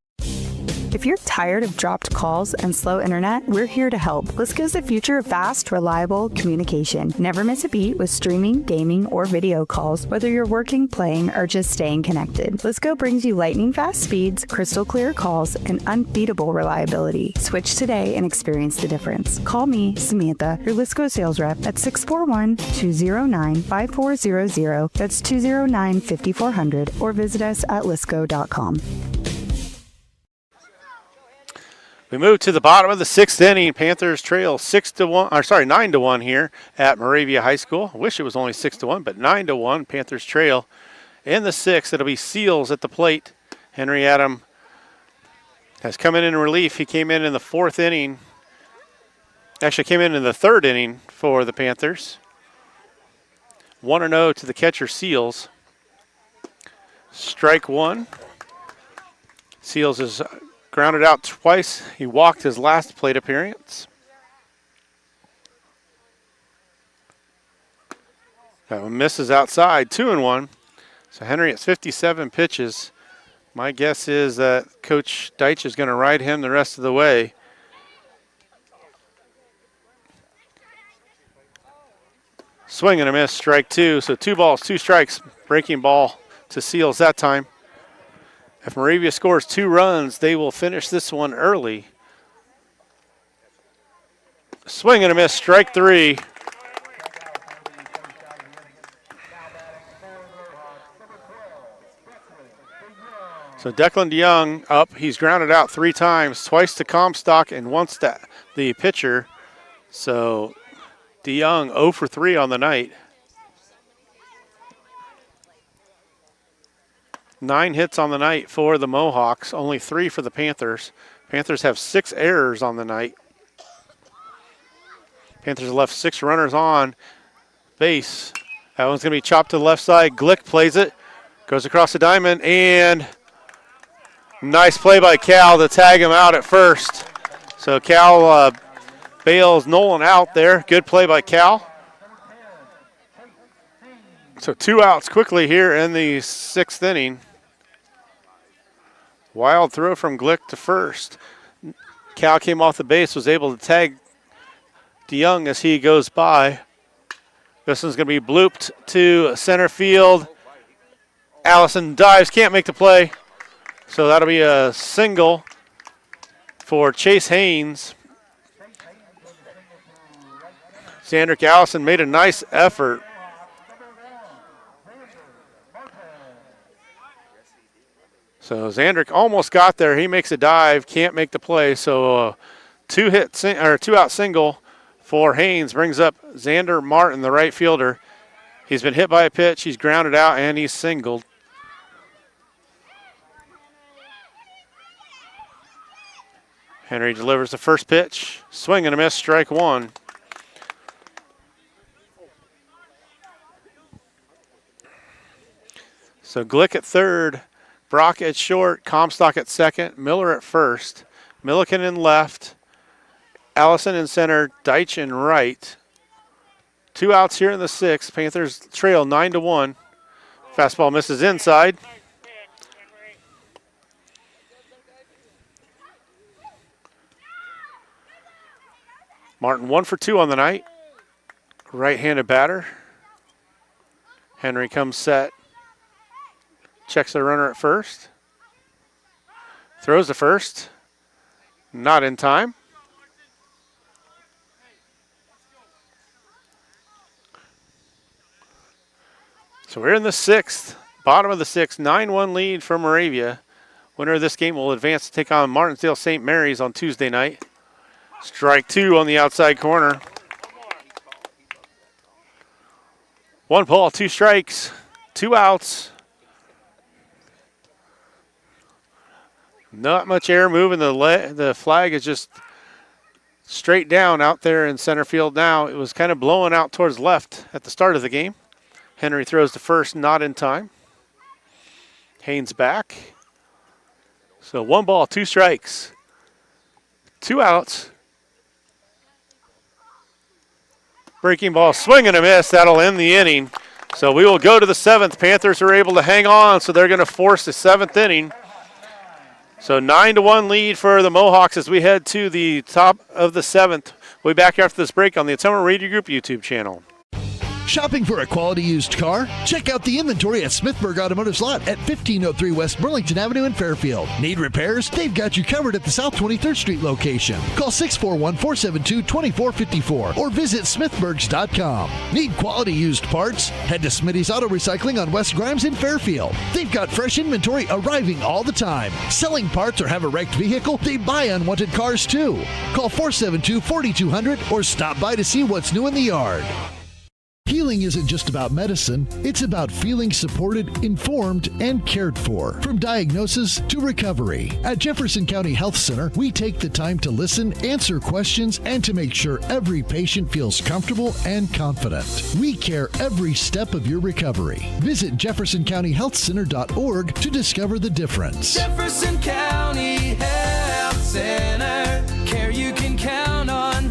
If you're tired of dropped calls and slow internet, we're here to help. Lisco's the future of fast, reliable communication. Never miss a beat with streaming, gaming, or video calls, whether you're working, playing, or just staying connected. Lisco brings you lightning fast speeds, crystal clear calls, and unbeatable reliability. Switch today and experience the difference. Call me, Samantha, your Lisco sales rep at 641-209-5400. That's 209-5400, or visit us at lisco.com. We move to the bottom of the 6th inning. Panthers trail 9-1 here at Moravia High School. I wish it was only 6-1, but 9-1. Panthers trail in the 6th. It'll be Seals at the plate. Henry Adam has come in relief. He came in the 4th inning. Actually came in the 3rd inning for the Panthers. 1-0 to the catcher, Seals. Strike 1. Seals is grounded out twice. He walked his last plate appearance. That one misses outside, 2-1. So Henry at 57 pitches. My guess is that Coach Deitch is going to ride him the rest of the way. Swing and a miss, strike 2. So 2 balls, 2 strikes. Breaking ball to Seals that time. If Moravia scores 2 runs, they will finish this one early. Swing and a miss, strike 3. So Declan DeYoung up. He's grounded out 3 times, twice to Comstock and once to the pitcher. So DeYoung 0 for 3 on the night. 9 hits on the night for the Mohawks, only 3 for the Panthers. Panthers have 6 errors on the night. Panthers left 6 runners on base. That one's going to be chopped to the left side. Glick plays it, goes across the diamond, and nice play by Cal to tag him out at first. So Cal bails Nolan out there. Good play by Cal. So 2 outs quickly here in the 6th inning. Wild throw from Glick to first. Cal came off the base, was able to tag DeYoung as he goes by. This one's going to be blooped to center field. Allison dives, can't make the play. So that'll be a single for Chase Haynes. Xandrick Allison made a nice effort. So Xandrick almost got there. He makes a dive, can't make the play. So two-out single for Haynes brings up Xander Martin, the right fielder. He's been hit by a pitch. He's grounded out, and he's singled. Henry delivers the first pitch. Swing and a miss, strike one. So Glick at third, Brock at short, Comstock at second, Miller at first, Milliken in left, Allison in center, Deitch in right. 2 outs here in the 6th. Panthers trail 9-1. Fastball misses inside. Martin 1 for 2 on the night. Right-handed batter. Henry comes set. Checks the runner at first. Throws to first. Not in time. So we're in the 6th. Bottom of the 6th. 9-1 lead for Moravia. Winner of this game will advance to take on Martinsdale St. Mary's on Tuesday night. Strike 2 on the outside corner. 1 ball, 2 strikes, 2 outs. Not much air moving. The flag is just straight down out there in center field now. It was kind of blowing out towards left at the start of the game. Henry throws to first, not in time. Haynes back. So 1 ball, 2 strikes, 2 outs. Breaking ball, swing and a miss. That'll end the inning. So we will go to the 7th. Panthers are able to hang on, so they're going to force the 7th inning. So 9-1 lead for the Mohawks as we head to the top of the 7th. We'll be back after this break on the Atomo Radio Group YouTube channel. Shopping for a quality used car? Check out the inventory at Smithburg Automotive's lot at 1503 West Burlington Avenue in Fairfield. Need repairs? They've got you covered at the South 23rd Street location. Call 641-472-2454 or visit smithburgs.com. Need quality used parts? Head to Smitty's Auto Recycling on West Grimes in Fairfield. They've got fresh inventory arriving all the time. Selling parts or have a wrecked vehicle? They buy unwanted cars too. Call 472-4200 or stop by to see what's new in the yard. Healing isn't just about medicine, it's about feeling supported, informed, and cared for. From diagnosis to recovery. At Jefferson County Health Center, we take the time to listen, answer questions, and to make sure every patient feels comfortable and confident. We care every step of your recovery. Visit jeffersoncountyhealthcenter.org to discover the difference. Jefferson County Health Center, care you can count on.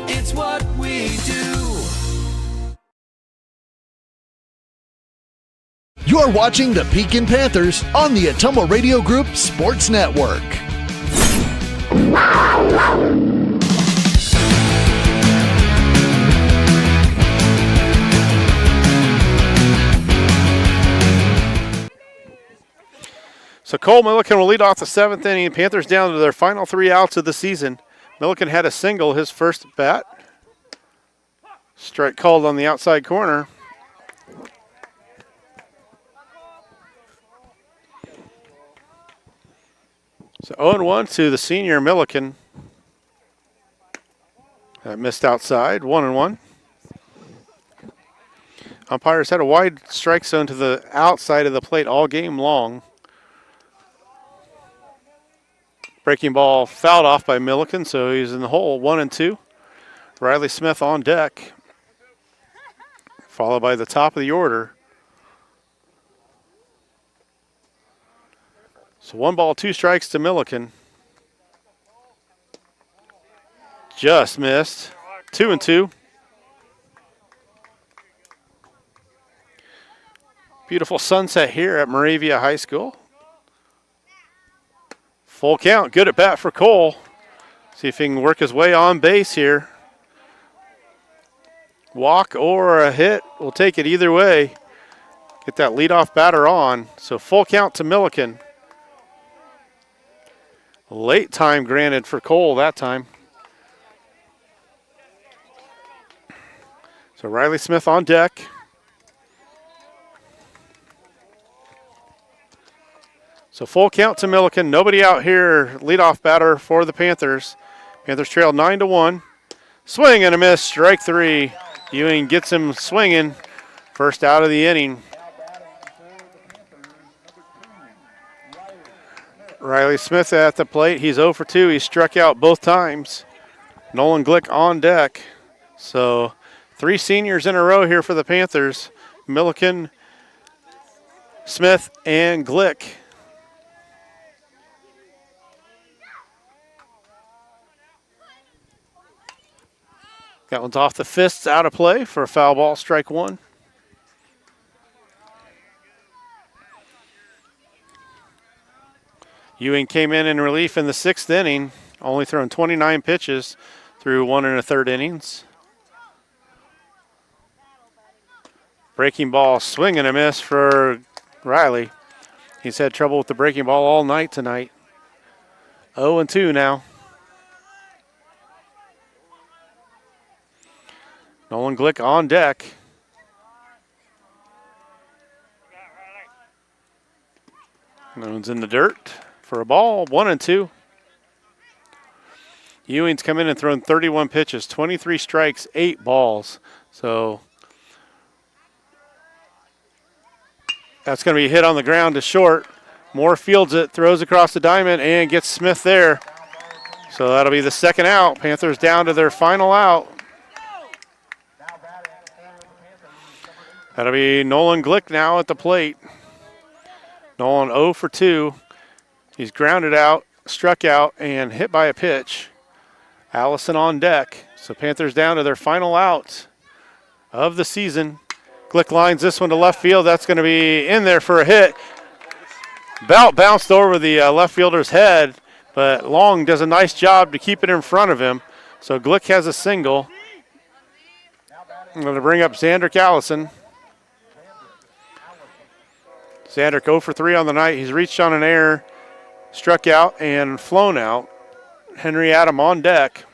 It's what we do. You're watching the Pekin Panthers on the Atomo Radio Group Sports Network. So Cole Milliken will lead off the 7th inning. Panthers down to their final 3 outs of the season. Milliken had a single his first bat. Strike called on the outside corner. So 0-1 to the senior Milliken. That missed outside, 1-1. Umpires had a wide strike zone to the outside of the plate all game long. Breaking ball fouled off by Milliken, so he's in the hole, 1-2. Riley Smith on deck, followed by the top of the order. So 1 ball, 2 strikes to Milliken. Just missed. 2-2. Beautiful sunset here at Moravia High School. Full count, good at bat for Cole. See if he can work his way on base here. Walk or a hit, we'll take it either way. Get that leadoff batter on. So full count to Milliken. Late time granted for Cole that time. So Riley Smith on deck. So full count to Milliken. Nobody out here. Leadoff batter for the Panthers. Panthers trail 9-1. Swing and a miss. Strike three. Ewing gets him swinging. First out of the inning. Riley Smith at the plate. He's 0 for 2. He struck out both times. Nolan Glick on deck. So 3 seniors in a row here for the Panthers. Milliken, Smith, and Glick. That one's off the fists, out of play for a foul ball, strike one. Ewing came in relief in the 6th inning, only throwing 29 pitches through 1 1/3 innings. Breaking ball, swing and a miss for Riley. He's had trouble with the breaking ball all night tonight. 0-2 now. Nolan Glick on deck. Nolan's in the dirt for a ball, 1-2. Ewing's come in and thrown 31 pitches, 23 strikes, 8 balls. So that's going to be hit on the ground to short. Moore fields it, throws across the diamond, and gets Smith there. So that'll be the second out. Panthers down to their final out. That'll be Nolan Glick now at the plate. Nolan 0 for 2. He's grounded out, struck out, and hit by a pitch. Allison on deck. So Panthers down to their final out of the season. Glick lines this one to left field. That's going to be in there for a hit. Bounced over the left fielder's head, but Long does a nice job to keep it in front of him. So Glick has a single. I'm going to bring up Xandrick Allison. Xandrick 0 for 3 on the night. He's reached on an error, struck out, and flown out. Henry Adam on deck.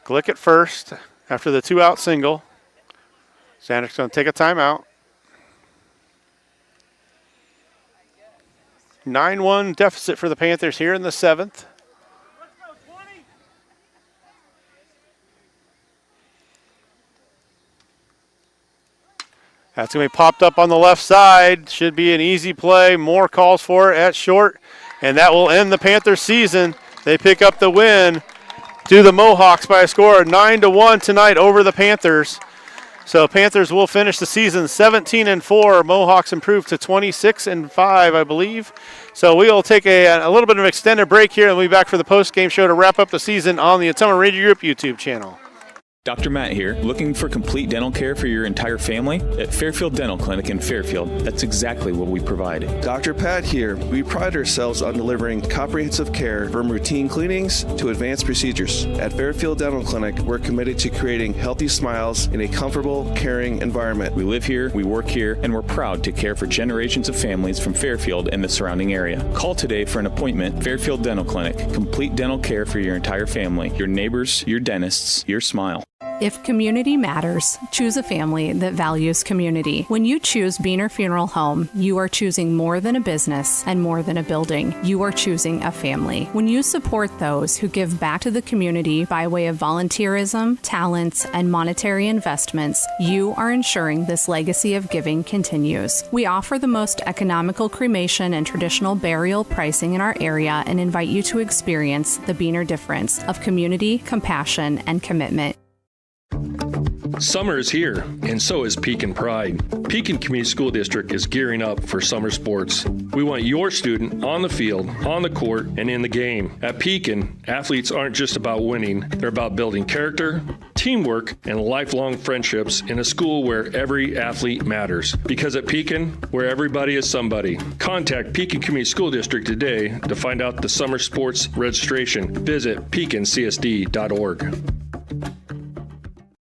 Glick at first after the 2-out single. Xandrick's going to take a timeout. 9-1 deficit for the Panthers here in the 7th. That's going to be popped up on the left side. Should be an easy play. Moore calls for it at short, and that will end the Panthers season. They pick up the win to the Mohawks by a score of 9-1 tonight over the Panthers. So Panthers will finish the season 17-4. Mohawks improved to 26-5, I believe. So we will take a little bit of an extended break here, and we'll be back for the post-game show to wrap up the season on the Ottumwa Radio Group YouTube channel. Dr. Matt here. Looking for complete dental care for your entire family? At Fairfield Dental Clinic in Fairfield, that's exactly what we provide. Dr. Pat here. We pride ourselves on delivering comprehensive care from routine cleanings to advanced procedures. At Fairfield Dental Clinic, we're committed to creating healthy smiles in a comfortable, caring environment. We live here, we work here, and we're proud to care for generations of families from Fairfield and the surrounding area. Call today for an appointment. Fairfield Dental Clinic. Complete dental care for your entire family. Your neighbors, your dentists, your smile. If community matters, choose a family that values community. When you choose Beaner Funeral Home, you are choosing more than a business and more than a building. You are choosing a family. When you support those who give back to the community by way of volunteerism, talents, and monetary investments, you are ensuring this legacy of giving continues. We offer the most economical cremation and traditional burial pricing in our area and invite you to experience the Beaner difference of community, compassion, and commitment. Summer is here, and so is Pekin Pride. Pekin Community School District is gearing up for summer sports. We want your student on the field, on the court, and in the game. At Pekin, athletes aren't just about winning, they're about building character, teamwork, and lifelong friendships in a school where every athlete matters. Because at Pekin, where everybody is somebody. Contact Pekin Community School District today to find out the summer sports registration. Visit pekincsd.org.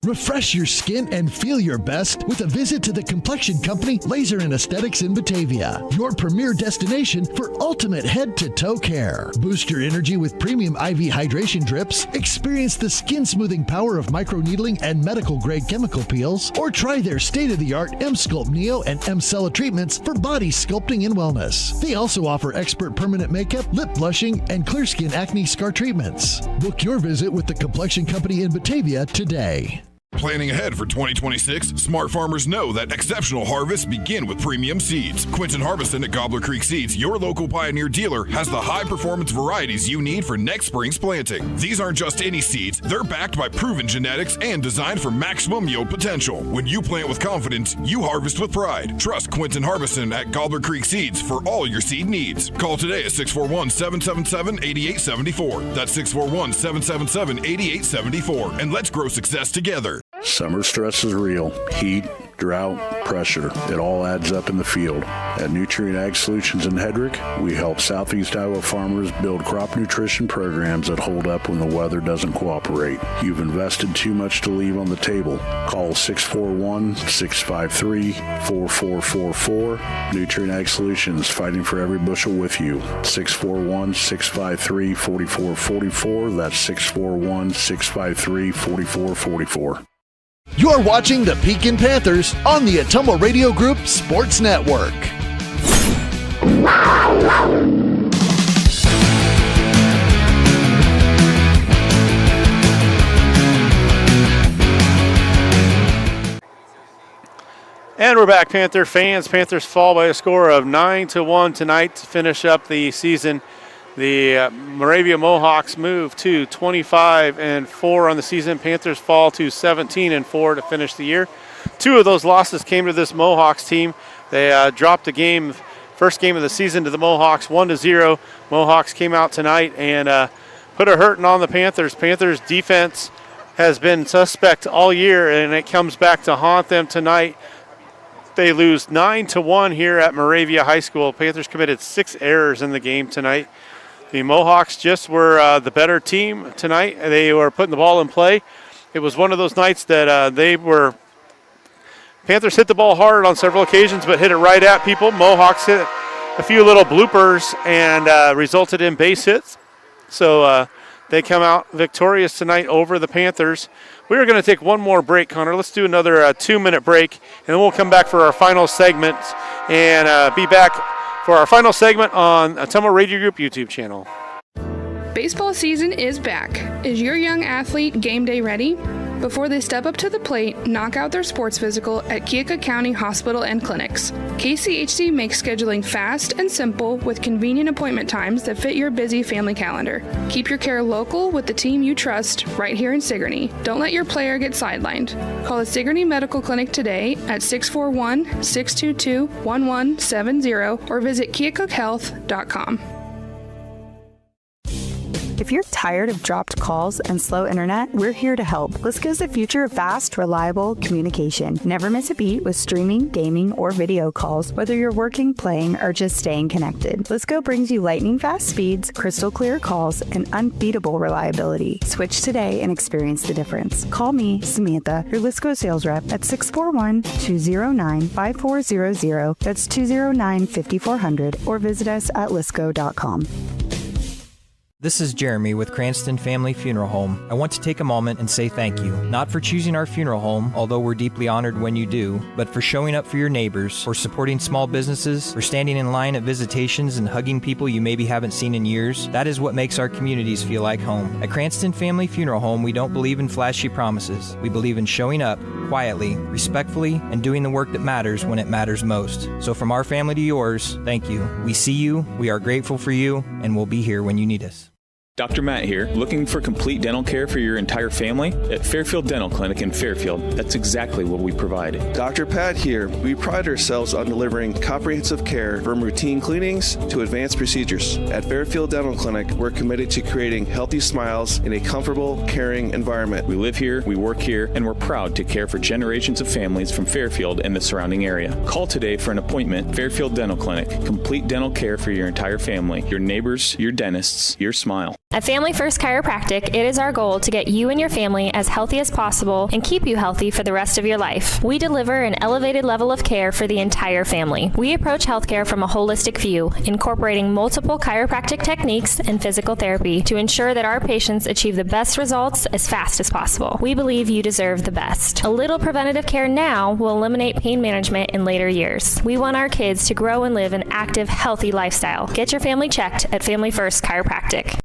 Refresh your skin and feel your best with a visit to the complexion company Laser and Aesthetics in Batavia, your premier destination for ultimate head-to-toe care. Boost your energy with premium IV hydration drips, experience the skin-smoothing power of microneedling and medical-grade chemical peels, or try their state-of-the-art M-Sculpt Neo and M-Cella treatments for body sculpting and wellness. They also offer expert permanent makeup, lip blushing, and clear skin acne scar treatments. Book your visit with the complexion company in Batavia today. Planning ahead for 2026, smart farmers know that exceptional harvests begin with premium seeds. Quinton Harveston at Gobbler Creek Seeds, your local Pioneer dealer, has the high-performance varieties you need for next spring's planting. These aren't just any seeds, they're backed by proven genetics and designed for maximum yield potential. When you plant with confidence, you harvest with pride. Trust Quinton Harveston at Gobbler Creek Seeds for all your seed needs. Call today at 641-777-8874. That's 641-777-8874. And let's grow success together. Summer stress is real. Heat, drought, pressure. It all adds up in the field. At Nutrient Ag Solutions in Hedrick, we help Southeast Iowa farmers build crop nutrition programs that hold up when the weather doesn't cooperate. You've invested too much to leave on the table. Call 641-653-4444. Nutrient Ag Solutions, fighting for every bushel with you. 641-653-4444. That's 641-653-4444. You're watching the Pekin Panthers on the Ottumwa Radio Group Sports Network. And we're back, Panther fans. Panthers fall by a score of 9-1 tonight to finish up the season. The Moravia Mohawks move to 25-4 on the season. Panthers fall to 17-4 to finish the year. Two of those losses came to this Mohawks team. They dropped a game, first game of the season, to the Mohawks, 1-0. Mohawks came out tonight and put a hurting on the Panthers. Panthers defense has been suspect all year, and it comes back to haunt them tonight. They lose 9-1 here at Moravia High School. Panthers committed 6 errors in the game tonight. The Mohawks just were the better team tonight. They were putting the ball in play. It was one of those nights that Panthers hit the ball hard on several occasions, but hit it right at people. Mohawks hit a few little bloopers and resulted in base hits. So they come out victorious tonight over the Panthers. We are going to take one more break, Connor. Let's do another 2-minute break, and then we'll come back for our final segment and be back for our final segment on Ottumwa Radio Group YouTube channel. Baseball season is back. Is your young athlete game day ready? Before they step up to the plate, knock out their sports physical at Keokuk County Hospital and Clinics. KCHC makes scheduling fast and simple with convenient appointment times that fit your busy family calendar. Keep your care local with the team you trust right here in Sigourney. Don't let your player get sidelined. Call the Sigourney Medical Clinic today at 641-622-1170 or visit keokuhealth.com. If you're tired of dropped calls and slow internet, we're here to help. Lisco's the future of fast, reliable communication. Never miss a beat with streaming, gaming, or video calls, whether you're working, playing, or just staying connected. Lisco brings you lightning fast speeds, crystal clear calls, and unbeatable reliability. Switch today and experience the difference. Call me, Samantha, your Lisco sales rep at 641-209-5400. That's 209-5400, or visit us at lisco.com. This is Jeremy with Cranston Family Funeral Home. I want to take a moment and say thank you, not for choosing our funeral home, although we're deeply honored when you do, but for showing up for your neighbors, for supporting small businesses, for standing in line at visitations and hugging people you maybe haven't seen in years. That is what makes our communities feel like home. At Cranston Family Funeral Home, we don't believe in flashy promises. We believe in showing up quietly, respectfully, and doing the work that matters when it matters most. So from our family to yours, thank you. We see you, we are grateful for you, and we'll be here when you need us. Dr. Matt here. Looking for complete dental care for your entire family? At Fairfield Dental Clinic in Fairfield, that's exactly what we provide. Dr. Pat here. We pride ourselves on delivering comprehensive care from routine cleanings to advanced procedures. At Fairfield Dental Clinic, we're committed to creating healthy smiles in a comfortable, caring environment. We live here, we work here, and we're proud to care for generations of families from Fairfield and the surrounding area. Call today for an appointment. Fairfield Dental Clinic. Complete dental care for your entire family. Your neighbors, your dentists, your smile. At Family First Chiropractic, it is our goal to get you and your family as healthy as possible and keep you healthy for the rest of your life. We deliver an elevated level of care for the entire family. We approach healthcare from a holistic view, incorporating multiple chiropractic techniques and physical therapy to ensure that our patients achieve the best results as fast as possible. We believe you deserve the best. A little preventative care now will eliminate pain management in later years. We want our kids to grow and live an active, healthy lifestyle. Get your family checked at Family First Chiropractic.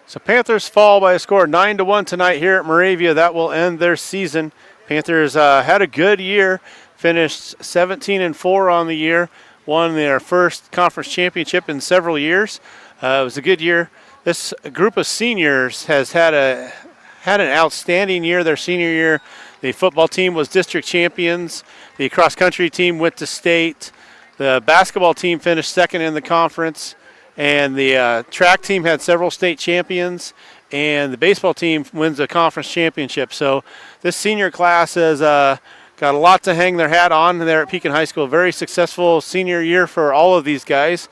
So Panthers fall by a score 9-1 tonight here at Moravia. That will end their season. Panthers had a good year, finished 17-4 on the year, won their first conference championship in several years. It was a good year. This group of seniors has had an outstanding year. Their senior year, the football team was district champions. The cross-country team went to state. The basketball team finished second in the conference. And the track team had several state champions, and the baseball team wins a conference championship. So this senior class has got a lot to hang their hat on there at Pekin High School. Very successful senior year for all of these guys.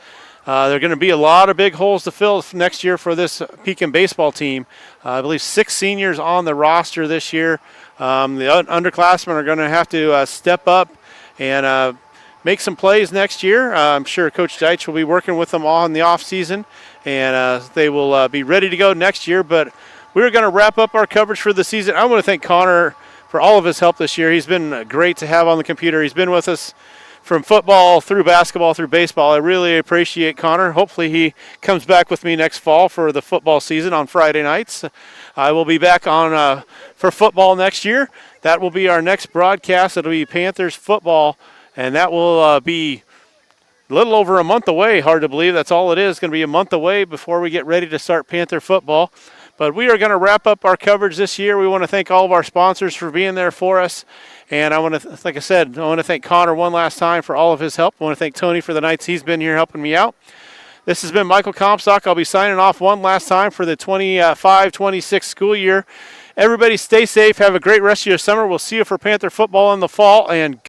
There are going to be a lot of big holes to fill next year for this Pekin baseball team. I believe 6 seniors on the roster this year. The underclassmen are going to have to step up and make some plays next year. I'm sure Coach Deitch will be working with them all in the offseason, and they will be ready to go next year. But we're going to wrap up our coverage for the season. I want to thank Connor for all of his help this year. He's been great to have on the computer. He's been with us from football through basketball through baseball. I really appreciate Connor. Hopefully he comes back with me next fall for the football season on Friday nights. I will be back on for football next year. That will be our next broadcast. It'll be Panthers football. And that will be a little over a month away. Hard to believe that's all it is. Going to be a month away before we get ready to start Panther football. But we are going to wrap up our coverage this year. We want to thank all of our sponsors for being there for us. And I want to, like I said, I want to thank Connor one last time for all of his help. I want to thank Tony for the nights he's been here helping me out. This has been Michael Comstock. I'll be signing off one last time for the 25-26 school year. Everybody stay safe. Have a great rest of your summer. We'll see you for Panther football in the fall. And